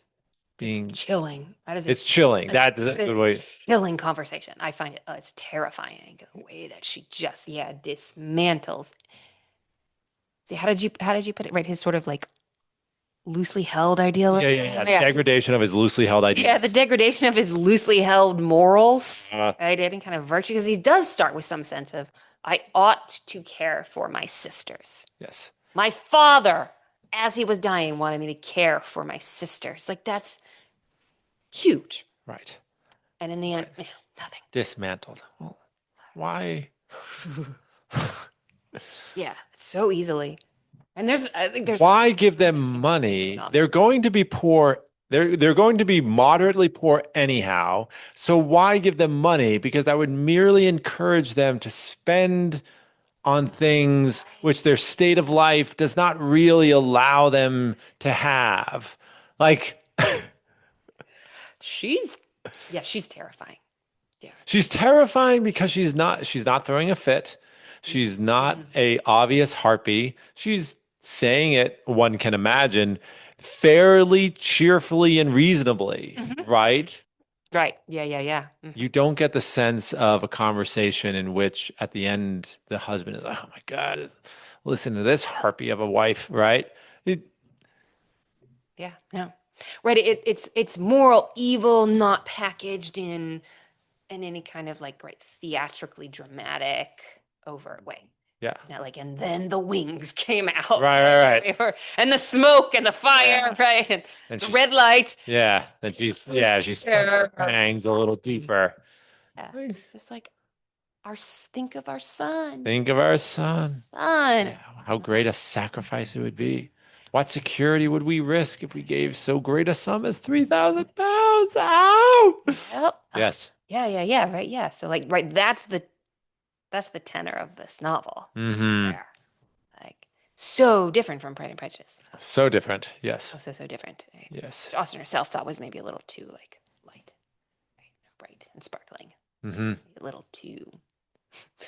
being. Chilling. That is It's chilling. That is a that is good way. chilling conversation. I find it, it's terrifying the way that she just, yeah, dismantles. See, how did you put it? Right, his sort of like loosely held idealism. Yeah. Degradation of his loosely held ideas. Yeah, the degradation of his loosely held morals, Uh, right? And kind of virtue, because he does start with some sense of, I ought to care for my sisters. Yes. My father, as he was dying, wanted me to care for my sisters. Like, that's huge. Right. And in the end, nothing. Dismantled. Well, why? Yeah, so easily. And I think there's Why give them money? They're going to be poor. They're going to be moderately poor anyhow. So why give them money? Because that would merely encourage them to spend on things which their state of life does not really allow them to have. Like she's terrifying. Yeah. she's terrifying because she's not throwing a fit. She's not a obvious harpy. She's saying it, one can imagine, fairly cheerfully and reasonably, right? Right. Yeah. You don't get the sense of a conversation in which at the end the husband is, oh my God, listen to this harpy of a wife, right? Yeah. No. Right. It's moral evil not packaged in any kind of like, right, theatrically dramatic overt way. Yeah. It's not like, and then the wings came out. Right. And the smoke and the fire, right? And And the she's- red light. Yeah. Then she's hangs a little deeper. Yeah. Just like think of our son. Think of our son. Son. Yeah, how great a sacrifice it would be. What security would we risk if we gave so great a sum as 3,000 pounds? Ow! Yep. Yes. Yeah. Right. Yeah. So like, right, that's the tenor of this novel. Mm-hmm. There. Like, so different from Pride and Prejudice. So different. Yes. So different. Right? Yes. Austen herself thought was maybe a little too like light, right? Bright and sparkling. Mm-hmm. A little too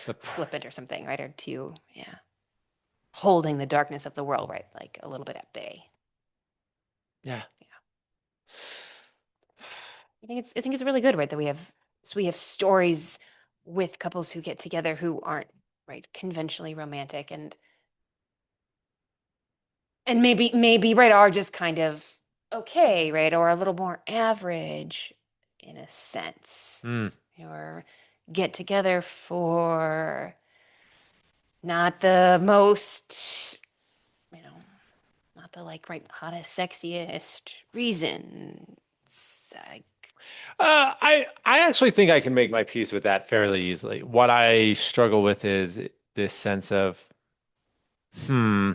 The flippant or something, right? Or too, yeah, holding the darkness of the world, right? Like a little bit at bay. yeah. I think it's really good, right? That we have stories with couples who get together who aren't, right, conventionally romantic and And maybe right are just kind of okay, right, or a little more average in a sense, Mm. or get together for not the most, you know, not the like right hottest, sexiest reason. It's like, I actually think I can make my peace with that fairly easily. What I struggle with is this sense of, hmm,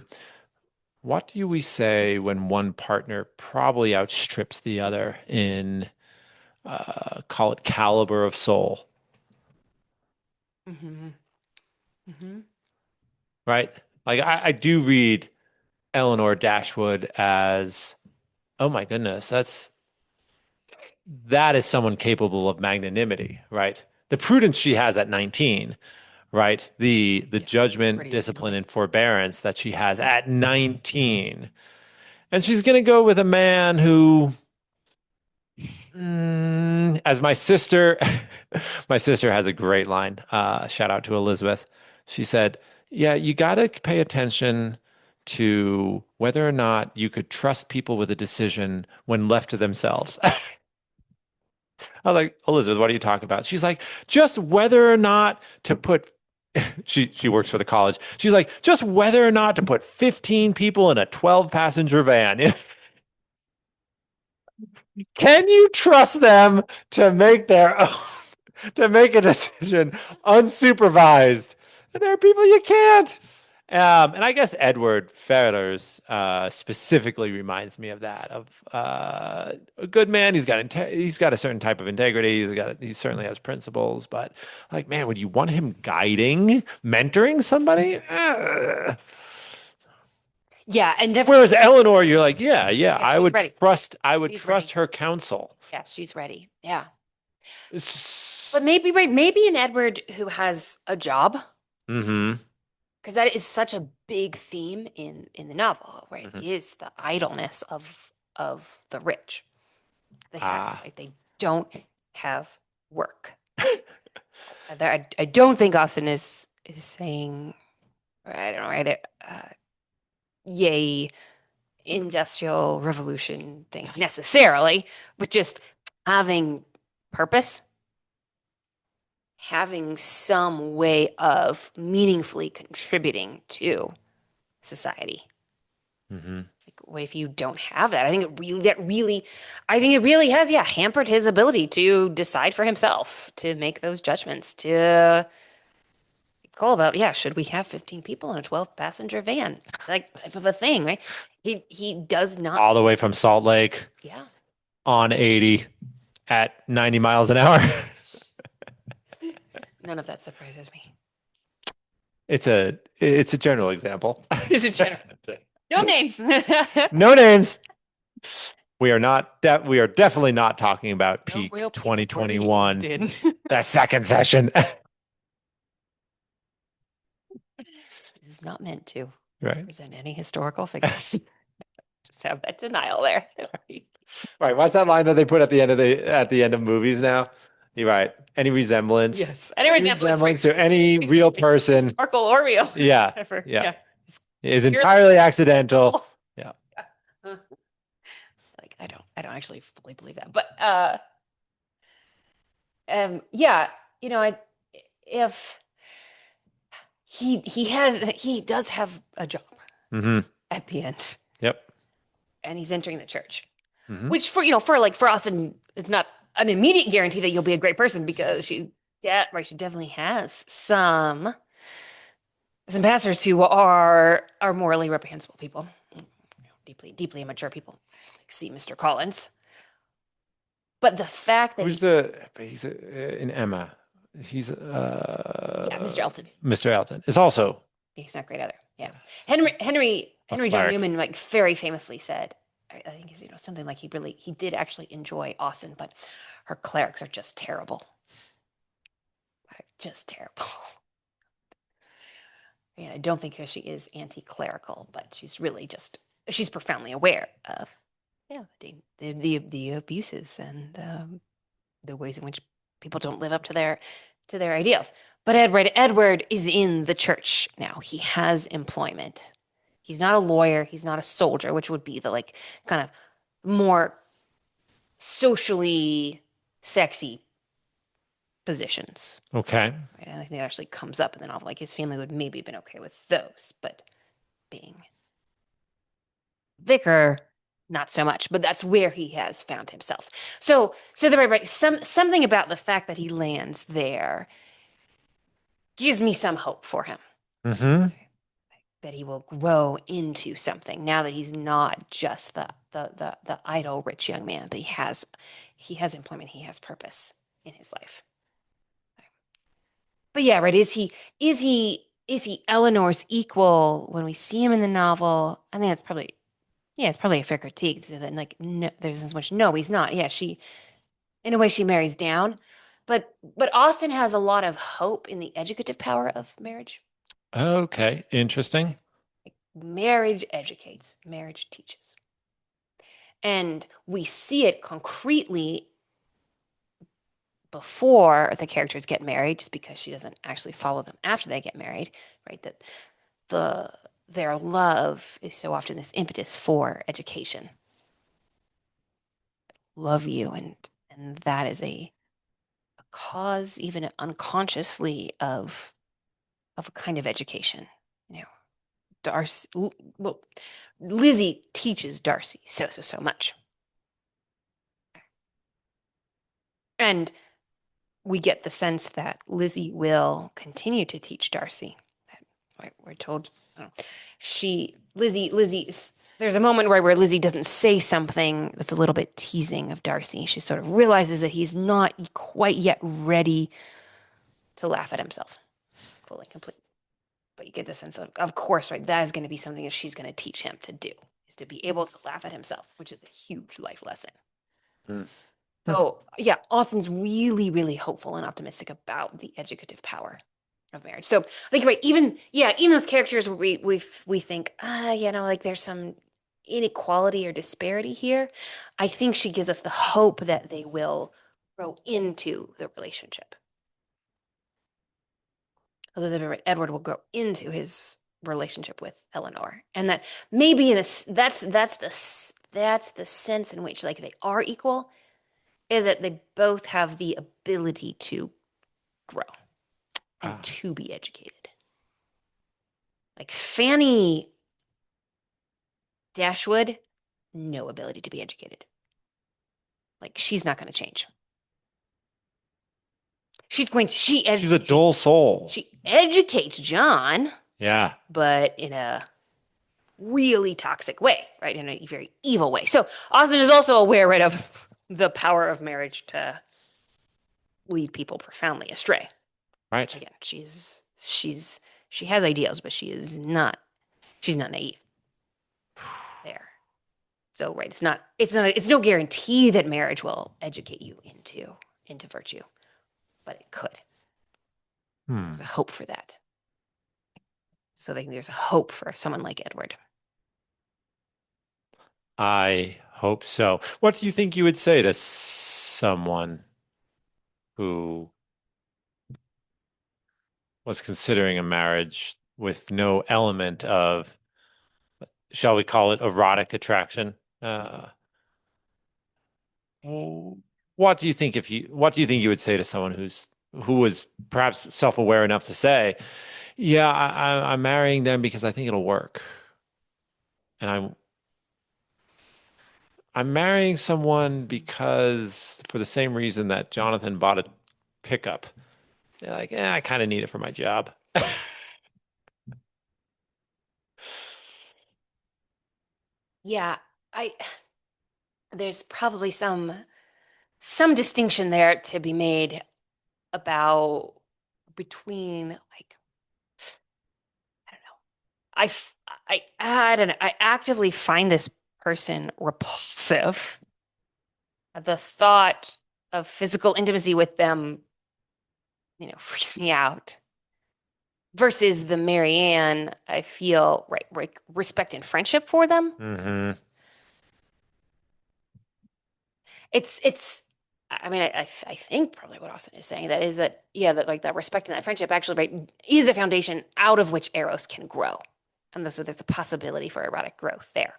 what do we say when one partner probably outstrips the other in, call it caliber of soul, mm-hmm, mm-hmm. right? Like I do read Eleanor Dashwood as, oh my goodness, that is someone capable of magnanimity, right? The prudence she has at 19, right? The Yeah, judgment, pretty discipline, stunning. and forbearance that she has at 19. And she's going to go with a man who, as my sister, my sister has a great line. Shout out to Elizabeth. She said, yeah, you got to pay attention to whether or not you could trust people with a decision when left to themselves. I was like, Elizabeth, what are you talking about? She's like, just whether or not to put she works for the college. She's like, just whether or not to put 15 people in a 12 passenger van. Can you trust them to make their own, to make a decision unsupervised? And there are people you can't. And I guess Edward Ferrers specifically reminds me of that, of a good man. He's got a certain type of integrity. He certainly has principles. But like, man, would you want him guiding, mentoring somebody? Yeah, and definitely, Whereas Eleanor, you're like, yeah, yeah, she's ready. I would She's trust ready. her counsel. Yeah, she's ready. Yeah. S- But maybe, right, maybe an Edward who has a job, Mm-hmm. because that is such a big theme in the novel, right? Mm-hmm. Is the idleness of the rich. They have, Ah. right? They don't have work. I don't think Austin is saying, I don't know, right? Yay, industrial revolution thing necessarily, but just having purpose, having some way of meaningfully contributing to society. Mm-hmm. Like, what if you don't have that? I think it really has, yeah, hampered his ability to decide for himself, to make those judgments, to call about, yeah, should we have 15 people in a 12 passenger van? Like type of a thing, right? He does not, All the way from Salt Lake yeah. on 80 at 90 miles an hour. None of that surprises me. It's a general example. It's a general. No names. No names. We are definitely not talking about No peak real people were 2021, named. the second session. This is not meant to Right. present any historical figures. Just have that denial there. Right. What's that line that they put at the end of movies now? You're right. Any resemblance? Yes. Any resemblance to any real person. Historical or real. Yeah. Whatever. Yeah. It's Is purely entirely accidental. cool. Yeah. Like I don't actually fully believe that. But yeah, if he does have a job Mm-hmm. at the end, Yep. and he's entering the church. Mm-hmm. Which for Austin, it's not an immediate guarantee that you'll be a great person, because she definitely has some pastors who are morally reprehensible people, deeply immature people, like see Mr. Collins. But the fact that He's in Emma. He's yeah, Mr. Elton, Mr. Elton is also he's not great either. Yeah, Henry John cleric. Newman like very famously said, I think something like he did actually enjoy Austin, but her clerics are just terrible. Just terrible. And I don't think she is anti-clerical, but she's profoundly aware of the abuses and the ways in which people don't live up to their ideals. But Edward is in the church now. He has employment. He's not a lawyer. He's not a soldier, which would be the like kind of more socially sexy positions. Okay. Right? And I think that actually comes up in the novel. Like his family would maybe have been okay with those, but being vicar, not so much. But that's where he has found himself. So the right. Something about the fact that he lands there gives me some hope for him. Mm-hmm. That he will grow into something now that he's not just the idle rich young man, but he has employment, he has purpose in his life. But yeah, right. Is he Eleanor's equal when we see him in the novel? I think that's probably yeah, it's probably a fair critique. So that like no, there's as much no, he's not. Yeah, she in a way she marries down. But Austen has a lot of hope in the educative power of marriage. Okay. Interesting. Like, marriage educates, marriage teaches. And we see it concretely before the characters get married, just because she doesn't actually follow them after they get married, right? That the their love is so often this impetus for education. Love you, and that is a cause, even unconsciously, of a kind of education. You know, Darcy, well, Lizzie teaches Darcy so much, and we get the sense that Lizzie will continue to teach Darcy. We're told Lizzie. There's a moment where Lizzie doesn't say something that's a little bit teasing of Darcy. She sort of realizes that he's not quite yet ready to laugh at himself fully, completely. But you get the sense of course, right? That is going to be something that she's going to teach him to do, is to be able to laugh at himself, which is a huge life lesson. Mm. So yeah, Austen's really, really hopeful and optimistic about the educative power of marriage. So I think right, even those characters where we think, like there's some inequality or disparity here. I think she gives us the hope that they will grow into the relationship. Although Edward will grow into his relationship with Eleanor, and that maybe that's the sense in which like they are equal, is that they both have the ability to grow and to be educated. Like Fanny Dashwood, no ability to be educated. Like she's not going to change. She's She's a dull soul. She educates John, Yeah. but in a really toxic way, right? In a very evil way. So Austen is also aware, right, of the power of marriage to lead people profoundly astray. Right. Again, she has ideals, but she's not naive there. So right, it's no guarantee that marriage will educate you into virtue, but it could. There's a hope for that. So there's a hope for someone like Edward. I hope so. What do you think you would say to someone who was considering a marriage with no element of, shall we call it, erotic attraction? What do you think you would say to someone who was perhaps self-aware enough to say, yeah, I'm marrying them because I think it'll work, and I'm marrying someone because for the same reason that Jonathan bought a pickup. They're like, I kind of need it for my job. Yeah, I there's probably some distinction there to be made about between like I don't know. I don't know. I actively find this person repulsive. The thought of physical intimacy with them, freaks me out. Versus the Marianne, I feel right, respect and friendship for them. Mm-hmm. It's I mean, I think probably what Austin is saying that is that like that respect and that friendship actually right is a foundation out of which Eros can grow. And so there's a possibility for erotic growth there.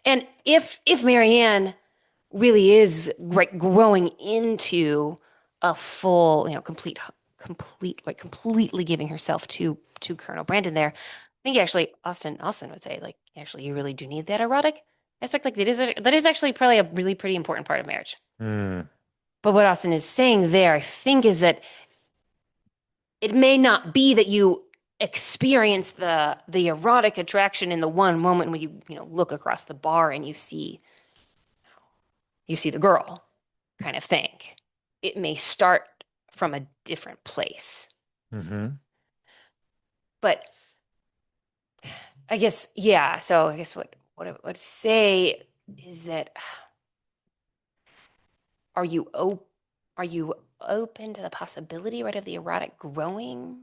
And if Marianne really is growing into a full, like completely giving herself to Colonel Brandon there, I think actually Austin would say, like, actually you really do need that erotic aspect. Like that is actually probably a really pretty important part of marriage. Mm. But what Austin is saying there, I think, is that it may not be that you experience the erotic attraction in the one moment when you look across the bar and you see the girl kind of thing. It may start from a different place. Mm-hmm. But I guess, yeah, so I guess what I would say is that are you open to the possibility, right, of the erotic growing?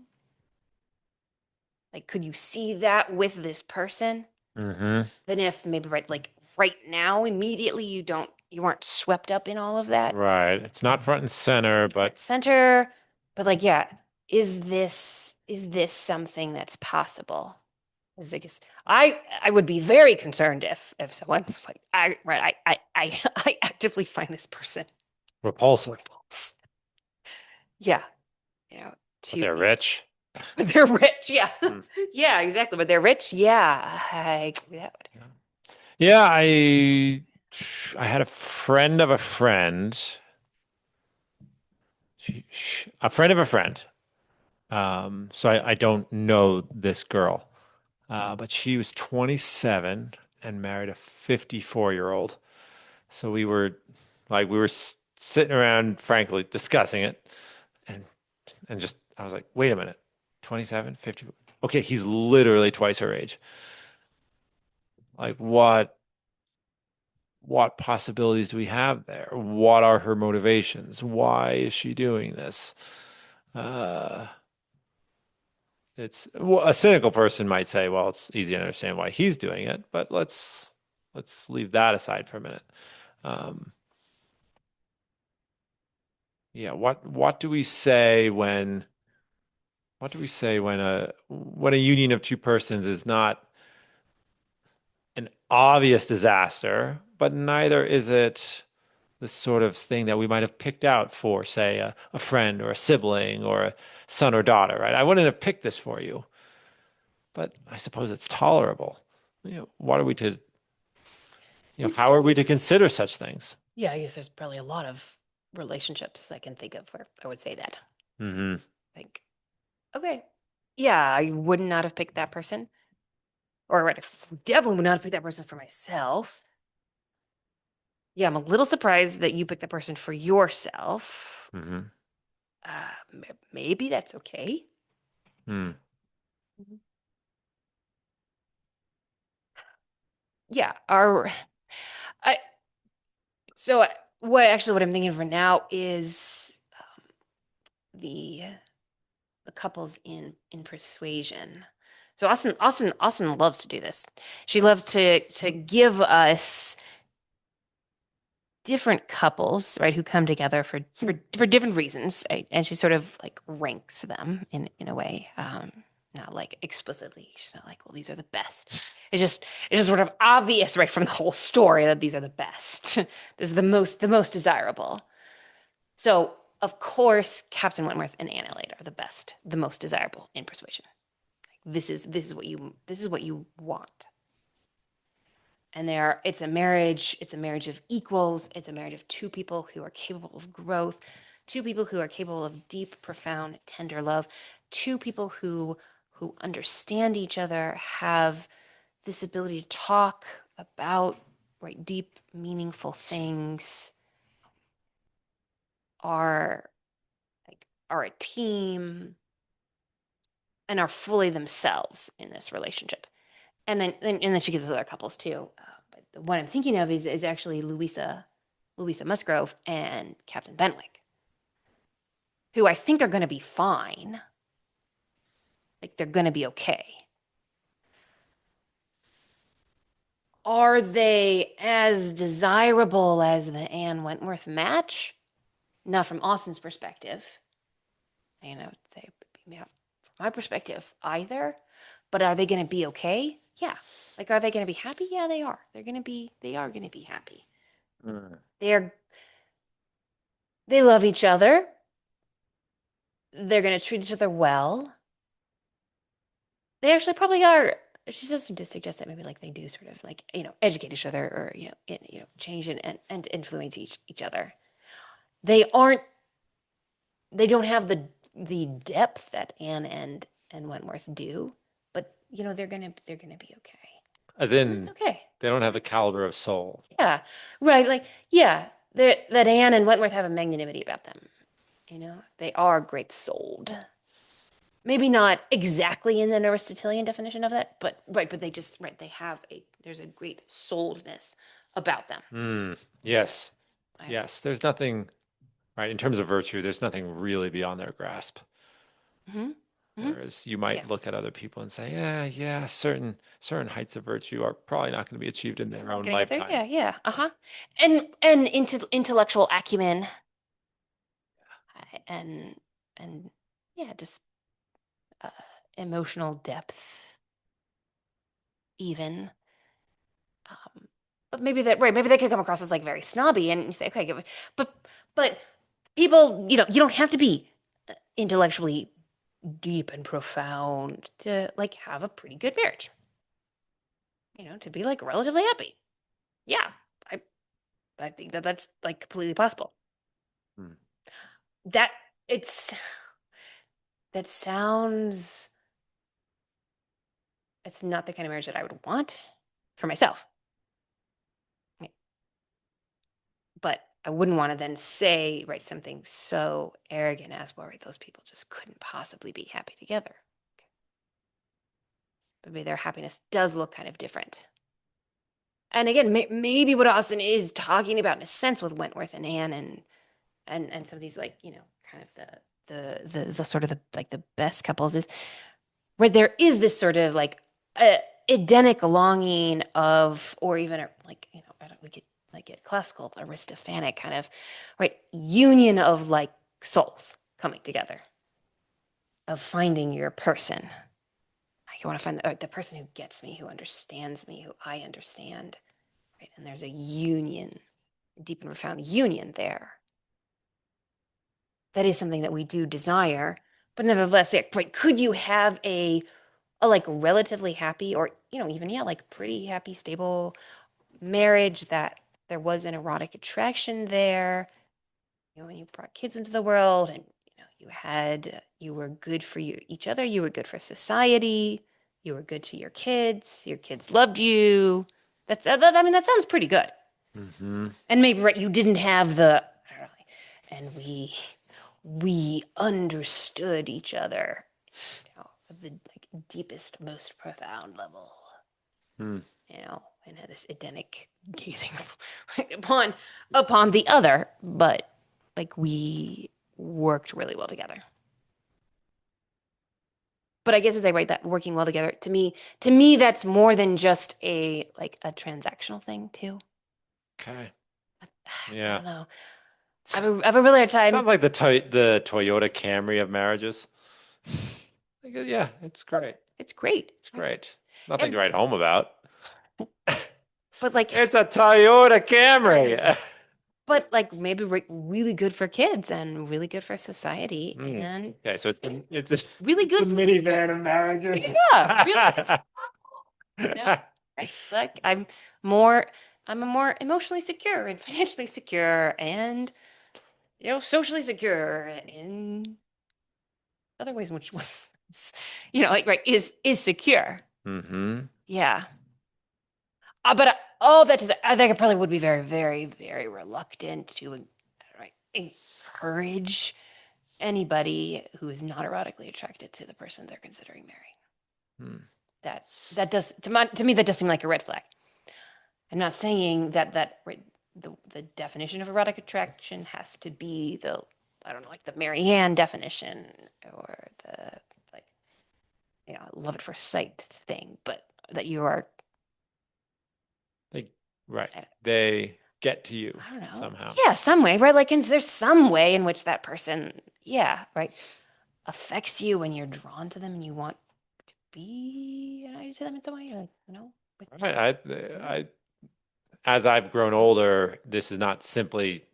Like, could you see that with this person? Mm-hmm. Then if maybe right now, immediately you weren't swept up in all of that Right. It's not front and center, but center, but like, yeah, is this something that's possible? I guess I would be very concerned if someone was like, I actively find this person, repulsive. yeah, But they're rich. but they're rich, yeah, Mm. yeah, exactly, but they're rich, yeah, that would. Yeah, I had a friend of a friend. A friend of a friend. So I don't know this girl, but she was 27 and married a 54-year-old. So we were sitting around, frankly, discussing it, and just I was like, wait a minute, 27, 50. Okay, he's literally twice her age. Like what possibilities do we have there? What are her motivations? Why is she doing this? Uh, a cynical person might say, well, it's easy to understand why he's doing it, but let's leave that aside for a minute. Um, yeah, what do we say when a union of two persons is not an obvious disaster, but neither is it the sort of thing that we might have picked out for, say, a friend or a sibling or a son or daughter, right? I wouldn't have picked this for you, but I suppose it's tolerable. What are we to, how are we to consider such things? Yeah, I guess there's probably a lot of relationships I can think of where I would say that. Mm-hmm. Like, okay, yeah, I would not have picked that person, or I definitely would not have picked that person for myself. Yeah, I'm a little surprised that you picked that person for yourself. Mm-hmm. Maybe that's okay. Mm. Mhm. Yeah, our I so what I'm thinking for now is the couples in persuasion. So Austin loves to do this. She loves to give us different couples, right, who come together for different reasons, right? And she sort of like ranks them in a way, not like explicitly. She's not like, well, these are the best. It's just sort of obvious, right, from the whole story that these are the best. This is the most desirable. So of course, Captain Wentworth and Anne Elliot are the best, the most desirable in persuasion. This is what you want. And it's a marriage of equals. It's a marriage of two people who are capable of growth, two people who are capable of deep, profound, tender love, two people who understand each other, have this ability to talk about, right, deep, meaningful things, are a team, and are fully themselves in this relationship. And then she gives us other couples too. But the one I'm thinking of is actually Louisa Musgrove and Captain Benwick, who I think are going to be fine. Like, they're going to be okay. Are they as desirable as the Anne Wentworth match? Not from Austin's perspective. Say, from my perspective either. But are they going to be okay? Yeah. Like, are they going to be happy? Yeah, they are. They are going to be happy. They're, they love each other. They're going to treat each other well. They actually probably are. She does seem to suggest that maybe like they do sort of like, educate each other or, change and influence each other. They aren't, they don't have the depth that Anne and Wentworth do, but they're gonna be okay. As in, Okay. they don't have the caliber of soul. Yeah. Right. Like, yeah, that Anne and Wentworth have a magnanimity about them. They are great souled. Maybe not exactly in an Aristotelian definition of that, but right, but they have there's a great souledness about them. Yes. I- Yes. There's nothing, right, in terms of virtue, there's nothing really beyond their grasp. Mhm. Mhm. Whereas you might Yeah. look at other people and say, yeah, certain heights of virtue are probably not going to be achieved in their own Gonna get there? lifetime. Yeah, yeah. Uh-huh. And intellectual acumen and yeah, just uh, emotional depth even. But maybe that right, maybe they could come across as like very snobby and you say, okay, but people, you don't have to be intellectually deep and profound to like have a pretty good marriage. To be like relatively happy. Yeah. I I think that's like completely possible. Hmm. That it's that sounds it's not the kind of marriage that I would want for myself. But I wouldn't want to then say, right, something so arrogant as, well, right, those people just couldn't possibly be happy together. But maybe their happiness does look kind of different. And again, maybe what Austin is talking about in a sense with Wentworth and Anne and some of these like, kind of the sort of the like the best couples is where there is this sort of like Edenic longing of, or even like, we could like get classical, Aristophanic kind of, right, union of like souls coming together, of finding your person. I want to find the person who gets me, who understands me, who I understand, right? And there's a union, a deep and profound union there. That is something that we do desire, but nevertheless, right, could you have a like relatively happy or even like pretty happy stable marriage that there was an erotic attraction there, when you brought kids into the world and you were good for each other, you were good for society, you were good to your kids loved you. I mean, that sounds pretty good. And maybe right, you didn't have the I don't know, and we understood each other, at the like deepest, most profound level. And had this Edenic gazing upon the other, but like we worked really well together. But I guess as they write that working well together, to me, that's more than just a transactional thing too. Okay. I Yeah. don't know. I have a really hard time. Sounds like the Toyota Camry of marriages. Yeah, it's great. It's great. It's great. It's nothing And- to write home about. But like, It's a Toyota Camry. but like maybe really good for kids and really good for society and Okay, so it's really good the for minivan of marriages. Yeah, really. Like I'm a more emotionally secure and financially secure and socially secure in other ways in which one like right is secure. Yeah. But all that to say, I think I probably would be very, very, very reluctant to encourage anybody who is not erotically attracted to the person they're considering marrying. That does to me that does seem like a red flag. I'm not saying that the definition of erotic attraction has to be the I don't know like the Mary Ann definition or the like love at first sight thing, but that you are Right. They get to you I don't know somehow. Yeah, some way, right? Like there's some way in which that person, yeah, right, affects you when you're drawn to them and you want be united to them in some way, like, with I, as I've grown older, this is not simply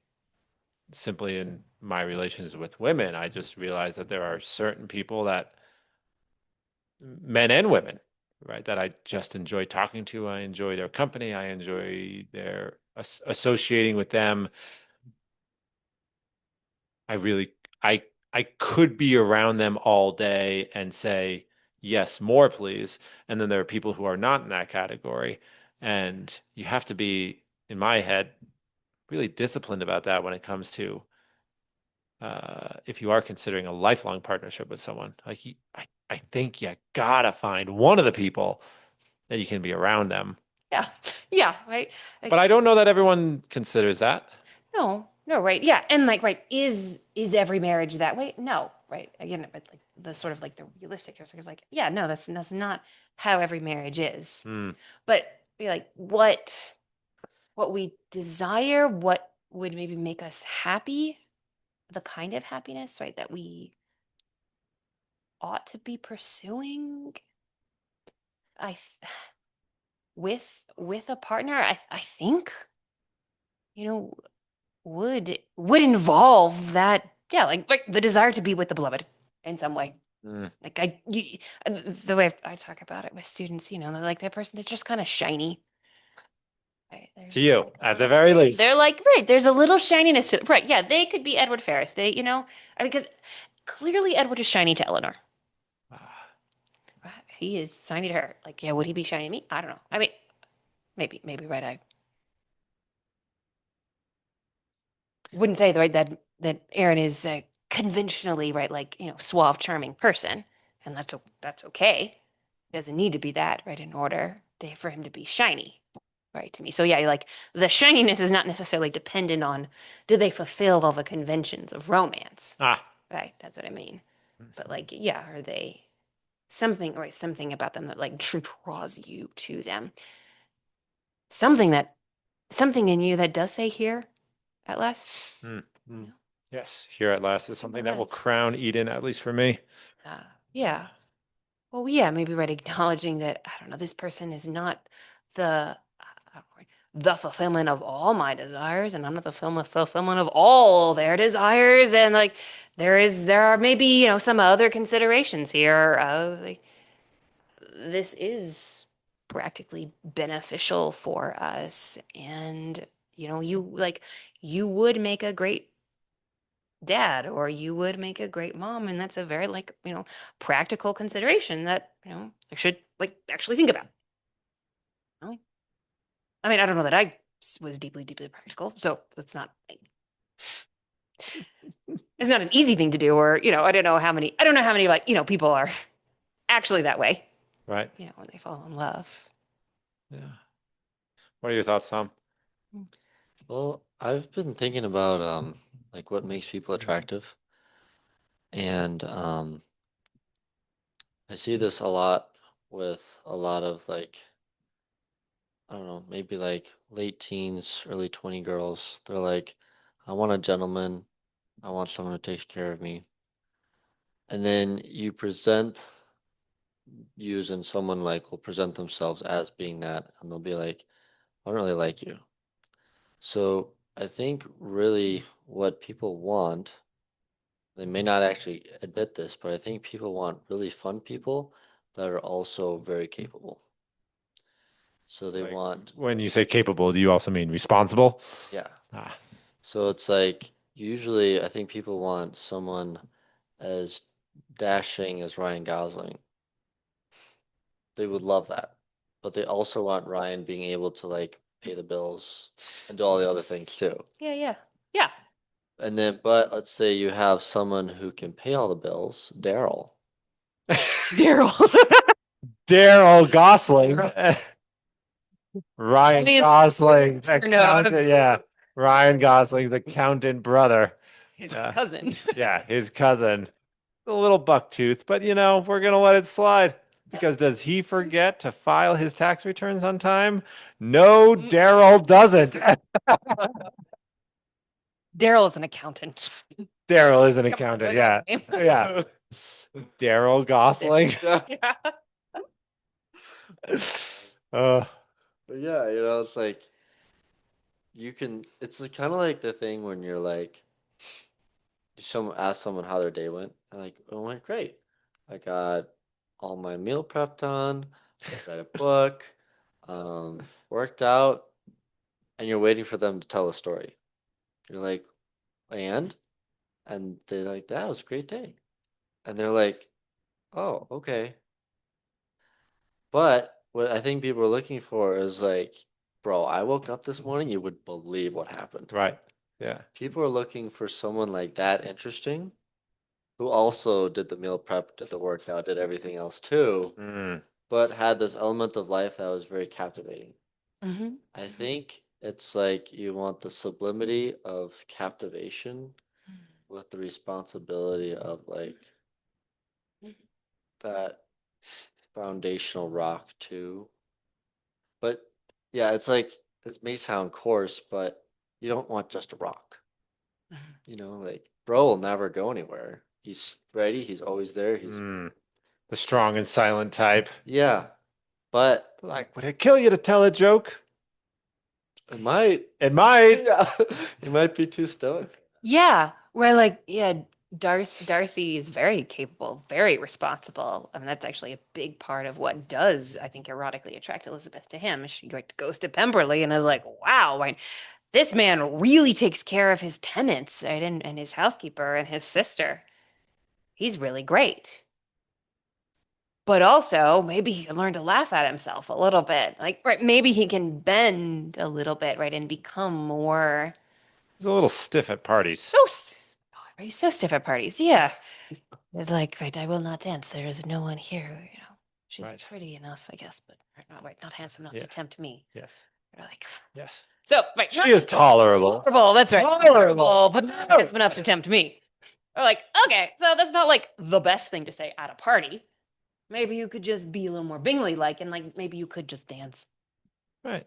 in my relations with women. I just realize that there are certain people that, men and women, right, that I just enjoy talking to. I enjoy their company. I enjoy their associating with them. I really, I could be around them all day and say, yes, more, please. And then there are people who are not in that category. And you have to be, in my head, really disciplined about that when it comes to if you are considering a lifelong partnership with someone. Like, I think you gotta find one of the people that you can be around them. yeah, yeah, right. But Like, I don't know that everyone considers that. no, no, right. Yeah. And like, right, is every marriage that way? No, right. Again, but like the sort of like the realistic answer is like, yeah, no, that's not how every marriage is. Hmm. But be like what we desire, what would maybe make us happy, the kind of happiness, right, that we ought to be pursuing. I th- with a partner, I think, you know, would involve that, yeah, like the desire to be with the beloved in some way. Hmm. Like the way I talk about it with students, they're like that person that's just kind of shiny. Right? To There's you, like a at the little, very least. they're like, right, there's a little shininess to, right. Yeah, they could be Edward Ferris. Because clearly Edward is shiny to Eleanor. Ah, Right? He is shiny to her. Like, yeah, would he be shiny to me? I don't know. I mean, maybe, right. I wouldn't say right that Aaron is conventionally right, like suave, charming person, and that's okay. It doesn't need to be that right in order for him to be shiny, right to me. So yeah, like the shininess is not necessarily dependent on do they fulfill all the conventions of romance, ah. right? That's what I mean. But like, yeah, are they something about them that like draws you to them? Something that something in you that does say here at last. Hmm. Mm. Yes, here at last is something that will Yes. crown Eden, at least for me. Yeah. Well, yeah, maybe right, acknowledging that I don't know, this person is not the the fulfillment of all my desires, and I'm not the fulfillment of all their desires, and like there are maybe some other considerations here of like this is practically beneficial for us, and you would make a great dad or you would make a great mom, and that's a very like practical consideration that I should like actually think about. Really? I mean, I don't know that I was deeply practical, so it's not an easy thing to do, or I don't know how many like people are actually that way Right? when they fall in love. Yeah. What are your thoughts, Tom? Well, I've been thinking about like what makes people attractive, and I see this a lot with a lot of like I don't know, maybe like late teens, early 20 girls. They're like, I want a gentleman. I want someone who takes care of me. And then you present yous and someone like will present themselves as being that, and they'll be like, I don't really like you. So I think really what people want, they may not actually admit this, but I think people want really fun people that are also very capable. So they Like, want, when you say capable, do you also mean responsible? yeah. Ah, So it's like usually I think people want someone as dashing as Ryan Gosling. They would love that. But they also want Ryan being able to like pay the bills and do all the other things too. Yeah, yeah. And then, but let's say you have someone who can pay all the bills, Daryl. Daryl. Daryl Gosling. I Ryan mean, Gosling's or no, accountant. Yeah. Ryan Gosling's accountant brother. his cousin. Yeah, his cousin. A little bucktooth, but we're gonna let it slide. Because does he forget to file his tax returns on time? No, Daryl doesn't. Daryl is an accountant. Daryl is an Come on, accountant. with that Yeah. name. Yeah. Daryl Gosling. Yeah. Uh, But yeah, it's like it's kind of like the thing when you're like, someone ask someone how their day went. And like, it went great. I got all my meal prep done, read a book, worked out, and you're waiting for them to tell a story. You're like, and? And they're like, that was a great day. And they're like, oh, okay. But what I think people are looking for is like, bro, I woke up this morning, you would believe what happened. right. Yeah. People are looking for someone like that interesting who also did the meal prep, did the workout, did everything else too, Mm. but had this element of life that was very captivating. Hmm. I think it's like you want the sublimity of captivation with the responsibility of like that foundational rock too. But yeah, it's like it may sound coarse, but you don't want just a rock. Like bro will never go anywhere. He's ready, he's always there, he's Mm. The strong and silent type. yeah. But Like, would it kill you to tell a joke? it might It might. yeah, it might be too stoic. Yeah, where like yeah, Darcy is very capable, very responsible. I mean, that's actually a big part of what does, I think, erotically attract Elizabeth to him. She like goes to Pemberley and is like, wow, right, this man really takes care of his tenants, right, and his housekeeper and his sister. He's really great. But also, maybe he can learn to laugh at himself a little bit. Like, right, maybe he can bend a little bit, right, and become more He's a little stiff at parties. God, right, he's so stiff at parties. Yeah. It's like, right, I will not dance. There is no one here. She's Right. pretty enough, I guess, but not handsome enough Yeah. to tempt me. Yes. Or like, Yes. so, right, She is tolerable. tolerable, that's right. Tolerable. But not handsome enough to tempt me. Or like, okay, so that's not like the best thing to say at a party. Maybe you could just be a little more Bingley like, and like maybe you could just dance. Right.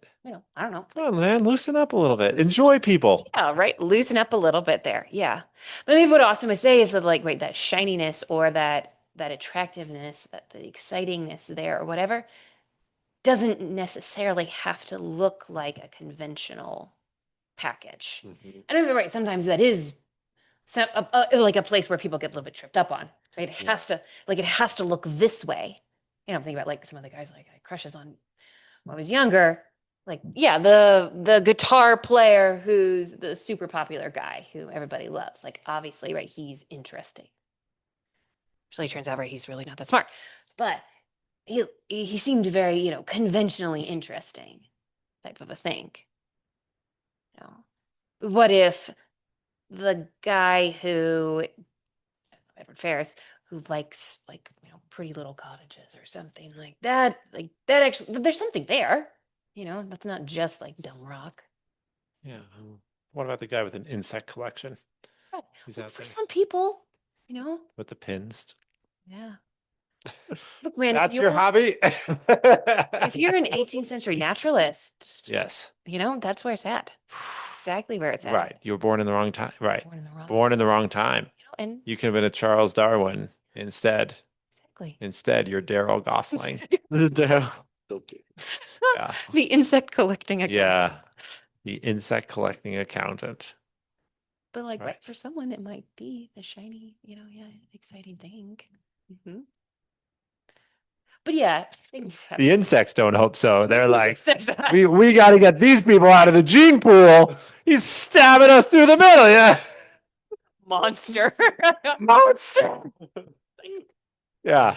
I don't know. Come on, man. Loosen up a little bit. Enjoy people. Yeah, right. Loosen up a little bit there. Yeah. But maybe what Austin would say is that like, right, that shininess or that attractiveness, that the excitingness there or whatever, doesn't necessarily have to look like a conventional package. Mhm. And I mean, right, sometimes that is like a place where people get a little bit tripped up on, right? It has to look this way. I'm thinking about like some of the guys like I crushes on when I was younger. Like, yeah, the guitar player who's the super popular guy who everybody loves. Like, obviously, right, he's interesting. Actually, it turns out, right, he's really not that smart. But he seemed very, conventionally interesting type of a thing. You What if the guy who Edward Ferris who likes like, pretty little cottages or something like that actually there's something there. That's not just like dumb rock. Yeah. What about the guy with an insect collection? Right. He's Well, out for there some people, you know, with the pins. yeah. Look, man, That's your hobby? if you're an 18th century naturalist, Yes. that's where it's at. Exactly where it's at. Right. You were born in the wrong time. Right. Born in the wrong Born in the wrong time. and You could have been a Charles Darwin instead. exactly. Instead, you're Daryl Gosling. Damn. Okay. Yeah. The insect collecting account. Yeah. The insect collecting accountant. But like Right. for someone that might be the shiny, exciting thing. Mhm. But yeah, The insects don't hope so. They're like, we got to get these people out of the gene pool. He's stabbing us through the middle. Yeah. monster. Monster. Yeah.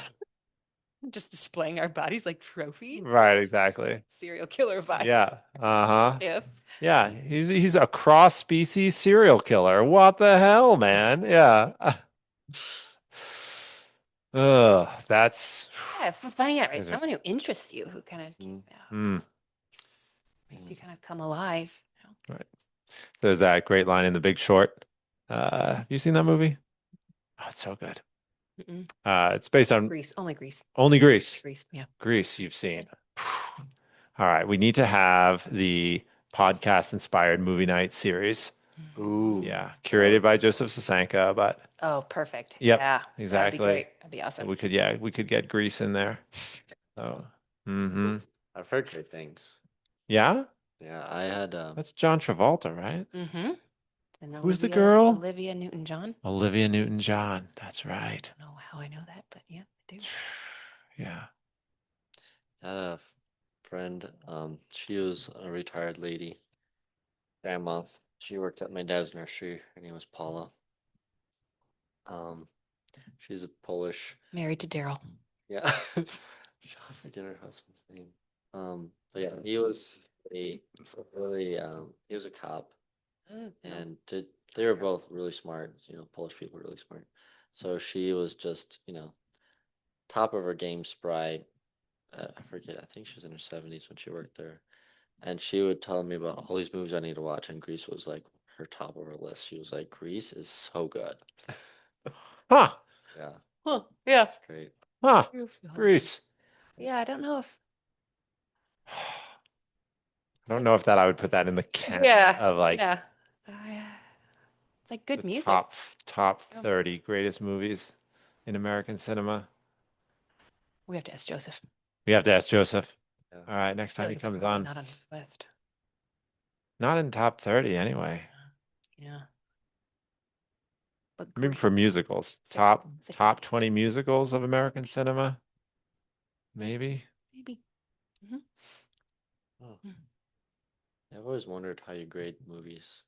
Just displaying our bodies like trophies. Right. Exactly. Serial killer vibe. Yeah. Uh-huh. If Yeah. He's a cross species serial killer. What the hell, man? Yeah. Ugh, that's finding out, right? That's Someone who interests you, who kind of mm. makes you kind of come alive. Right. There's that great line in The Big Short. Have you seen that movie? Oh, it's so good. Mm-mm. It's based on Greece, only Greece. only Greece. Greece, yeah. Greece, you've seen. All right, we need to have the podcast inspired movie night series. Ooh. Yeah, curated by Joseph Sasanka, but Oh, perfect. Yep, Yeah, exactly. That'd be great. That'd be awesome. we could get Greece in there. Oh, Mm-hmm. I've heard great things. Yeah? Yeah, I had That's John Travolta, right? Mm-hmm. And Who's the girl? Olivia Newton-John. Olivia Newton-John. That's right. I don't know how I know that, but yeah, I do. Yeah. had a friend. She was a retired lady, grandma. She worked at my dad's nursery. Her name was Paula. Um, she's a Polish. Married to Daryl. Yeah, I forget her husband's name. But yeah, he was a really he was a cop, and they were both really smart. Polish people are really smart. So she was just top of her game, spry. I forget. I think she was in her 70s when she worked there. And she would tell me about all these movies I need to watch, and Grease was like her top of her list. She was like, Grease is so good. Huh. Yeah, Huh. Yeah. it's great. Huh. Yeah, Greece. I don't know if. I don't know if I would put that in the camp Yeah. of like Yeah. It's like good the music. top Yeah. 30 greatest movies in American cinema. We have to ask Joseph. We have to ask Joseph. Yeah. All right, next time he It's comes probably on. not on his list. Not in top 30 anyway. Yeah. But Maybe Grease. for musicals. It's like Top 20 musicals of American cinema. Maybe. maybe. Mhm. Oh. Mm. I've always wondered how you grade movies.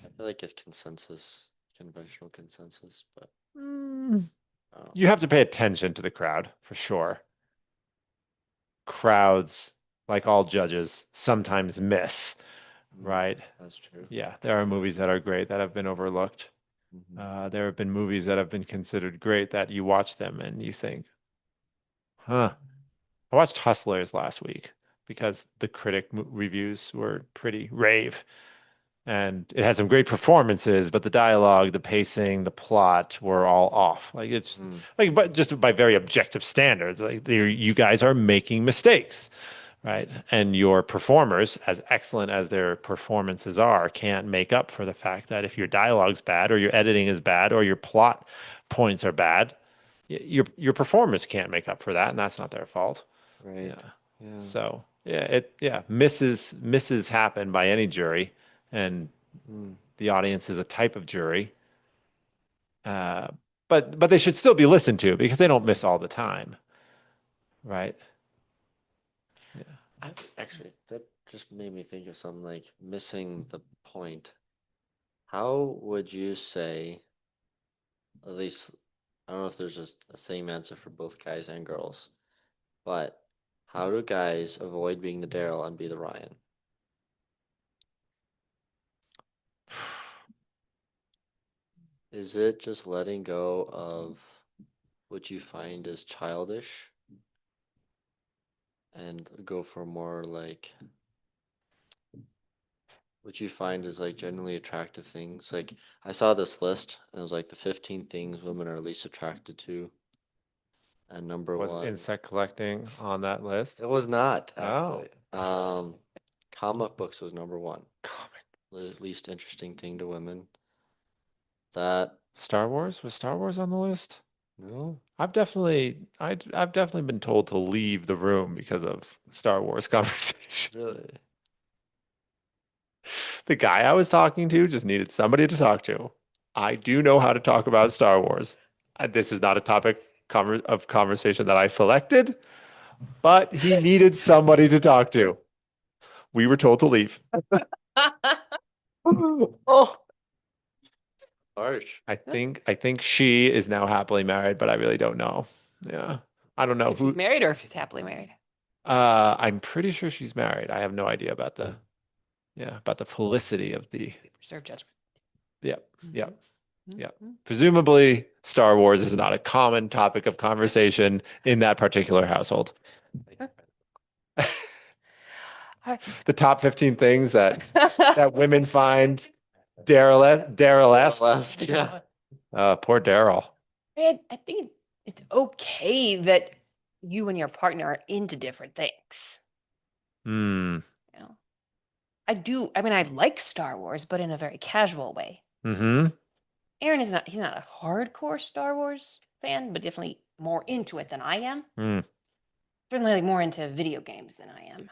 I feel like it's consensus, conventional consensus, but Mm, I don't know. you have to pay attention to the crowd for sure. Crowds, like all judges, sometimes miss, right? That's true. Yeah, there are movies that are great that have been overlooked. There have been movies that have been considered great that you watch them and you think, huh. I watched Hustlers last week because the reviews were pretty rave. And it had some great performances, but the dialogue, the pacing, the plot were all off. Like it's like, but just by very objective standards, like you guys are making mistakes, right? And your performers, as excellent as their performances are, can't make up for the fact that if your dialogue's bad or your editing is bad or your plot points are bad, your performers can't make up for that, and that's not their fault. Right. Yeah. Yeah. So misses happen by any jury, and the audience is a type of jury. Uh, but they should still be listened to because they don't miss all the time, right? Actually, that just made me think of something like missing the point. How would you say, at least, I don't know if there's just a same answer for both guys and girls, but how do guys avoid being the Daryl and be the Ryan? Is it just letting go of what you find is childish and go for more like what you find is like generally attractive things? Like I saw this list and it was like the 15 things women are least attracted to. And number Was one, insect collecting on that list? it was not Oh, actually. Comic books was number one. comic. Least interesting thing to women. That Star Wars? Was Star Wars on the list? no, I've definitely been told to leave the room because of Star Wars conversation. really. The guy I was talking to just needed somebody to talk to. I do know how to talk about Star Wars. This is not a topic of conversation that I selected, but he needed somebody to talk to. We were told to leave. Oh, Harsh. I think she is now happily married, but I really don't know. Yeah. I don't know If she's who. married or if she's happily married. I'm pretty sure she's married. I have no idea about the felicity of the. We preserve judgment. Yep. Yep. Mhm. Yep. Presumably, Star Wars is not a common topic of conversation in that particular household. The top 15 things that women find Daryl-esque. Yeah. Poor Daryl. I think it's okay that you and your partner are into different things. Hmm. You know, I mean, I like Star Wars, but in a very casual way. Mm-hmm. Aaron he's not a hardcore Star Wars fan, but definitely more into it than I am. Mm. certainly like more into video games than I am.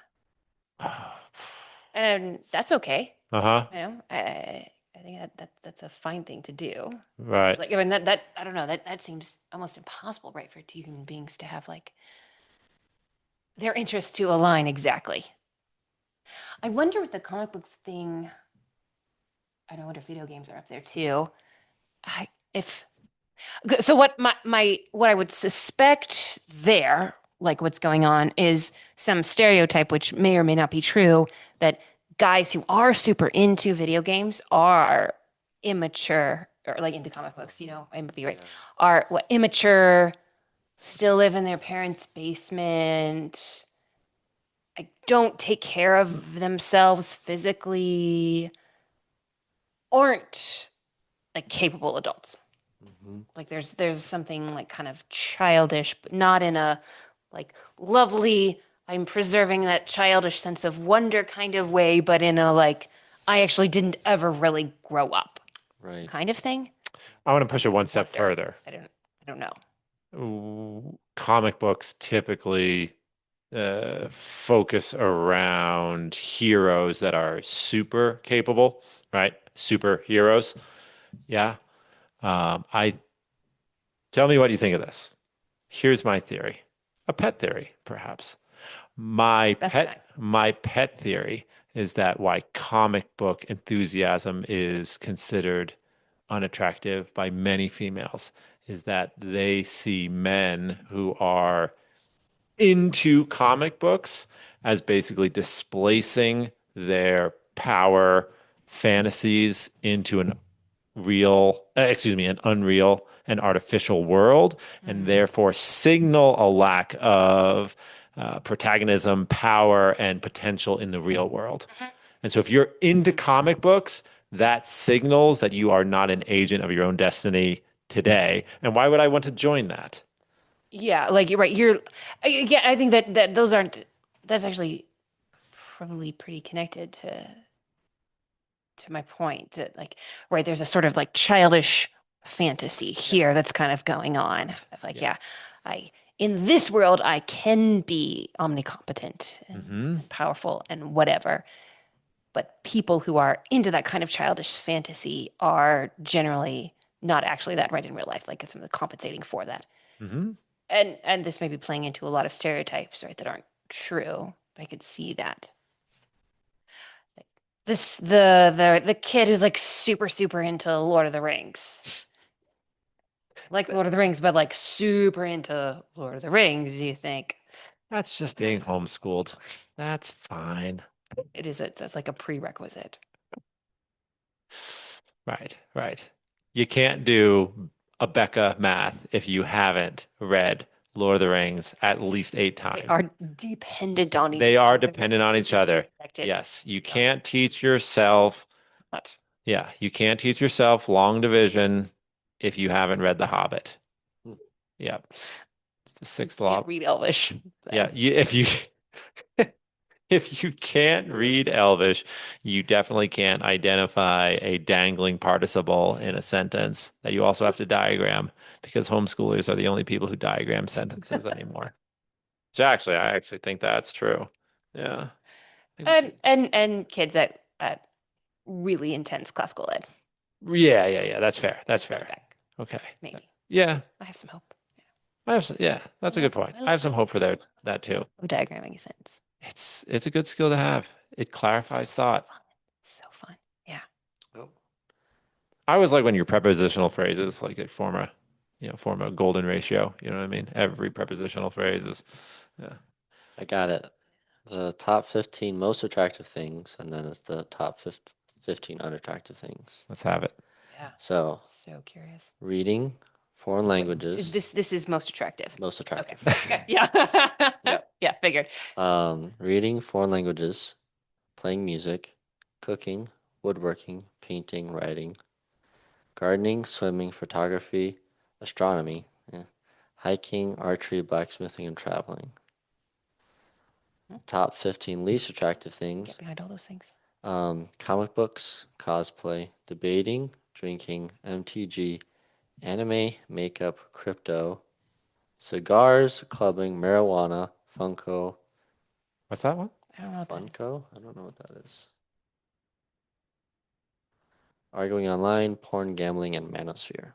And that's okay. Uh-huh. You know, I think that's a fine thing to do. Right. Like, I mean, that I don't know, that seems almost impossible, right, for two human beings to have like their interests to align exactly. I wonder with the comic books thing, I know what if video games are up there too. I if so what what I would suspect there, like what's going on, is some stereotype which may or may not be true, that guys who are super into video games are immature, or like into comic books, I might be right, Yeah. are what, immature, still live in their parents' basement, I don't take care of themselves physically, aren't like capable adults. Hmm. Like there's something like kind of childish, but not in a like lovely, I'm preserving that childish sense of wonder kind of way, but in a like I actually didn't ever really grow up Right. kind of thing. I want to push it one I step wonder. further. I don't know. Comic books typically focus around heroes that are super capable, right? Superheroes. Yeah. I Tell me what you think of this. Here's my theory. A pet theory, perhaps. Best kind. My pet theory is that why comic book enthusiasm is considered unattractive by many females is that they see men who are into comic books as basically displacing their power fantasies into an unreal and artificial world, and Mm. therefore signal a lack of protagonism, power, and potential in the real world. Mhm. And so if you're into comic books, that signals that you are not an agent of your own destiny today. And why would I want to join that? Yeah, like you're right. Yeah, I think that those aren't, that's actually probably pretty connected to my point that like, right, there's a sort of like childish fantasy here that's kind of going on of like, Yeah. yeah, I in this world I can be omnicompetent Hmm. and powerful and whatever, but people who are into that kind of childish fantasy are generally not actually that right in real life, like some of the compensating for that. Hmm. And this may be playing into a lot of stereotypes, right, that aren't true, but I could see that. This the kid who's like super into Lord of the Rings. Like Lord of the Rings, but like super into Lord of the Rings, you think That's just being homeschooled. That's fine. it's like a prerequisite. Right, right. You can't do a Becca math if you haven't read Lord of the Rings at least eight They times. are dependent on each They are other. dependent on each other. Connected. Yes, you can't teach yourself. Not. Yeah, you can't teach yourself long division if you haven't read The Hobbit. Yeah, it's the sixth Can't law. read Elvish. Yeah, Then. if you if you can't read Elvish, you definitely can't identify a dangling participle in a sentence that you also have to diagram because homeschoolers are the only people who diagram sentences anymore. So I actually think that's true. Yeah. I think And that's- and kids at really intense classical ed. yeah. That's fair. That's Going fair. back, Okay. maybe. Yeah. I have some hope. Yeah, that's a good point. I have some hope for that too. Of diagramming a sentence. It's a good skill to have. It So clarifies thought. fun. So fun. Yeah. Oh. I always like when your prepositional phrases like it form a golden ratio. You know what I mean? Every prepositional phrase is, yeah. I got it. The top 15 most attractive things, and then it's the top 15 unattractive things. Let's have it. Yeah. So, So curious. reading foreign Is languages, this is most attractive? most Okay. attractive. Okay. Yeah. Yep. Yeah, figured. Reading foreign languages, playing music, cooking, woodworking, painting, writing, gardening, swimming, photography, astronomy, yeah, hiking, archery, blacksmithing, and traveling. Hmm. Top 15 least attractive Get things. behind all those things. Comic books, cosplay, debating, drinking, MTG, anime, makeup, crypto, cigars, clubbing, marijuana, Funko. What's that one? I don't know what that is. Funko? I don't know what that is. Arguing online, porn, gambling, and manosphere.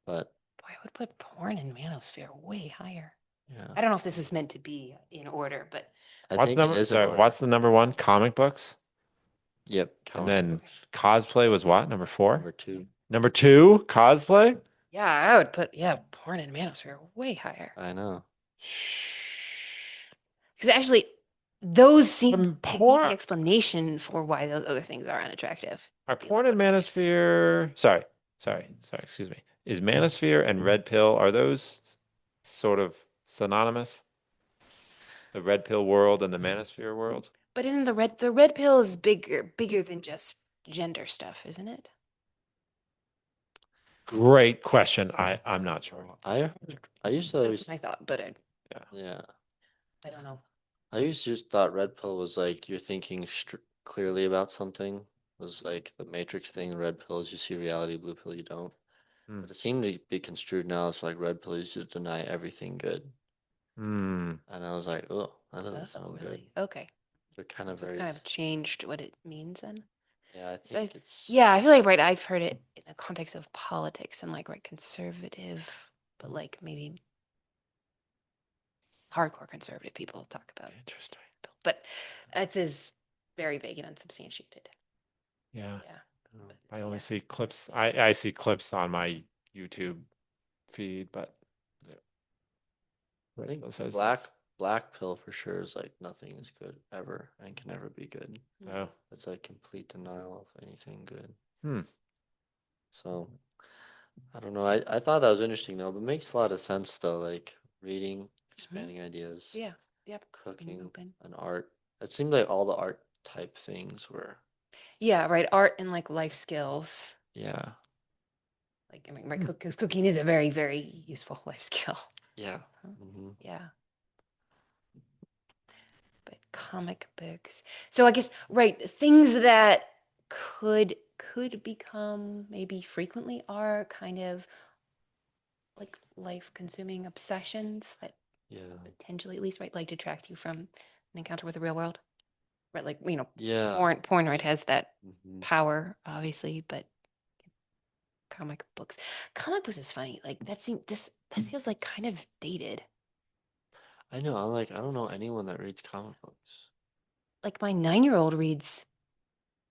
But Boy, I would put porn and manosphere way higher. yeah, I don't know if this is meant to be in order, but I What's think it number? is in Sorry, order. what's the number one? Comic books, Yep, and comic then books. cosplay was what? Number four. Number 2. Number two, cosplay. yeah, I would put porn and manosphere way higher. I know. Because actually, those seem to be Porn. the explanation for why those other things are unattractive. Are Be porn like and what it is. manosphere? Sorry. Excuse me. Is manosphere and red pill, are those sort of synonymous? The red pill world and the manosphere world? But isn't the red pill is bigger than just gender stuff, isn't it? Great question. I'm not sure. I used to That's always, my thought, but yeah. I don't know. I used to just thought red pill was like you're thinking clearly about something. It was like the Matrix thing. Red pill is you see reality, blue pill you don't. Hmm. But it seemed to be construed now. It's like red pill is you deny everything good. Hmm. And I was like, oh, that doesn't sound good. Really? Okay. They're kind of Just very, kind of changed what it means then. yeah, I So think it's, yeah, I feel like right, I've heard it in the context of politics and like right conservative, but like maybe hardcore conservative people talk about it. Interesting. But it is very vague and unsubstantiated. Yeah. Yeah. oh, I only see clips. I see clips on my YouTube feed, but I think Pill says black this. black pill for sure is like nothing is good ever and can never be good. Oh. It's like complete denial of anything good. Hmm. So I don't know. I thought that was interesting though, but it makes a lot of sense though, like reading, expanding ideas, Yeah. Yep. Being cooking, open. and art. It seemed like all the art type things were, Yeah, right. Art and like life skills. yeah, Like, I mean, right, because cooking is a very, very useful life skill. yeah. Huh? hmm Yeah. But comic books. So I guess, right, things that could become maybe frequently are kind of like life consuming obsessions that Yeah. potentially at least right like detract you from an encounter with the real world. Right, like Yeah. porn right has that hmm power, obviously, but comic books is funny. Like that feels like kind of dated. I know. I'm like, I don't know anyone that reads comic books. Like my 9-year-old reads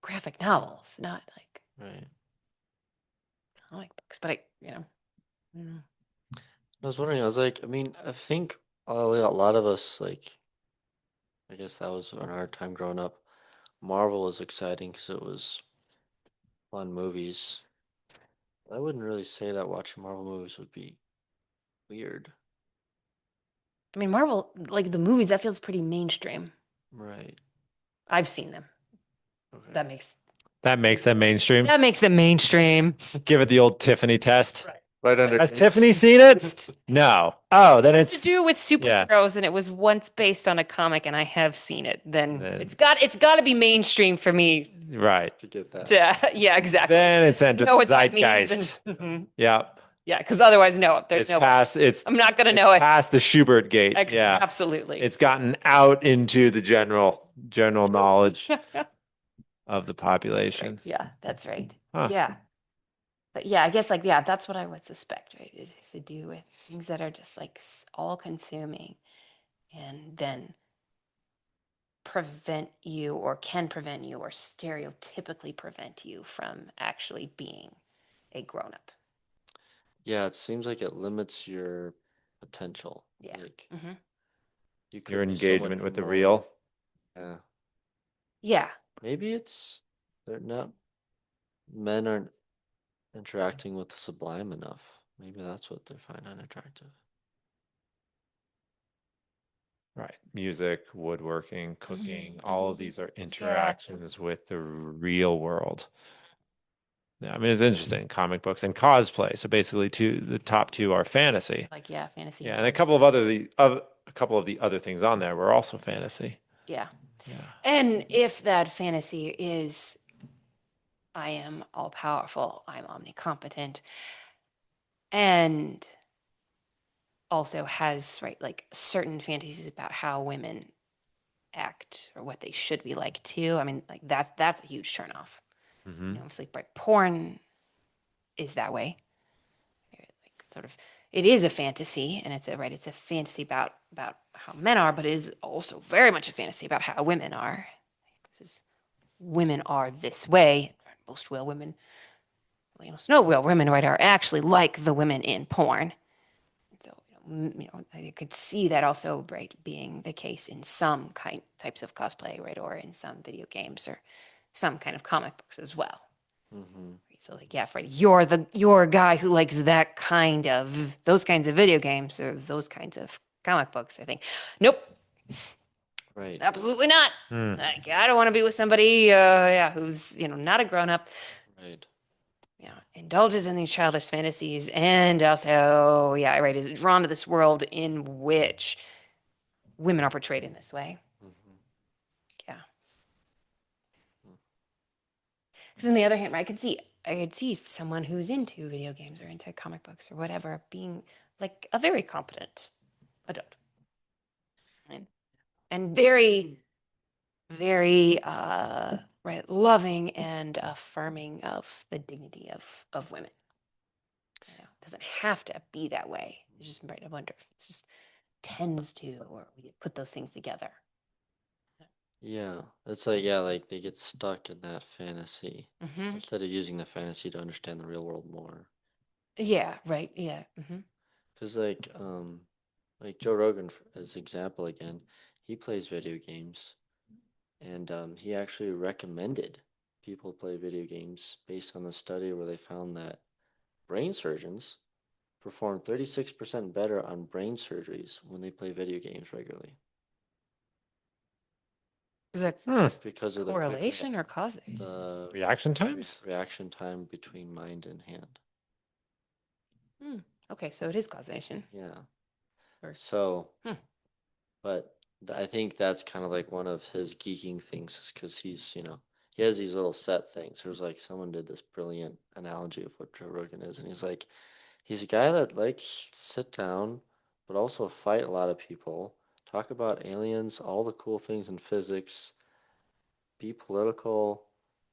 graphic novels, not like Right. comic books. But I don't know. I was wondering, I was like, I mean, I think a lot of us, like, I guess that was in our time growing up. Marvel was exciting because it was fun movies. I wouldn't really say that watching Marvel movies would be weird. I mean, Marvel, like the movies, that feels pretty mainstream. Right. I've seen them. Okay. That makes That makes them mainstream. them mainstream. Give it the old Tiffany test. Right under. Has Tiffany seen it? No. Oh, then It's to it's do with yeah. superheroes, and it was once based on a comic, and I have seen it. Then Then- it's got to be mainstream for me. right. To get that. Yeah, exactly. Then it's entered Know the what that means zeitgeist. and- Yeah. yeah, because otherwise, no, there's It's no. past. I'm not gonna know it. past the Schubert gate. Yeah. Absolutely. It's gotten out into the general knowledge of the population. Yeah, that's right. Huh. Yeah. But yeah, I guess like yeah, that's what I would suspect, right? It has to do with things that are just like all consuming and then prevent you or can prevent you or stereotypically prevent you from actually being a grown up. Yeah, it seems like it limits your potential. Yeah. Like hmm you could Your be so much engagement with the more. real. Yeah. Yeah. Maybe it's they're not men aren't interacting with the sublime enough. Maybe that's what they find unattractive. Right. Music, woodworking, cooking, all of these are interactions with the real world. Yeah, I mean, it's interesting. Comic books and cosplay. So basically, the top two are fantasy. Like yeah, fantasy. Yeah, and a couple of the other things on there were also fantasy. Yeah. Yeah. And if that fantasy is I am all powerful, I'm omnicompetent, and also has, right, like certain fantasies about how women act or what they should be like too. I mean, like that's a huge turnoff. Mm-hmm. Obviously, right, porn is that way. Like sort of, it is a fantasy, and it's a fantasy about how men are, but it is also very much a fantasy about how women are. This is women are this way. Most real women, well, most no real women, right, are actually like the women in porn. So, I could see that also, right, being the case in some types of cosplay, right, or in some video games or some kind of comic books as well. Mm-hmm. So, like, yeah, Freddie, you're a guy who likes those kinds of video games or those kinds of comic books. I think, nope, Right. absolutely not. Mm. Like, I don't want to be with somebody, yeah, who's not a grown up, Right. indulges in these childish fantasies, and also, yeah, right, is drawn to this world in which women are portrayed in this way. Mm-hmm. Yeah. Because on the other hand, right, I could see someone who's into video games or into comic books or whatever being like a very competent adult, right? And very, very right, loving and affirming of the dignity of women. It doesn't have to be that way. It's just, right, I wonder if it's just tends to, or we put those things together. Yeah. It's like, yeah, like they get stuck in that fantasy Mm-hmm. instead of using the fantasy to understand the real world more. Yeah, right. Yeah. Mm-hmm. Because, like Joe Rogan, as example again, he plays video games, and he actually recommended people play video games based on the study where they found that brain surgeons perform 36% better on brain surgeries when they play video games regularly Is that Hmm. because of the correlation or causation? the Reaction times? reaction time between mind and hand. Okay, so it is causation. Yeah. Or, So, hmm. but I think that's kind of like one of his geeking things is because he has these little set things. There's like someone did this brilliant analogy of what Joe Rogan is, and he's a guy that likes to sit down, but also fight a lot of people, talk about aliens, all the cool things in physics, be political,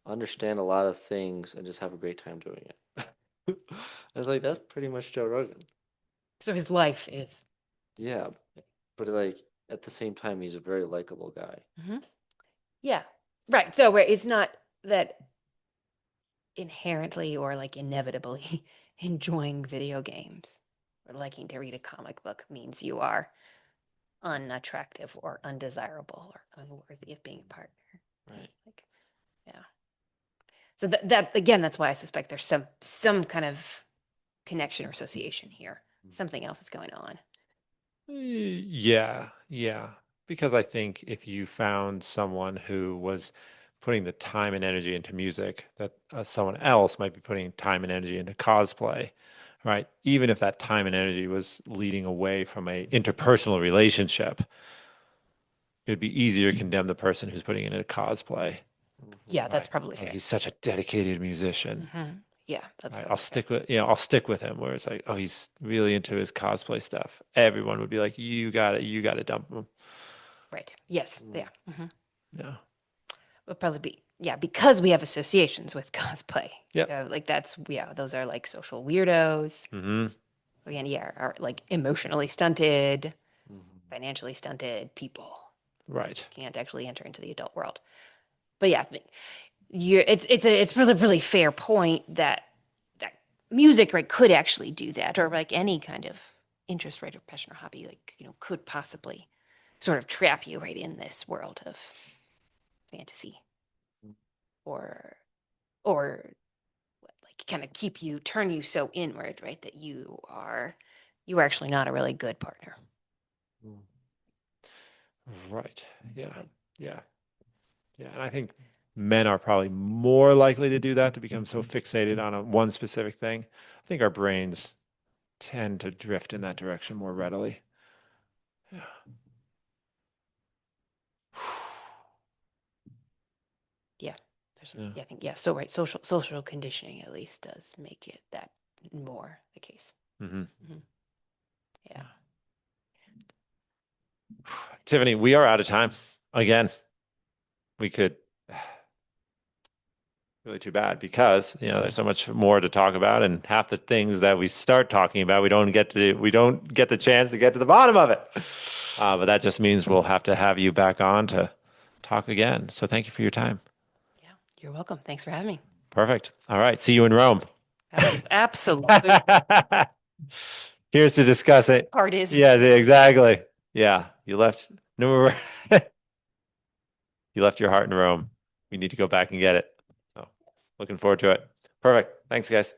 understand a lot of things, and just have a great time doing it. I was like, that's pretty much Joe Rogan. So his life is. Yeah, but like at the same time, he's a very likable guy. Mm-hmm. Yeah, right. So where it's not that inherently or like inevitably enjoying video games or liking to read a comic book means you are unattractive or undesirable or unworthy of being a partner. Right. Like, yeah. So that again, that's why I suspect there's some kind of connection or association here. Something else is going on. Yeah, yeah. Because I think if you found someone who was putting the time and energy into music, that someone else might be putting time and energy into cosplay, right? Even if that time and energy was leading away from a interpersonal relationship, it'd be easier to condemn the person who's putting it into cosplay, Yeah, that's right? probably Oh, fair. he's such a dedicated musician. Mm-hmm. Yeah, that's Right. probably I'll fair. stick with him where it's like, oh, he's really into his cosplay stuff. Everyone would be like, you got to dump him. Right. Yes. Mm. Yeah. Mm-hmm. Yeah. Would probably be, yeah, because we have associations with cosplay. Yep. Like that's, yeah, those are like social weirdos. Mm-hmm. Again, yeah, are like emotionally stunted, Mhm. financially stunted people. Right. Can't actually enter into the adult world. But yeah, it's really really fair point that music, right, could actually do that, or like any kind of interest, right, or passion or hobby, like could possibly sort of trap you right in this world of fantasy, or or like kind of turn you so inward, right, that you are actually not a really good partner. Mm. Right. Yeah. Good. Yeah. Yeah. And I think men are probably more likely to do that, to become so fixated on one specific thing. I think our brains tend to drift in that direction more readily. Yeah. Yeah, there's Yeah. yeah, I think, yeah, so right, social conditioning at least does make it that more the case. Mm-hmm. Mhm. Yeah. Tiffany, we are out of time. Again, we could really too bad because, there's so much more to talk about, and half the things that we start talking about, we don't get the chance to get to the bottom of it. But that just means we'll have to have you back on to talk again. So thank you for your time. Yeah, you're welcome. Thanks for having me. Perfect. All right. See you in Rome. Absolutely. Here's to discuss it. Part is Yeah, exactly. Yeah. You left no you left your heart in Rome. We need to go back and get it. So looking forward to it. Perfect. Thanks, guys.